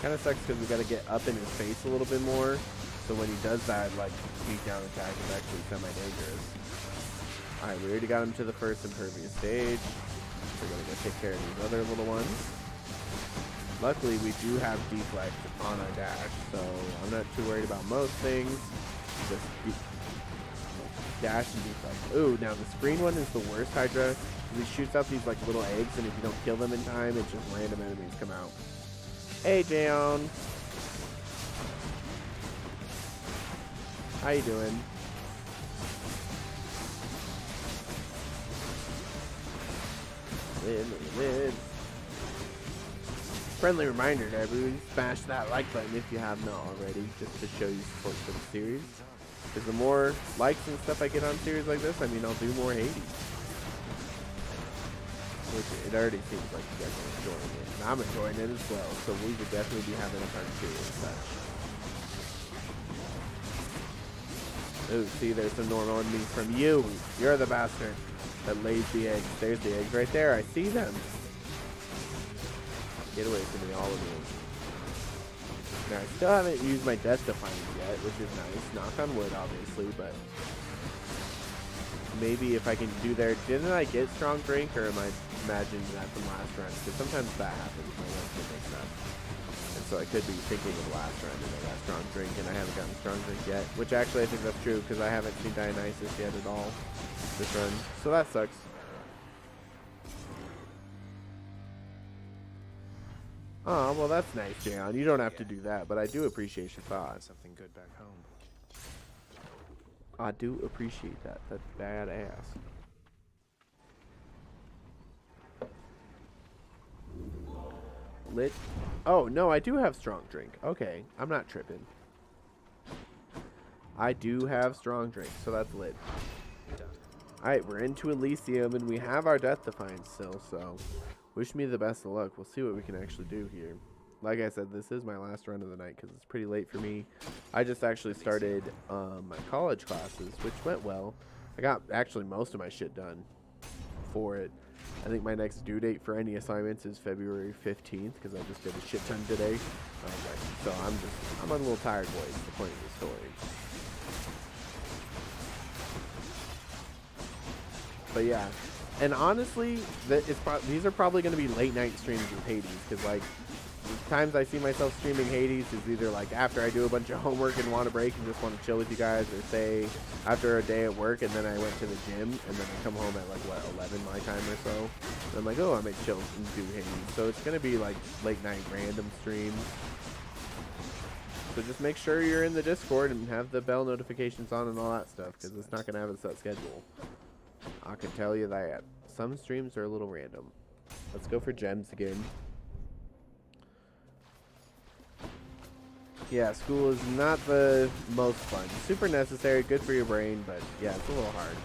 Kind of sucks because we got to get up in his face a little bit more. So when he does that, like, beatdown attack is actually semi-dangerous. Alright, we already got him to the first impervious stage. We're going to go take care of these other little ones. Luckily, we do have deflect on our dash, so I'm not too worried about most things. Just dash and deflect. Ooh, now the screen one is the worst Hydra. He shoots out these like little eggs, and if you don't kill them in time, it's just random enemies come out. Hey, Jayon. How you doing? Win. Friendly reminder to everyone, smash that like button if you have not already, just to show you support for the series. Because the more likes and stuff I get on series like this, I mean, I'll do more Hades. Which it already seems like you guys are enjoying it. And I'm enjoying it as well, so we would definitely be having a part 2 and such. Ooh, see, there's some normal enemies from you. You're the bastard that lays the eggs. There's the eggs right there. I see them. Get away from me, all of you. Now, I still haven't used my Death Defiance yet, which is nice. Knock on wood, obviously, but maybe if I can do there. Didn't I get Strong Drink, or am I imagining that from last run? Because sometimes that happens. My runs get mixed up. And so I could be thinking of last run, and I got Strong Drink, and I haven't gotten Strong Drink yet. Which actually I think that's true, because I haven't seen Dionysus yet at all this run. So that sucks. Oh, well, that's nice, Jayon. You don't have to do that, but I do appreciate your thoughts.
Something good back home.
I do appreciate that. That's badass. Lit. Oh, no, I do have Strong Drink. Okay, I'm not tripping. I do have Strong Drink, so that's lit. Alright, we're into Elysium, and we have our Death Defiance still, so wish me the best of luck. We'll see what we can actually do here. Like I said, this is my last run of the night because it's pretty late for me. I just actually started my college classes, which went well. I got actually most of my shit done for it. I think my next due date for any assignments is February 15th because I just did a shit ton today. Okay, so I'm a little tired, boys. The point of the story. But yeah, and honestly, these are probably going to be late night streams with Hades because like times I see myself streaming Hades is either like after I do a bunch of homework and want a break and just want to chill with you guys, or say after a day at work and then I went to the gym and then I come home at like what 11 my time or so. And I'm like, oh, I might chill and do Hades. So it's gonna be like late night random streams. So just make sure you're in the Discord and have the bell notifications on and all that stuff, because it's not gonna have a set schedule. I can tell you that. Some streams are a little random. Let's go for gems again. Yeah, school is not the most fun. Super necessary, good for your brain, but yeah, it's a little hard.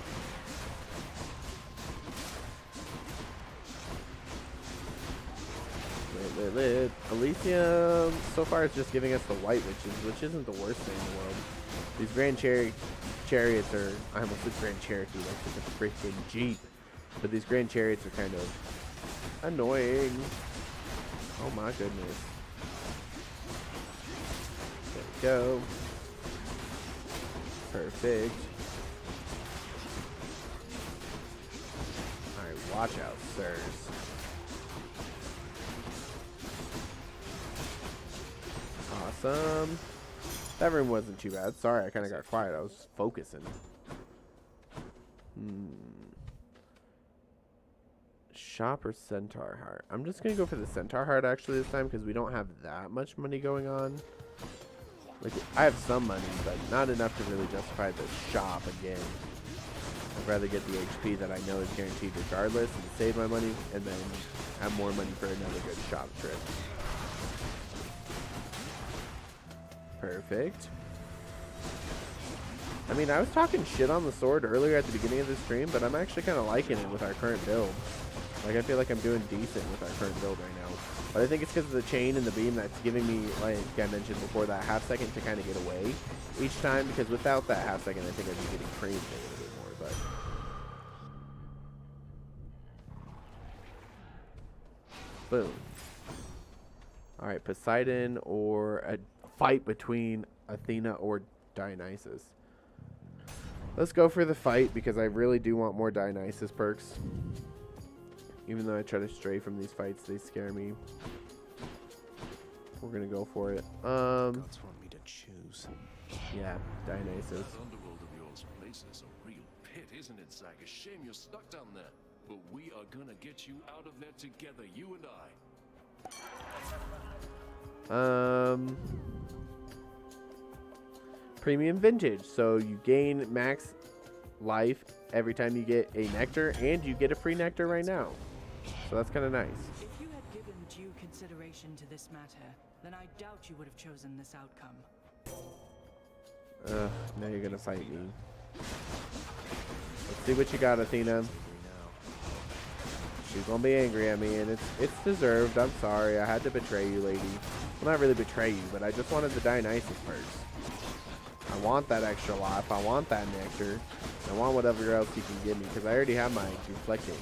Lit. Elysium, so far, is just giving us the white witches, which isn't the worst thing in the world. These Grand Chariots are, I almost said Grand Cherokee, like it's a freaking Jeep. But these Grand Chariots are kind of annoying. Oh my goodness. There we go. Perfect. Alright, watch out, sirs. Awesome. That room wasn't too bad. Sorry, I kind of got quiet. I was focusing. Shop or Centaur Heart? I'm just going to go for the Centaur Heart actually this time because we don't have that much money going on. Like, I have some money, but not enough to really justify the shop again. I'd rather get the HP that I know is guaranteed regardless and save my money and then have more money for another good shop trip. Perfect. I mean, I was talking shit on the sword earlier at the beginning of the stream, but I'm actually kind of liking it with our current build. Like, I feel like I'm doing decent with our current build right now. But I think it's because of the chain and the beam that's giving me, like I mentioned before, that half second to kind of get away each time. Because without that half second, I think I'd be getting crazy a little bit more. But boom. All right, Poseidon or a fight between Athena or Dionysus. Let's go for the fight because I really do want more Dionysus perks. Even though I try to stray from these fights, they scare me. We're gonna go for it.
Gods want me to choose.
Yeah, Dionysus.
That underworld of yours, place is a real pit, isn't it, Zach? A shame you're stuck down there. But we are gonna get you out of there together, you and I.
Premium vintage. So you gain max life every time you get a nectar, and you get a free nectar right now. So that's kind of nice.
If you had given due consideration to this matter, then I doubt you would have chosen this outcome.
Now you're gonna fight me. Let's see what you got, Athena. She's gonna be angry at me, and it's deserved. I'm sorry. I had to betray you, lady. Well, not really betray you, but I just wanted the Dionysus perks. I want that extra life. I want that nectar. I want whatever else you can give me, because I already have my deflecting.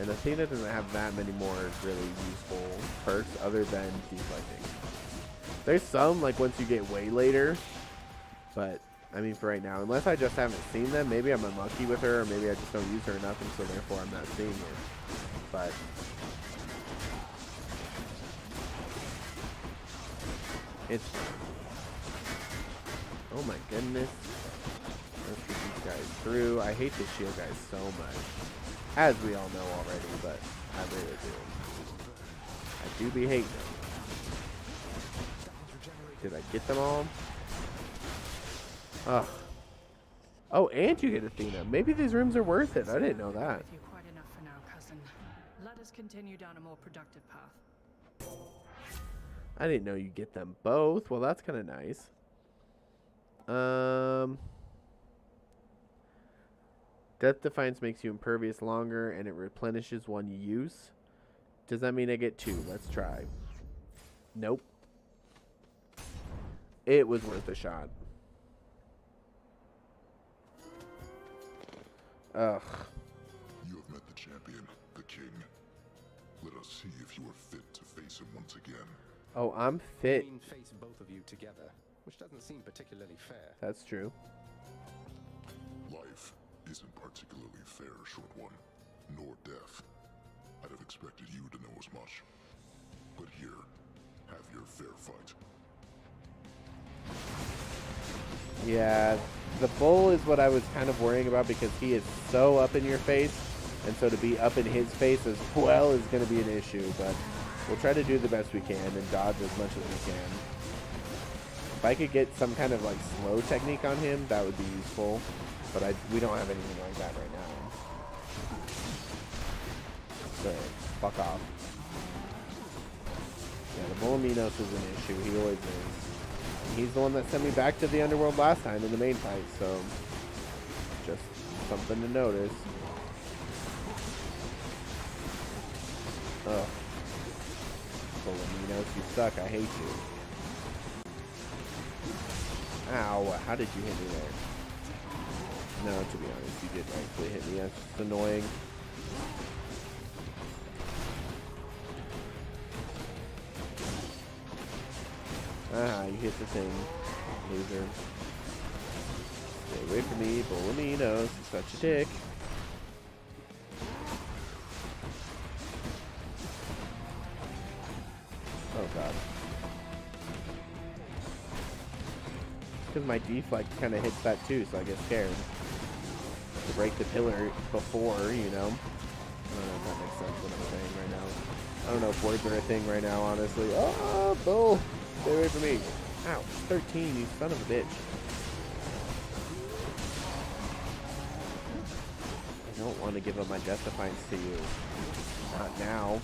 And Athena doesn't have that many more really useful perks other than deflecting. There's some, like, once you get way later, but, I mean, for right now, unless I just haven't seen them, maybe I'm unlucky with her, or maybe I just don't use her enough, and so therefore I'm not seeing it. But it's... Oh my goodness. Let's get these guys through. I hate the shield guys so much. As we all know already, but I really do. I do be hating them. Did I get them all? Ugh. Oh, and you get Athena. Maybe these rooms are worth it. I didn't know that.
You quite enough for now, cousin. Let us continue down a more productive path.
I didn't know you get them both. Well, that's kind of nice. Death Defiance makes you impervious longer, and it replenishes one use. Does that mean I get two? Let's try. Nope. It was worth a shot. Ugh.
You have met the champion, the king. Let us see if you are fit to face him once again.
Oh, I'm fit.
I mean, face both of you together, which doesn't seem particularly fair.
That's true.
Life isn't particularly fair, short one, nor death. I'd have expected you to know as much. But here, have your fair fight.
Yeah, the bull is what I was kind of worrying about because he is so up in your face, and so to be up in his face as well is going to be an issue, but we'll try to do the best we can and dodge as much as we can. If I could get some kind of like slow technique on him, that would be useful, but we don't have anything like that right now. So, fuck off. Yeah, the Bolaminos is an issue, he always is. He's the one that sent me back to the underworld last time in the main fight, so just something to notice. Ugh. Bolaminos, you suck. I hate you. Ow, how did you hit me there? No, to be honest, you did actually hit me. That's just annoying. Ah, you hit the thing, loser. Stay away from me, Bolaminos. You're such a dick. Oh god. Because my deflect kind of hits that too, so I get scared. To break the pillar before, you know. I don't know if that makes sense what I'm saying right now. I don't know if words are a thing right now, honestly. Oh, bull! Stay away from me. Ow, 13, you son of a bitch. I don't want to give up my Death Defiance to you. Not now.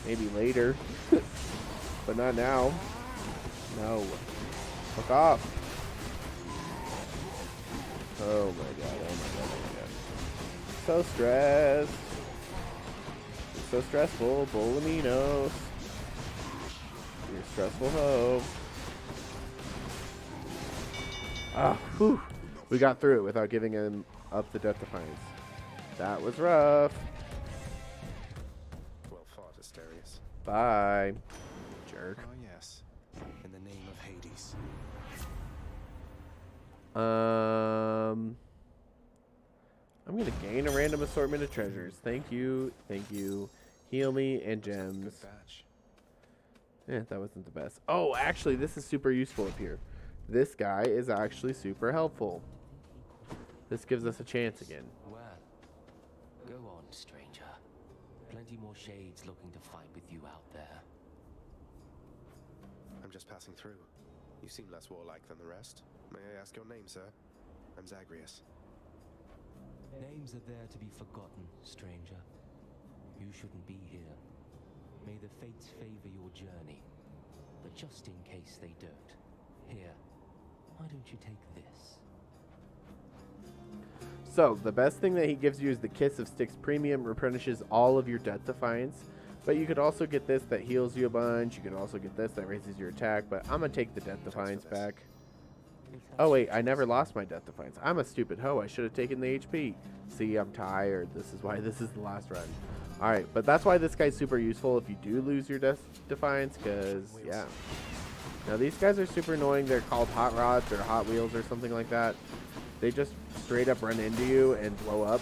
Maybe later. But not now. No. Fuck off. Oh my god, oh my god, oh my god. So stressed. It's so stressful, Bolaminos. You're a stressful hoe. Ah, whew. We got through it without giving him up the Death Defiance. That was rough.
Well fought, Asterius.
Bye, jerk.
Oh yes, in the name of Hades.
I'm gonna gain a random assortment of treasures. Thank you, thank you. Heal me and gems. Yeah, that wasn't the best. Oh, actually, this is super useful up here. This guy is actually super helpful. This gives us a chance again.
Well, go on, stranger. Plenty more shades looking to fight with you out there.
I'm just passing through. You seem less warlike than the rest. May I ask your name, sir? I'm Zagreus.
Names are there to be forgotten, stranger. You shouldn't be here. May the fates favor your journey. But just in case they don't, here, why don't you take this?
So, the best thing that he gives you is the Kiss of Styx Premium, replenishes all of your Death Defiance. But you could also get this that heals you a bunch. You could also get this that raises your attack. But I'm going to take the Death Defiance back. Oh, wait, I never lost my Death Defiance. I'm a stupid hoe. I should have taken the HP. See, I'm tired. This is why this is the last run. Alright, but that's why this guy's super useful if you do lose your Death Defiance, because, yeah. Now, these guys are super annoying. They're called Hot Rods or Hot Wheels or something like that. They just straight up run into you and blow up.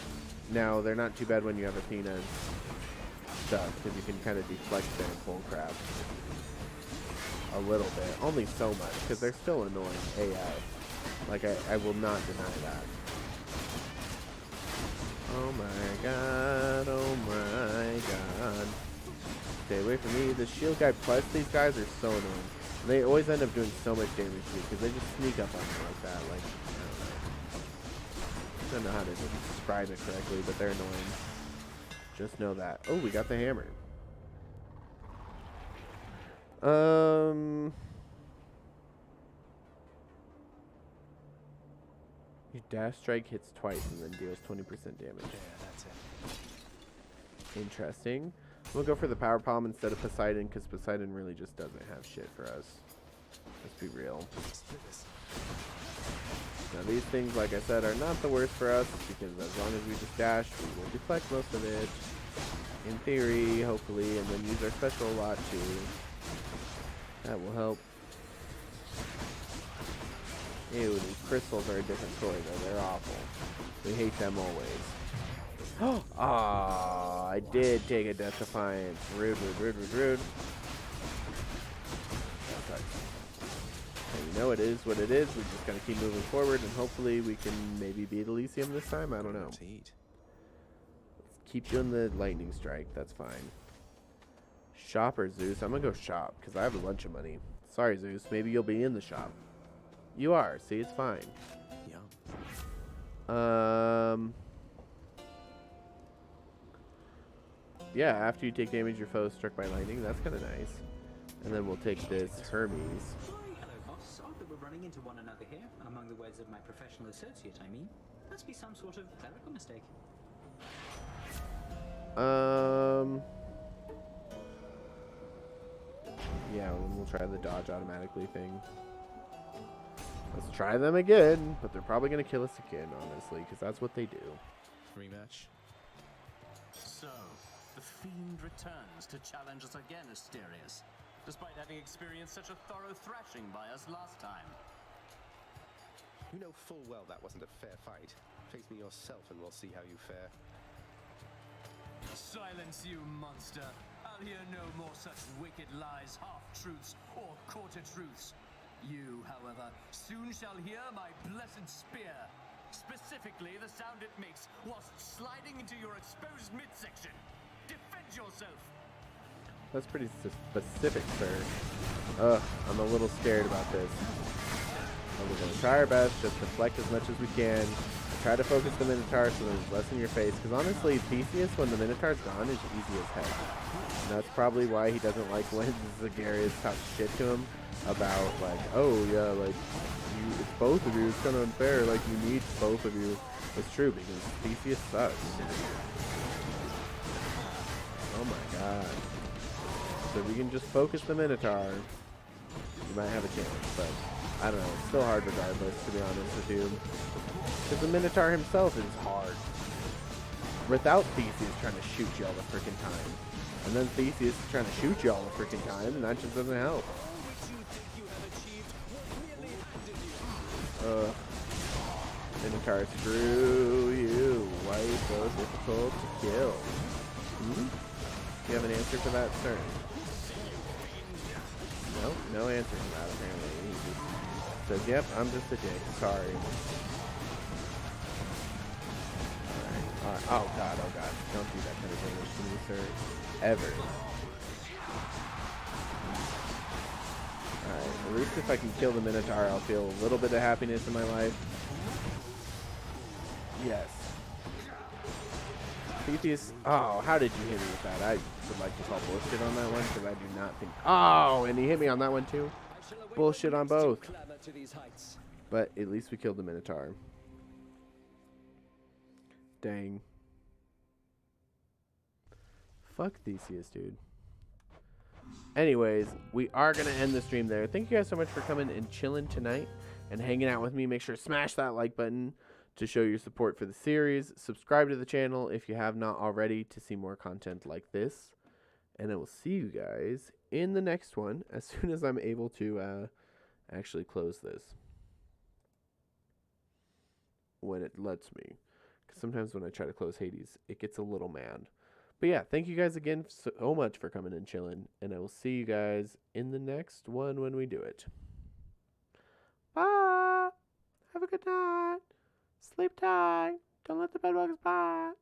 Now, they're not too bad when you have Athena and stuff, because you can kind of deflect their bull crap. A little bit. Only so much, because they're still annoying AF. Like, I will not deny that. Oh my god, oh my god. Stay away from me. The shield guy plus these guys are so annoying. And they always end up doing so much damage to you, because they just sneak up on you like that. Like, I don't know how to describe it correctly, but they're annoying. Just know that. Oh, we got the hammer. Your dash strike hits twice and then deals 20% damage.
Yeah, that's it.
Interesting. We'll go for the power palm instead of Poseidon, because Poseidon really just doesn't have shit for us. Let's be real. Now these things, like I said, are not the worst for us, because as long as we just dash, we will deflect most of it. In theory, hopefully, and then use our special a lot too. That will help. Ew, these crystals are a different story though. They're awful. We hate them always. Ah, I did take a Death Defiance. Rude, rude, rude, rude, rude. Okay. And you know it is what it is. We just gotta keep moving forward, and hopefully we can maybe beat Elysium this time. I don't know.
To eat.
Let's keep doing the lightning strike. That's fine. Shop or Zeus? I'm gonna go shop because I have a bunch of money. Sorry, Zeus. Maybe you'll be in the shop. You are. See, it's fine.
Yeah.
Yeah, after you take damage, your foe is struck by lightning. That's kind of nice. And then we'll take this Hermes.
Hello, boss. Odd that we're running into one another here. Among the words of my professional associate, I mean. Must be some sort of clerical mistake.
Yeah, we'll try the dodge automatically thing. Let's try them again, but they're probably going to kill us again, honestly, because that's what they do.
Rematch.
So, the Fiend returns to challenge us again, Asterius, despite having experienced such a thorough thrashing by us last time.
You know full well that wasn't a fair fight. Face me yourself and we'll see how you fare.
Silence, you monster! I'll hear no more such wicked lies, half-truths, or quarter-truths. You, however, soon shall hear my blessed spear. Specifically, the sound it makes whilst sliding into your exposed midsection. Defend yourself!
That's pretty specific, sir. Ugh, I'm a little scared about this. And we're going to try our best, just deflect as much as we can. Try to focus the Minotaur so that it's less in your face. Because honestly, Theseus, when the Minotaur's gone, is easy as heck. And that's probably why he doesn't like when Zagarius talks shit to him about, like, oh, yeah, like, it's both of you. It's kind of unfair. Like, you need both of you. It's true, because Theseus sucks. Oh my god. So if we can just focus the Minotaur, we might have a chance, but I don't know. It's still hard regardless, to be honest with you. Because the Minotaur himself is hard. Without Theseus trying to shoot you all the freaking time. And then Theseus is trying to shoot you all the freaking time, and that just doesn't help. Minotaur, screw you. Why are you so difficult to kill? Hmm? You have an answer for that, sir? No, no answer to that, apparently. He just says, yep, I'm just a dick. Sorry. Alright. Oh god, oh god. Don't do that kind of damage to me, sir. Ever. Alright, at least if I can kill the Minotaur, I'll feel a little bit of happiness in my life. Yes. Theseus, oh, how did you hit me with that? I would like to call bullshit on that one, because I do not think... Oh, and he hit me on that one too? Bullshit on both. But at least we killed the Minotaur. Dang. Fuck Theseus, dude. Anyways, we are going to end the stream there. Thank you guys so much for coming and chilling tonight and hanging out with me. Make sure to smash that like button to show your support for the series. Subscribe to the channel if you have not already to see more content like this. And I will see you guys in the next one as soon as I'm able to actually close this. When it lets me. Because sometimes when I try to close Hades, it gets a little mad. But yeah, thank you guys again so much for coming and chilling. And I will see you guys in the next one when we do it. Bye. Have a good night. Sleep tight. Don't let the bedbugs bite.